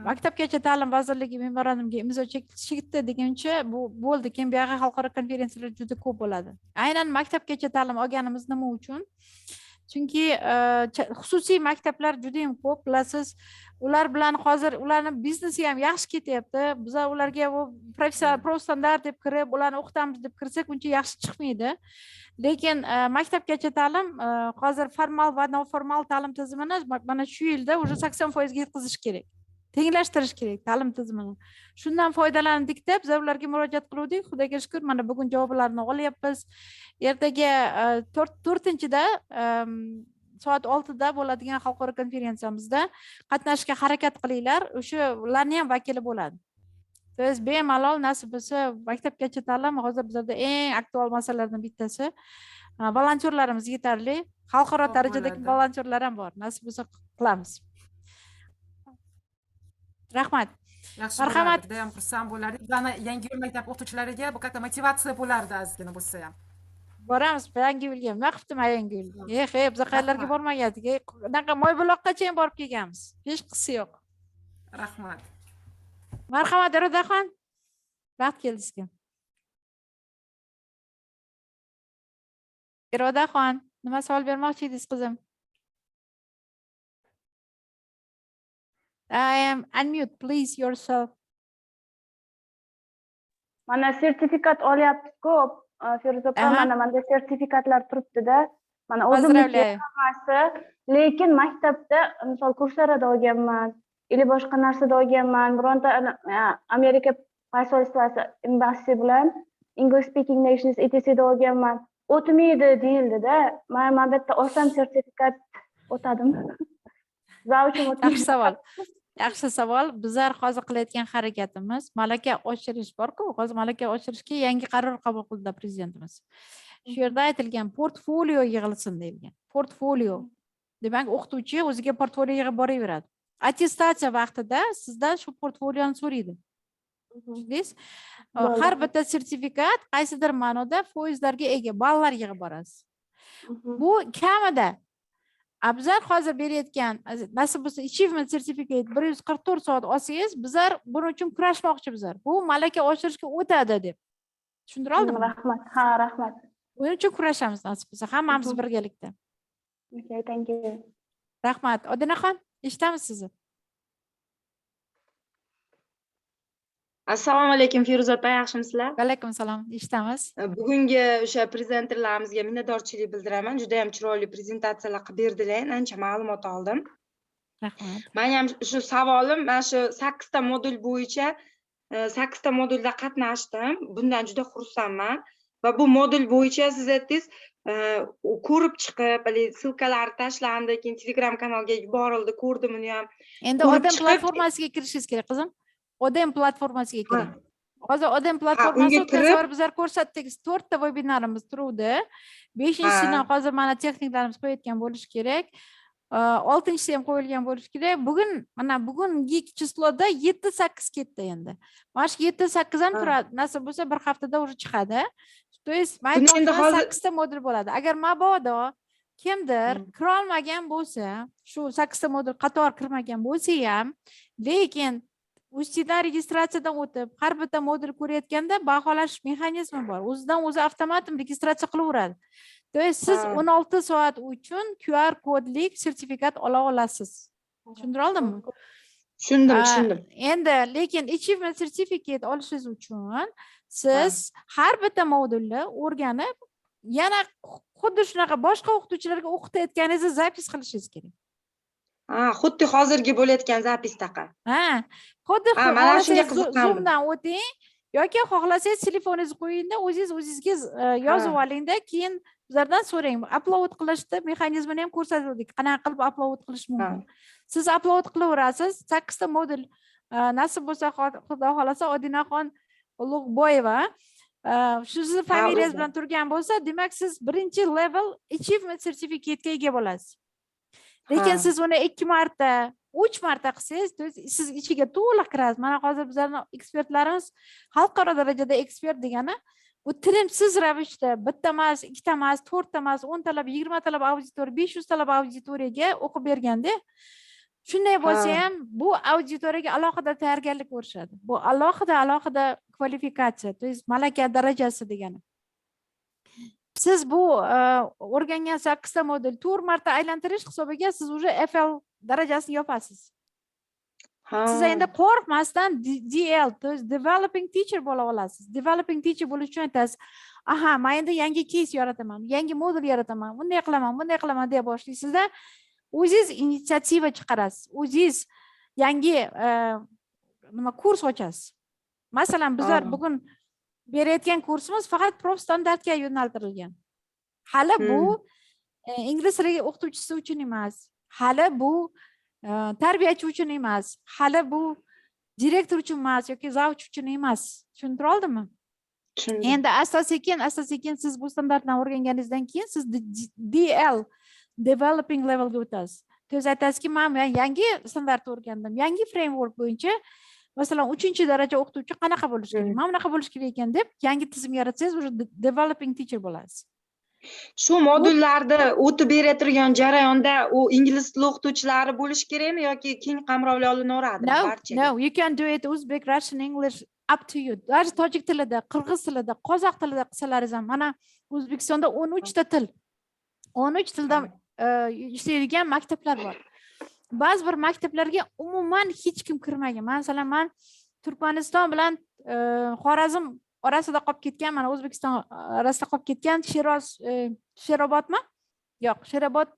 Maktabgacha ta'lim vazirligi memorandumga imzo chekdi deguncha bu bo'ldi. Keyin bu yoqqa xalqaro konferensiyalar juda ko'p bo'ladi. Aynan maktabgacha ta'lim olganimiz nima uchun? chunki xususiy maktablar juda ham ko'p bilasiz, ular bilan hozir ularni biznesi ham yaxshi ketyapti. Biz ularga bu professional standart deb kirib, ularni o'qitamiz deb kirsak uncha yaxshi chiqmaydi. Lekin maktabgacha ta'lim hozir formal va noformal ta'lim tizimini mana shu yilda уже 80% ga yetkazish kerak. Tenglashtirish kerak ta'lim tizimini. Shundan foydalandikda biz ularga murojaat qildik. Xudoga shukr, mana bugun javoblarni olyapmiz. Ertaga 4-da soat 6da bo'ladigan xalqaro konferensiyamizda qatnashishga harakat qilinglar. O'shalarning ham vakili bo'ladi. Biz bemalol nasib bo'lsa maktabgacha ta'lim hozir bizda eng aktual masalalardan bittasi. Volontyorlarimiz yetarli, xalqaro darajadagi volontyorlar ham bor. Nasib bo'lsa qilamiz. Rahmat. Yaxshi Marhamat. Juda ham xursand bo'lardik. Bizlarni yangi yo'l maktab o'qituvchilariga bu katta motivatsiya bo'lardi ozgina bo'lsa ham. Boramiz yangi yo'lga. Nima qilibdim yangi yo'lga? Biz qayerlarga bormagandik. Unaqa Moybuloqgacha ham borib kelganmiz. Hech qisi yo'q. Rahmat. Marhamat Irodaxon. Vaqt keldi sizga. Irodaxon, nima savol bermoqchi edingiz qizim? I am unmute, please yourself. Mana sertifikat olyapti-ku, Feruza opa, mana menda sertifikatlar turibdi-da. Mana o'zimniki hammasi, lekin maktabda misol kurslarda olganman, или boshqa narsada olganman. Bironta Amerika posolstvasi embassy bilan English speaking nations etc.da olganman. O'tmaydi deyildi-da. Men bitta olsam sertifikat o'tadim. Yaxshi savol. Yaxshi savol. Bizlar hozir qilayotgan harakatimiz malaka oshirish bor-ku, hozir malaka oshirishga yangi qaror qabul qildi prezidentimiz. Shu yerda aytilgan portfolio yig'ilsin deyilgan. Portfolio. Demak, o'qituvchi o'ziga portfolio yig'ib boraveradi. Attestatsiya vaqtida sizdan shu portfolioni so'raydi. Tushundingiz? Har bitta sertifikat qaysidir ma'noda foizlarga ega, ballar yig'ib borasiz. Bu kamida bizlar hozir berayotgan nasib bo'lsa achievement certificate 144 soat olsangiz, bizlar buning uchun kurashmoqchi bizlar. Bu malaka oshirishga o'tadi deb. Tushundira oldimmi? Rahmat. Ha, rahmat. Buning uchun kurashamiz nasib bo'lsa, hammamiz birgalikda. Okay, thank you. Rahmat. Odinaxon, eshitamiz sizni. Assalomu alaykum Feruza opa, yaxshimisizlar? Va alaykum assalom, eshitamiz. Bugungi o'sha prezenterlarimizga minnatdorchilik bildiraman. Juda ham chiroyli prezentatsiyalar qilib berdilar, ancha ma'lumot oldim. Rahmat. Men ham shu savolim, mana shu 8 ta modul bo'yicha 8 ta modulda qatnashdim. Bundan juda xursandman. Va bu modul bo'yicha siz aytdingiz, ko'rib chiqib, silkalar tashlandi, keyin Telegram kanalga yuborildi, ko'rdim uni ham. Endi odam platformasiga kirishingiz kerak, qizim. Odam platformasiga kiring. Hozir odam platformasi o'tkazib bizlar ko'rsatdik. 4 ta webinarimiz turuvdi. 5-sini hozir mana texniklarimiz qo'yayotgan bo'lish kerak. 6-si ham qo'yilgan bo'lish kerak. Bugun mana bugungi chisloda 7-8 ketdi endi. Mana shu 7-8 ham turadi. Nasib bo'lsa bir haftada уже chiqadi. To есть mayda 8 ta modul bo'ladi. Agar mabodo kimdir kirolmagan bo'lsa, shu 8 ta modul qator kirmagan bo'lsa ham, lekin UzTEA registratsiyadan o'tib, har bitta modul ko'rayotganda baholash mexanizmi bor. O'zidan o'zi avtomatik registratsiya qilaveradi. To есть siz 16 soat uchun QR kodlik sertifikat ola olasiz. Tushundira oldimmi? Tushundim. Endi lekin achievement certificate olishingiz uchun siz har bitta modulni o'rganib, yana xuddi shunaqa boshqa o'qituvchilarga o'qitayotganingizni zapis qilishingiz kerak. Xuddi hozirgi bo'layotgan zapisdaqa. Xuddi Zoomdan o'ting yoki xohlasangiz telefoningizni qo'yingda, o'zingizga yozib olingda, keyin bizlardan so'rang. Upload qilishda mexanizmini ham ko'rsatdik. Qanaqa qilib upload qilish mumkin. Siz upload qilaverasiz. 8 ta modul nasib bo'lsa, xudo xolasa Odinaxon Ulug'boyeva shu sizni familiyangiz bilan turgan bo'lsa, demak siz birinchi level achievement certificate ga ega bo'lasiz. Lekin siz uni 2 marta, 3 marta qilsangiz, siz ichiga to'liq kirasiz. Mana hozir bizlarning ekspertlarimiz xalqaro darajada ekspert degani, bu tinimsiz ravishda bitta emas, 2 ta emas, 4 ta emas, 10 talab, 20 talab auditoriya, 500 talab auditoriyaga o'qib berganda, shunday bo'lsa ham bu auditoriyaga alohida tayyorgarlik ko'rishadi. Bu alohida kvalifikatsiya, to есть malaka darajasi degani. siz bu o'rgangan 8 ta modul 4 marta aylantirish hisobiga siz уже FL darajasini yopasiz. Siz endi qo'rqmasdan DL, to есть developing teacher bo'la olasiz. Developing teacher bo'lish uchun aytasiz, aha, men endi yangi case yarataman, yangi modul yarataman, bunday qilaman deya boshlaysizda, o'zingiz inisiativa chiqarasiz. O'zingiz yangi nima kurs ochasiz. Masalan, bizlar bugun berayotgan kursimiz faqat prof standartga yo'naltirilgan. Hali bu ingliz tili o'qituvchisi uchun emas. Hali bu tarbiyachi uchun emas. Hali bu direktor uchun emas yoki zavch uchun emas. Tushuntira oldimmi? Endi asta-sekin siz bu standartni o'rganganingizdan keyin siz DL developing levelga o'tasiz. Siz aytasizki, men yangi standartni o'rgandim. Yangi framework bo'yicha masalan 3-daraja o'qituvchi qanaqa bo'lishi kerak? Men bunaqa bo'lish kerak ekan deb yangi tizim yaratsangiz, o'sha developing teacher bo'lasiz. Shu modullarda o'tib berayotgan jarayonda u ingliz tili o'qituvchilari bo'lishi kerakmi yoki keng qamrovli olinaveradimi barchaga? No, you can do it Uzbek, Russian, English, up to you. Даже tojik tilida, qirg'iz tilida, qozoq tilida qilsalaringiz ham, mana O'zbekistonda 13 ta til, 13 tilda ishlaydigan maktablar bor. Ba'zi bir maktablarga umuman hech kim kirmagan. Masalan, men Turkmaniston bilan Xorazm orasida qolib ketgan, mana O'zbekiston orasida qolib ketgan Sherobodmi? Yo'q, Sherobod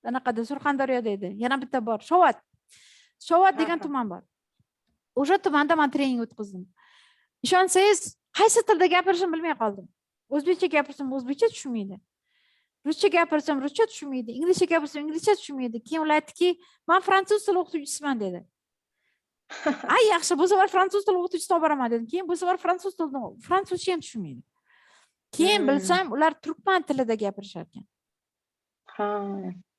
anaqada Surxondaryoda edi. Yana bitta bor, Shovot degan tuman bor. O'sha tumanda men trening o'tkazdim. Ishonsangiz, qaysi tilda gapirishimni bilmay qoldim. O'zbekcha gapirsam o'zbekcha tushunmaydi. Ruscha gapirsam ruscha tushunmaydi. Inglizcha gapirsam inglizcha tushunmaydi. Keyin ular aytdiki, "Men fransuz tili o'qituvchisiman" dedi. Ay, yaxshi, bu safar fransuz tili o'qituvchisi olib boraman dedim. Keyin bu safar fransuzcha ham tushunmaydi. Keyin bilsam, ular turkman tilida gapirishar ekan.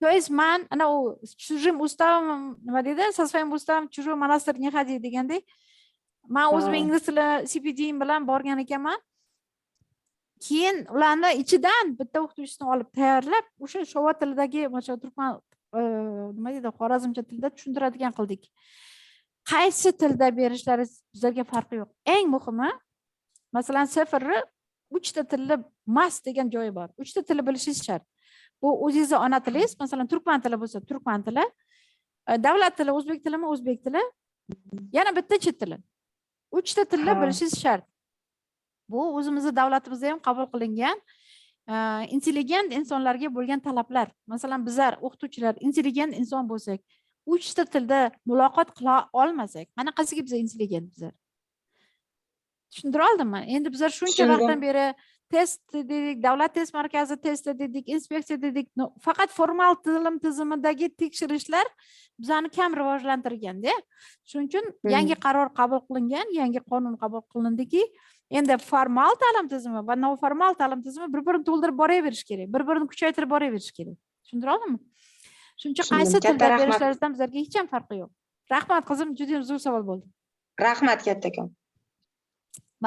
То есть men ana u чужим уставом nima dedi? Со своим уставом чужой монастырь не ходи degandek. Men o'zim ingliz tili CPD bilan borgan ekanman. Keyin ularni ichidan bitta o'qituvchisini olib tayyorlab, o'sha Shovot tilidagi, o'sha turkman nima deydi, xorazmcha tilda tushuntiradigan qildik. Qaysi tilda berishlari bizlarga farqi yo'q. Eng muhimi, masalan, seferni 3 ta tilda mas degan joyi bor. 3 ta tilni bilishingiz shart. Bu o'zingizni ona tilingiz, masalan, turkman tili bo'lsa, turkman tili, davlat tili, o'zbek tilimi, o'zbek tili, yana bitta chet tili. 3 ta tilni bilishingiz shart. Bu o'zimizning davlatimizda ham qabul qilingan intelligent insonlarga bo'lgan talablar. Masalan, bizlar o'qituvchilar intelligent inson bo'lsak, 3 ta tilda muloqot qila olmasak, qanaqasiga biz intelligent bizlar? Tushuntira oldimmi? Endi bizlar shuncha vaqtdan beri test dedik, davlat test markazi testi dedik, inspeksiya dedik. Faqat formal ta'lim tizimidagi tekshirishlar bizani kam rivojlantirganda. Shuning uchun yangi qaror qabul qilingan, yangi qonun qabul qilindiki, endi formal ta'lim tizimi va noformal ta'lim tizimi bir-birini to'ldirib boraverish kerak, bir-birini kuchaytirib boraverish kerak. Tushuntira oldimmi? Shuning uchun qaysi tilda berishlaringizdan bizlarga hech ham farqi yo'q. Rahmat qizim, juda ham zo'r savol bo'ldi. Rahmat kattakon.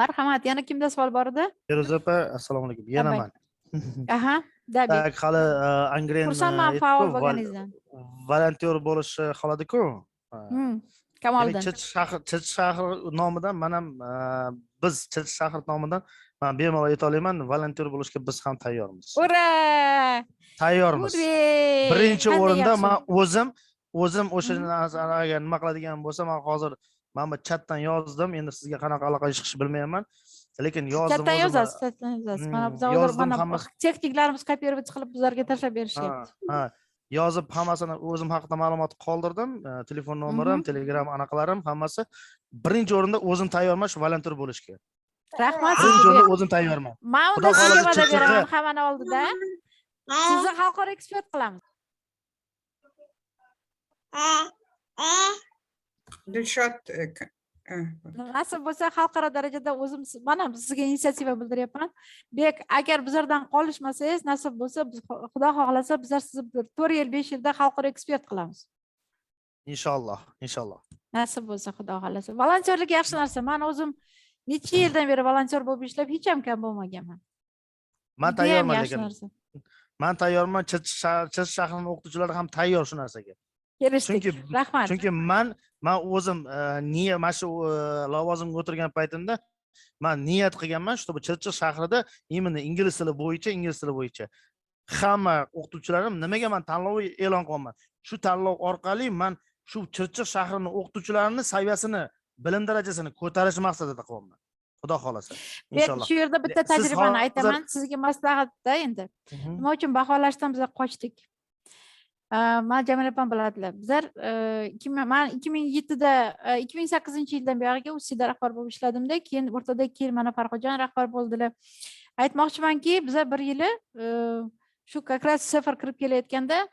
Marhamat, yana kimda savol bor edi? Feruza opa, assalomu alaykum. Yana men. Aha, Dabi. Hali Angren Xursandman faol bo'lganingizdan. Volontyor bo'lishni xohladi-ku. Kamoliddin. Chit shahar nomidan men ham biz Chit shahar nomidan men bemalol ayta olaman, volontyor bo'lishga biz ham tayyormiz. Ura! Tayyormiz. Birinchi o'rinda men o'zim o'sha agar nima qiladigan bo'lsa, men hozir mana chatdan yozdim. Endi sizga qanaqa aloqaga chiqishni bilmayman. Lekin yozdim. Chatdan yozasiz. Mana bizlar texniklarimiz kopировать qilib bizlarga tashlab berishyapti. Ha, yozib hammasini o'zim haqida ma'lumot qoldirdim. Telefon nomerim, Telegram anaqalarim hammasi. Birinchi o'rinda o'zim tayyorman shu volontyor bo'lishga. Rahmat. Birinchi o'rinda o'zim tayyorman. Men unda sizga va'da beraman hammani oldida. Sizni xalqaro ekspert qilamiz. Dilshod nasib bo'lsa xalqaro darajada o'zim mana sizga inisiativa bildiryapman. Bek, agar bizlardan qolishmasangiz, nasib bo'lsa, Xudo xohlasa bizlar sizni 4 yil, 5 yilda xalqaro ekspert qilamiz. Inshaalloh. Nasib bo'lsa, Xudo xohlasa. Volontyorlik yaxshi narsa. Men o'zim necha yildan beri volontyor bo'lib ishlab, hech ham kam bo'lmaganman. Men tayyorman lekin. Men tayyorman, Chit shahrining o'qituvchilari ham tayyor shu narsaga. Kelishdik. Rahmat. Chunki men o'zim mana shu lavozimga o'tirgan paytimda Men niyat qilganman, чтобы Chirchiq shahrida именно ingliz tili bo'yicha hamma o'qituvchilarim nimaga men tanlov e'lon qilaman. Shu tanlov orqali men shu Chirchiq shahrining o'qituvchilarining saviyasini, bilim darajasini ko'tarish maqsadida qilaman. Xudo xolasa. Inshaalloh. Shu yerda bitta tajribani aytaman sizga maslahatda endi. Nima uchun baholashdan biz qochdik? Men Jamila opam biladilar. Bizlar men 2008-yildan beri UzTEAda rahbar bo'lib ishladimda, keyin o'rtada mana Farhodjon rahbar bo'ldilar. Aytmoqchimanki, bizlar bir yili shu как раз safar kirib kelayotganda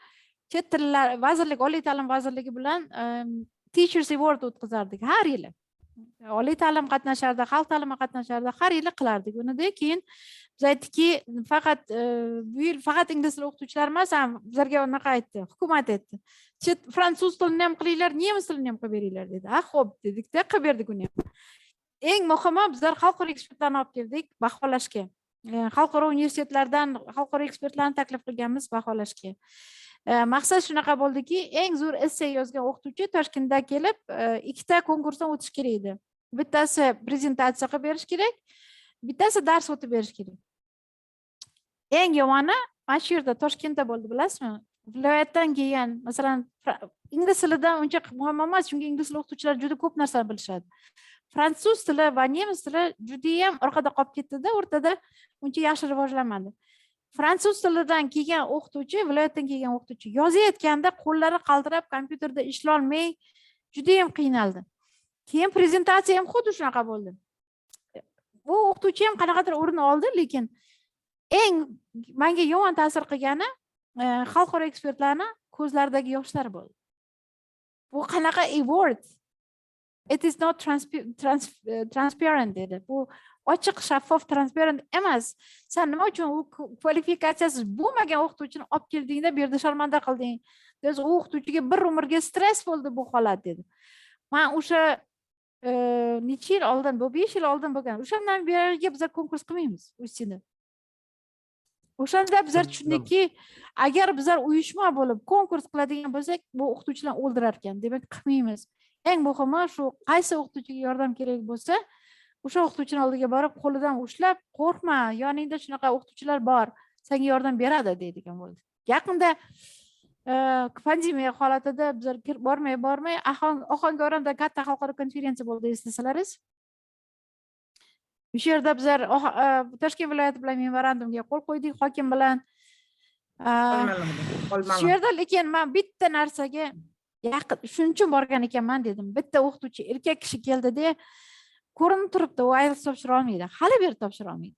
chet tillar vazirlik, oliy ta'lim vazirligi bilan Teachers Award o'tkazardik har yili. Oliy ta'lim qatnashardi, xalq ta'limi qatnashardi, har yili qilardik. Undan keyin biz aytdikki, faqat bu yil faqat ingliz tili o'qituvchilar emas, bizlarga unaqa aytdi, hukumat aytdi. Chet fransuz tilini ham qilinglar, nemis tilini ham qilib beringlar dedi. Xo'p dedik-da, qilib berdik uni ham. Eng muhimi bizlar xalqaro ekspertlarni olib keldik baholashga. Xalqaro universitetlardan xalqaro ekspertlarni taklif qilganmiz baholashga. Maqsad shunaqa bo'ldiki, eng zo'r essay yozgan o'qituvchi Toshkentda kelib, ikkita konkursdan o'tish kerak edi. Bittasi prezentatsiya qilib berish kerak, bittasi dars o'tib berish kerak. Eng yomoni mana shu yerda Toshkentda bo'ldi, bilasizmi? Viloyatdan kelgan, masalan, ingliz tilidan uncha muhim emas, chunki ingliz tili o'qituvchilar juda ko'p narsani bilishadi. Fransuz tili va nemis tili juda ham orqada qolib ketdi-da, o'rtada uncha yaxshi rivojlanmadi. Fransuz tilidan kelgan o'qituvchi, viloyatdan kelgan o'qituvchi yozayotganda qo'llari qaltirab, kompyuterda ishlay olmay juda ham qiynaldi. Keyin prezentatsiya ham xuddi shunaqa bo'ldi. Bu o'qituvchi ham qanaqadir o'rin oldi, lekin eng menga yomon ta'sir qilgani xalqaro ekspertlarni ko'zlaridagi yoshlar bo'ldi. Bu qanaqa award? It is not transparent dedi. Bu ochiq, shaffof, transparent emas. Sen nima uchun u kvalifikatsiyasiz bo'lmagan o'qituvchini olib keldingda bu yerda sharmanda qilding? Biz u o'qituvchiga bir umrga stress bo'ldi bu holat dedi. Men o'sha necha yil oldin, bu 5 yil oldin bo'lgan. O'shandan beri bizlar konkurs qilmaymiz UzTEAda. O'shanda bizlar tushundikki, agar bizlar uyushma bo'lib konkurs qiladigan bo'lsak, bu o'qituvchilar o'ldirar ekan. Demak, qilmaymiz. Eng muhimi shu qaysi o'qituvchiga yordam kerak bo'lsa, o'sha o'qituvchining oldiga borib, qo'lidan ushlab, qo'rqma, yoningda shunaqa o'qituvchilar bor, senga yordam beradi deydigan bo'ldi. Yaqinda pandemiya holatida bizlar bormay Ohangaronda katta xalqaro konferensiya bo'ldi, eslasalaringiz. O'sha yerda bizlar Toshkent viloyati bilan memorandumga qo'l qo'ydik, hokim bilan. Shu yerda lekin men bitta narsaga shuning uchun borgan ekanman dedim. Bitta o'qituvchi erkak kishi keldi-da, ko'rinib turibdi, u IELTS topshira olmaydi. Hali beri topshira olmaydi.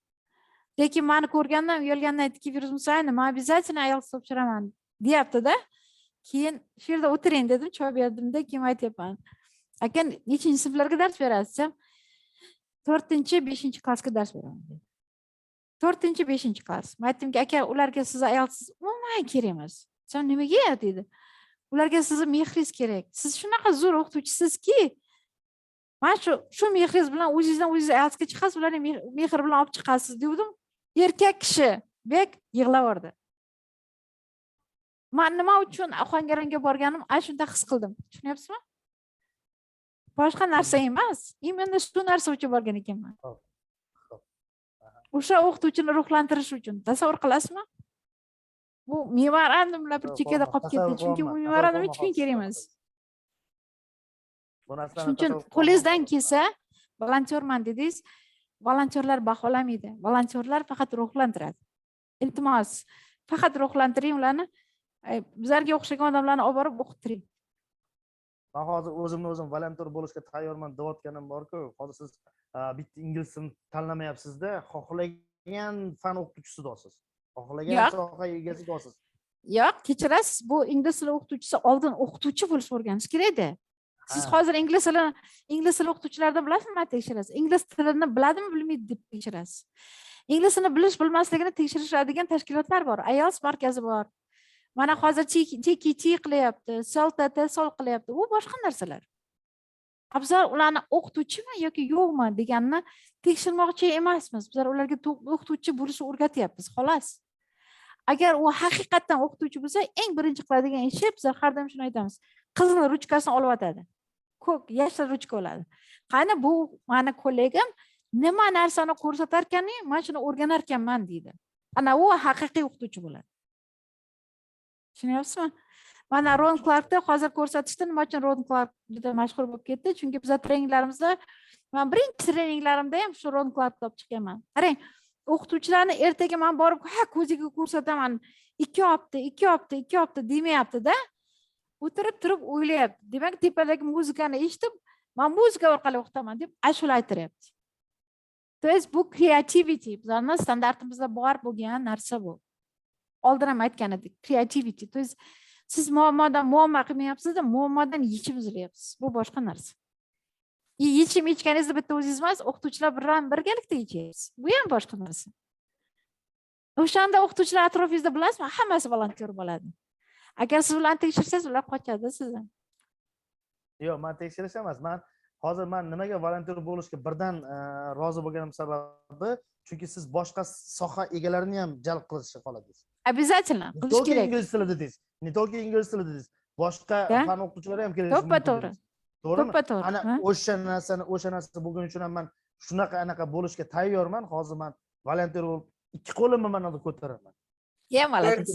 Lekin meni ko'rgandan, uyalgandan aytdiki, Feruza, men обязательно IELTS topshiraman, deyapti-da. Keyin shu yerda o'tiring dedim, choy berdim-da, keyin aytyapman. Aka, nechinchi sinflarga dars berasiz? 4-5-klassga dars beraman dedi. 4-5-klass. Men aytdimki, aka, ularga siz IELTS umuman kerak emas. Sen nimaga dedi? Ularga sizni mehringiz kerak. Siz shunaqa zo'r o'qituvchisizki, mana shu mehringiz bilan o'zingizdan o'zingiz IELTSga chiqasiz, ularni mehr bilan olib chiqasiz dedim. Erkak kishi bek yig'laverdi. Men nima uchun Ohangaronga borganim, ana shunda his qildim. Tushunyapsizmi? Boshqa narsa emas. Imенно shu narsa uchun borgan ekanman. O'sha o'qituvchini ruhlantirish uchun. Tasavvur qilasizmi? Bu memorandumlar bir chekkada qolib ketdi, chunki bu memorandum hech kim kerak emas. Shuning uchun qo'lingizdan kelsa, volontyorman dedingiz, volontyorlar baholamaydi. Volontyorlar faqat ruhlantiradi. Iltimos, faqat ruhlantiring ularni. Bizlarga o'xshagan odamlarni olib borib o'qittiring. Men hozir o'zim volontyor bo'lishga tayyorman deyotganim bor-ku, hozir siz bitta ingliz tilini tanlamayapsiz-da, xohlagan fan o'qituvchisi dosiz. Xohlagan soha egasi dosiz. Yo'q, kechirasiz, bu ingliz tili o'qituvchisi oldin o'qituvchi bo'lib o'rganish kerak-da. Siz hozir ingliz tili o'qituvchilardan bilasizmi, tekshirasiz. Ingliz tilini biladimi, bilmaydi deb tekshirasiz. Ingliz tilini bilish-bilmasligini tekshirishadigan tashkilotlar bor. IELTS markazi bor. Mana hozir TKT qilyapti, SLTT qilyapti. U boshqa narsalar. Bizlar ularni o'qituvchimi yoki yo'qmi deganni tekshirmoqchi emasmiz. Bizlar ularga o'qituvchi bo'lishni o'rgatyapmiz, xolos. Agar u haqiqatan o'qituvchi bo'lsa, eng birinchi qiladigan ishi bizlar har doim shuni aytamiz. Qizil ruchkasini olib o'tadi. Ko'k, yashil ruchka oladi. Qani bu meni kollegam nima narsani ko'rsatar ekan, men shuni o'rganar ekanman deydi. Ana u haqiqiy o'qituvchi bo'ladi. Tushunyapsizmi? Mana Ron Clarkda hozir ko'rsatishda nima uchun Ron Clark juda mashhur bo'lib ketdi? Chunki biz treninglarimizda, men birinchi treninglarimda ham shu Ron Clarkni olib chiqaman. Qarang, o'qituvchilarni ertaga men borib, ko'ziga ko'rsataman, 2 hafta demayapti-da. O'tirib turib o'ylayapti. Demak, tepadagi muzikani eshitib, men muzika orqali o'qitaman deb ashula aytiryapti. To есть bu creativity, bizning standartimizda bor bo'lgan narsa bu. Oldin ham aytgan edik, creativity. To есть siz muammodan muammo qilmayapsiz-da, muammodan yechim izlayapsiz. Bu boshqa narsa. Yechim echganingizni bitta o'zingiz emas, o'qituvchilar bilan birgalikda yechyapsiz. Bu ham boshqa narsa. O'shanda o'qituvchilar atrofingizda bilasizmi, hammasi volontyor bo'ladi. Agar siz bilan tekshirsangiz, ular qochadi sizdan. Yo'q, men tekshirish emas. Hozir men nimaga volontyor bo'lishga birdan rozi bo'lganim sababi, chunki siz boshqa soha egalarini ham jalb qilishga qoladingiz. Обязательно qilish kerak. Ingliz tilida dedingiz. Nitoki ingliz tilida dedingiz. Boshqa fan o'qituvchilari ham kerak. To'ppa-to'g'ri. To'g'rimi? Ana o'sha narsa bo'lgani uchun ham men shunaqa bo'lishga tayyorman. Hozir men volontyor bo'lib, 2 qo'limni mana bunda ko'taraman. Ya malades.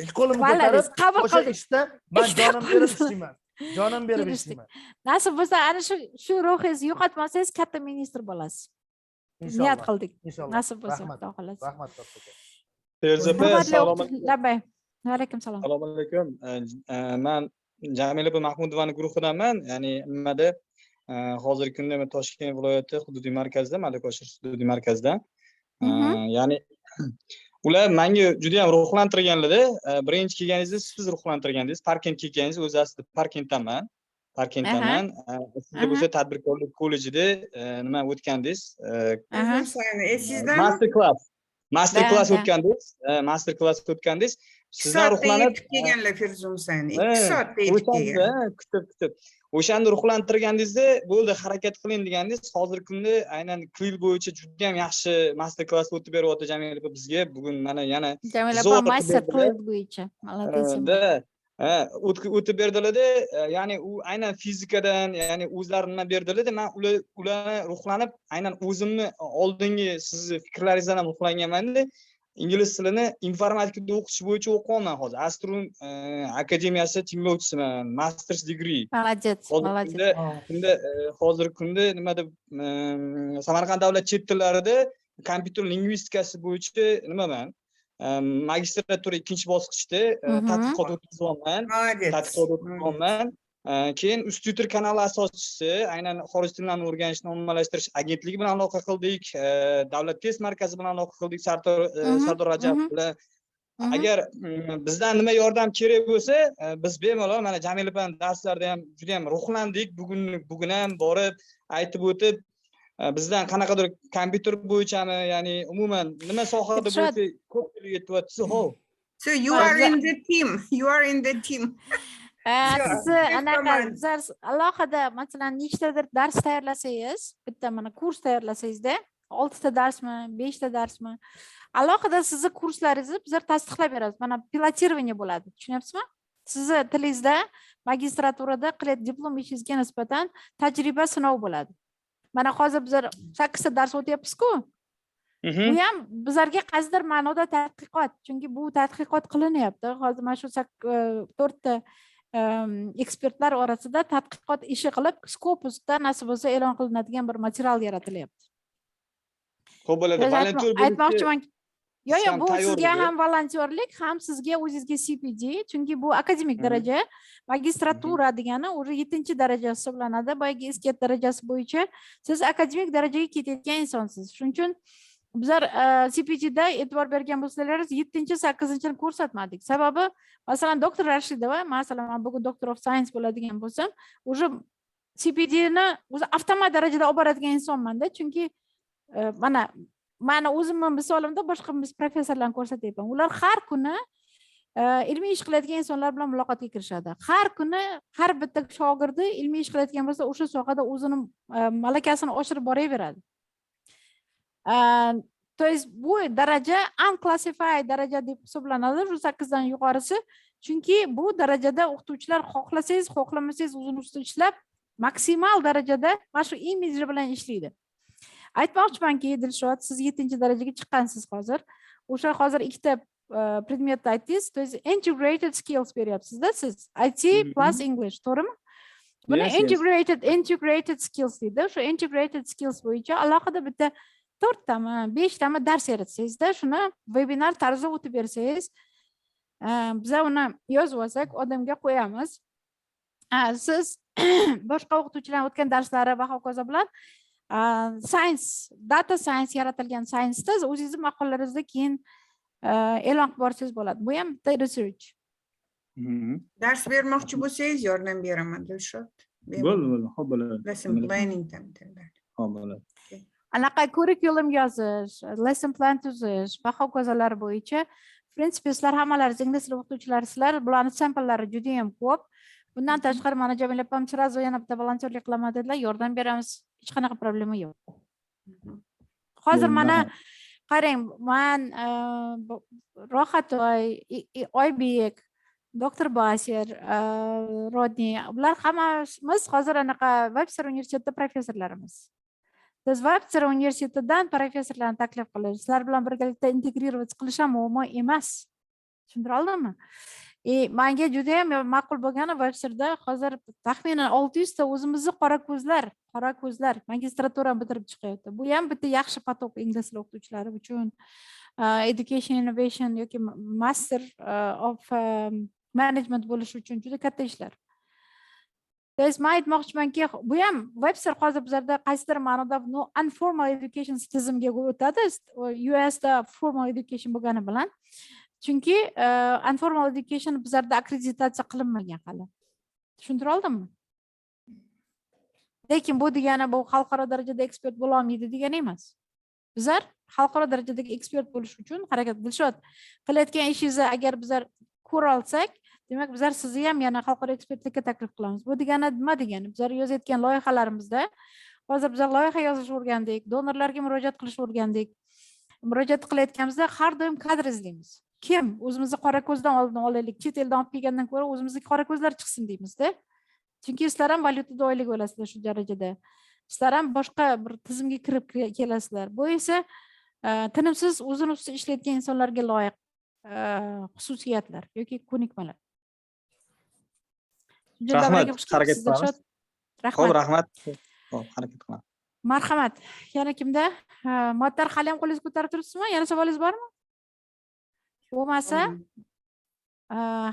2 qo'limni ko'tarib, o'sha ishda men jonim berib ishlayman. Jonim berib ishlayman. Nasib bo'lsa, ana shu ruhingizni yo'qotmasangiz, katta ministr bo'lasiz. Niyat qildik. Nasib bo'lsa, Xudo xohlasa. Rahmat. Feruza, assalomu alaykum. Alaykum salom. Assalomu alaykum. Men Jamila Mahmudovaning guruhidanman. Ya'ni nimada hozirgi kunda men Toshkent viloyati hududiy markazida, malaka oshirish hududiy markazida. Ya'ni ular menga juda ham ruhlantirganlar-da. Birinchi kelganingizda siz ruhlantirgandingiz. Parkent kelganingiz, o'zi aslida Parkentdanman. Sizda bo'lsa tadbirkorlik kollejida nima o'tgandingiz? Master class o'tgandingiz. Sizdan ruhlanib kelganlar Feruza, 2 soatda yetib kelgan. Kutib. O'shanda ruhlantirganingizda bo'ldi, harakat qiling degandingiz. Hozirgi kunda aynan Quill bo'yicha juda ham yaxshi master class o'tib beryapti Jamila bizga. Bugun mana yana Jamila master Quill bo'yicha. O'tib berdilar-da, ya'ni u aynan fizikadan, ya'ni o'zlari nima berdilar-da, men ularni ruhlanib, aynan o'zimni oldingi sizni fikrlaringizdan ham ruhlanganman-da. Ingliz tilini informatikada o'qish bo'yicha o'qiyapman hozir. Astron akademiyasi tinglovchisiman, master's degree. Молодец. Kunda hozirgi kunda nimada Samarqand davlat chet tillarida kompyuter lingvistikasi bo'yicha nimaman? Magistratura 2-bosqichda tadqiqot o'tkazyapman. Keyin UzTEA kanali asoschisi, aynan xorij tillarini o'rganishni ommalashtirish agentligi bilan aloqa qildik, davlat test markazi bilan aloqa qildik, Sardor Rajabov bilan. Agar bizdan nima yordam kerak bo'lsa, biz bemalol mana Jamila bilan darslarda ham juda ham ruhlandik. Bugun ham borib aytib o'tib, bizdan qanaqadir kompyuter bo'yichami, ya'ni umuman nima sohada bo'lsa ko'pchilik aytyapti. So you are in the team. Siz anaqa alohida masalan nechtadir dars tayyorlasangiz, bitta mana kurs tayyorlasangizda 6 ta darsmi, 5 ta darsmi, alohida sizni kurslaringizni bizlar tasdiqlab beramiz. Mana pilotirование bo'ladi. Tushunyapsizmi? Sizni tilingizda magistraturada qilayotgan diplom ishingizga nisbatan tajriba sinov bo'ladi. Mana hozir bizlar 8 ta dars o'tyapmiz-ku. Bu ham bizlarga qaysidir ma'noda tadqiqot, chunki bu tadqiqot qilinyapti. Hozir mana shu 4 ta ekspertlar orasida tadqiqot ishi qilib, Scopusda nasib bo'lsa e'lon qilinadigan bir material yaratilyapti. Xo'p bo'ladi, volontyor aytmoqchiman. Yo'q, bu sizga ham volontyorlik, ham sizga o'zingizga CPD, chunki bu akademik daraja, magistratura degani o'zi 7-daraja hisoblanadi. Boyagi esket darajasi bo'yicha siz akademik darajaga ketayotgan insonsiz. Shuning uchun bizlar CPTda e'tibor bergan bo'lsalaringiz 7-8-ni ko'rsatmadik. Sababi, masalan, doktor Rashidova, masalan, men bugun Doctor of Science bo'ladigan bo'lsam, o'sha CPTni o'zi avtomat darajada olib boradigan insonman-da, chunki mana o'zimning misolimda boshqa professorlarni ko'rsatyapman. Ular har kuni ilmiy ish qilayotgan insonlar bilan muloqotga kirishadi. Har kuni har bitta shogirdi ilmiy ish qilayotgan bo'lsa, o'sha sohada o'zining malakasini oshirib boraveradi. То есть bu daraja unclassified daraja deb hisoblanadi, shu 8 dan yuqorisi. Chunki bu darajada o'qituvchilar xohlasangiz, xohlamasangiz o'zini ustida ishlab, maksimal darajada mana shu imidj bilan ishlaydi. Aytmoqchimanki, Dilshod, siz 7 darajaga chiqqansiz hozir. O'sha hozir ikkita predmetni aytdingiz, to is integrated skills beryapsiz-da siz. IT plus English, to'g'rimi? Buni integrated skills deydi. O'sha integrated skills bo'yicha alohida bitta 4tami, 5tami dars yaratsangiz-da, shuni webinar tarzida o'tib bersangiz, biz uni yozib olsak, odamga qo'yamiz. Siz boshqa o'qituvchilar o'tgan darslari va hokazo bilan science, data science yaratilgan science-da o'zingizni maqolalaringizda keyin e'lon qilib borsangiz bo'ladi. Bu ham bitta research. Dars bermoqchi bo'lsangiz yordam beraman, Dilshod. Bo'ldi, xo'p bo'ladi. Lesson planning Xo'p bo'ladi. Anaqa curriculum yozish, lesson plan tuzish va hokazolar bo'yicha, в принципе, sizlar hammalaringiz ingliz tili o'qituvchilarsizlar, bularni samplllari juda ham ko'p. Bundan tashqari mana Jamila opam sirazu yana bitta volontyorlik qilaman dedilar, yordam beramiz, hech qanaqa problema yo'q. Hozir mana qarang, men Rohatoy, Oybek, doktor Basir, Rodney, ular hammamiz hozir anaqa Webster universitetida professorlarimiz. Biz Webster universitetidan professorlarni taklif qilamiz. Sizlar bilan birgalikda integrirovat qilish ham muammo emas. Tushundira oldimmi? Menga juda ham ma'qul bo'lgani Websterda hozir taxminan 600 ta o'zimizni qora ko'zlar magistraturani bitirib chiqyapti. Bu ham bitta yaxshi potok ingliz tili o'qituvchilari uchun education innovation yoki master of management bo'lish uchun juda katta ishlar. Men aytmoqchimanki, bu ham Webster hozir bizlarda qaysidir ma'noda informal education tizimiga o'tadi. USda formal education bo'lgani bilan. Chunki informal education bizlarda akkreditatsiya qilinmagan hali. Tushuntira oldimmi? Lekin bu degani bu xalqaro darajada ekspert bo'la olmaydi degani emas. Bizlar xalqaro darajadagi ekspert bo'lish uchun harakat Dilshod qilayotgan ishingizni agar bizlar ko'ra olsak, demak bizlar sizni ham yana xalqaro ekspertlikka taklif qilamiz. Bu degani nima degani? Bizlar yozayotgan loyihalarimizda hozir bizlar loyiha yozish o'rgandik, donorlarga murojaat qilish o'rgandik. Murojaat qilayotganimizda har doim kadr izlaymiz. Kim o'zimizni qora ko'zdan oldin olaylik, chet eldan olib kelgandan ko'ra o'zimizga qora ko'zlar chiqsin deymizda. Chunki sizlar ham valyutada oylik olasizlar shu darajada. Sizlar ham boshqa bir tizimga kirib kelasizlar. Bu esa tinimsiz o'zini ustida ishlayotgan insonlarga loyiq xususiyatlar yoki ko'nikmalar. Rahmat, harakat qilamiz. Xo'p, rahmat. Xo'p, harakat qilamiz. Marhamat. Yana kimda? Muattar hali ham qo'lingizni ko'tarib turibsizmi? Yana savolingiz bormi? Bo'lmasa,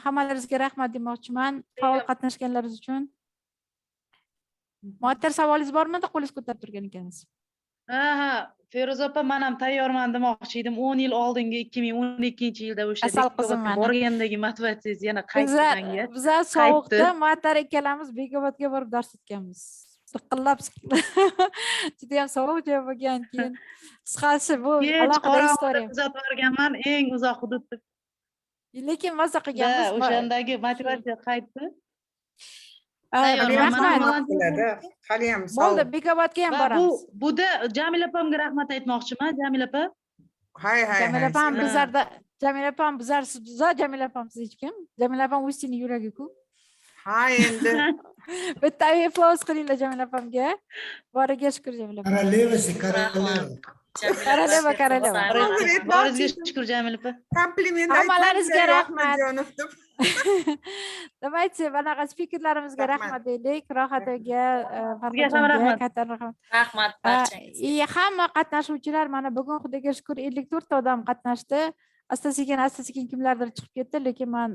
hammalaringizga rahmat demoqchiman, faol qatnashganlaringiz uchun. Muattar savolingiz bormi? Qo'lingizni ko'tarib turgan ekansiz. Feruza opa, men ham tayyorman demoqchi edim. 10 yil oldingi 2012-yilda o'sha borgandagi motivatsiyangiz yana qaytganga. Bizlar sovuqda Muattar ikkalamiz Bekobodga borib dars o'tganmiz. Siqillab juda ham sovuq joy bo'lgan, keyin qisqasi bu alohida istoriya. Kuzatib borganman eng uzoq hududda. Lekin maza qilganmiz. O'shandagi motivatsiya qaytdi. Hali ham bo'ldi, Bekobodga ham boramiz. Buda Jamila opamga rahmat aytmoqchiman. Jamila opa. Jamila opam bizlarda, Jamila opam bizarsiz, Jamila opam siz hech kim? Jamila opam o'zini yuragi-ku. Ha, endi bitta aplausos qilinglar Jamila opamga. Boriga shukr Jamila opam. Koroleva. Boringizga shukr Jamila opa. Kompliment hammalaringizga rahmat. Demakchi, bunaqa spikerlarimizga rahmat deylik. Rohatoyga, Farhodga katta rahmat. Rahmat barchangizga. Hamma qatnashuvchilar mana bugun xudoga shukr 54 ta odam qatnashdi. Asta-sekin kimlardir chiqib ketdi, lekin men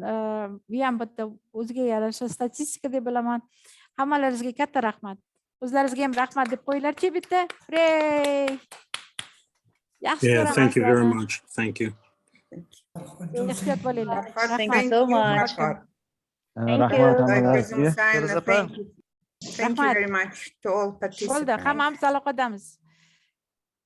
bu ham bitta o'ziga yarasha statistika deb bilaman. Hammalaringizga katta rahmat. O'zlaringizga ham rahmat deb qo'yinglar-chi bitta. Yeah, thank you very much. Thank you. Ehtiyot bo'linglar. Thank you so much. Thank you very much to all participants. Bo'ldi, hammamiz aloqadamiz.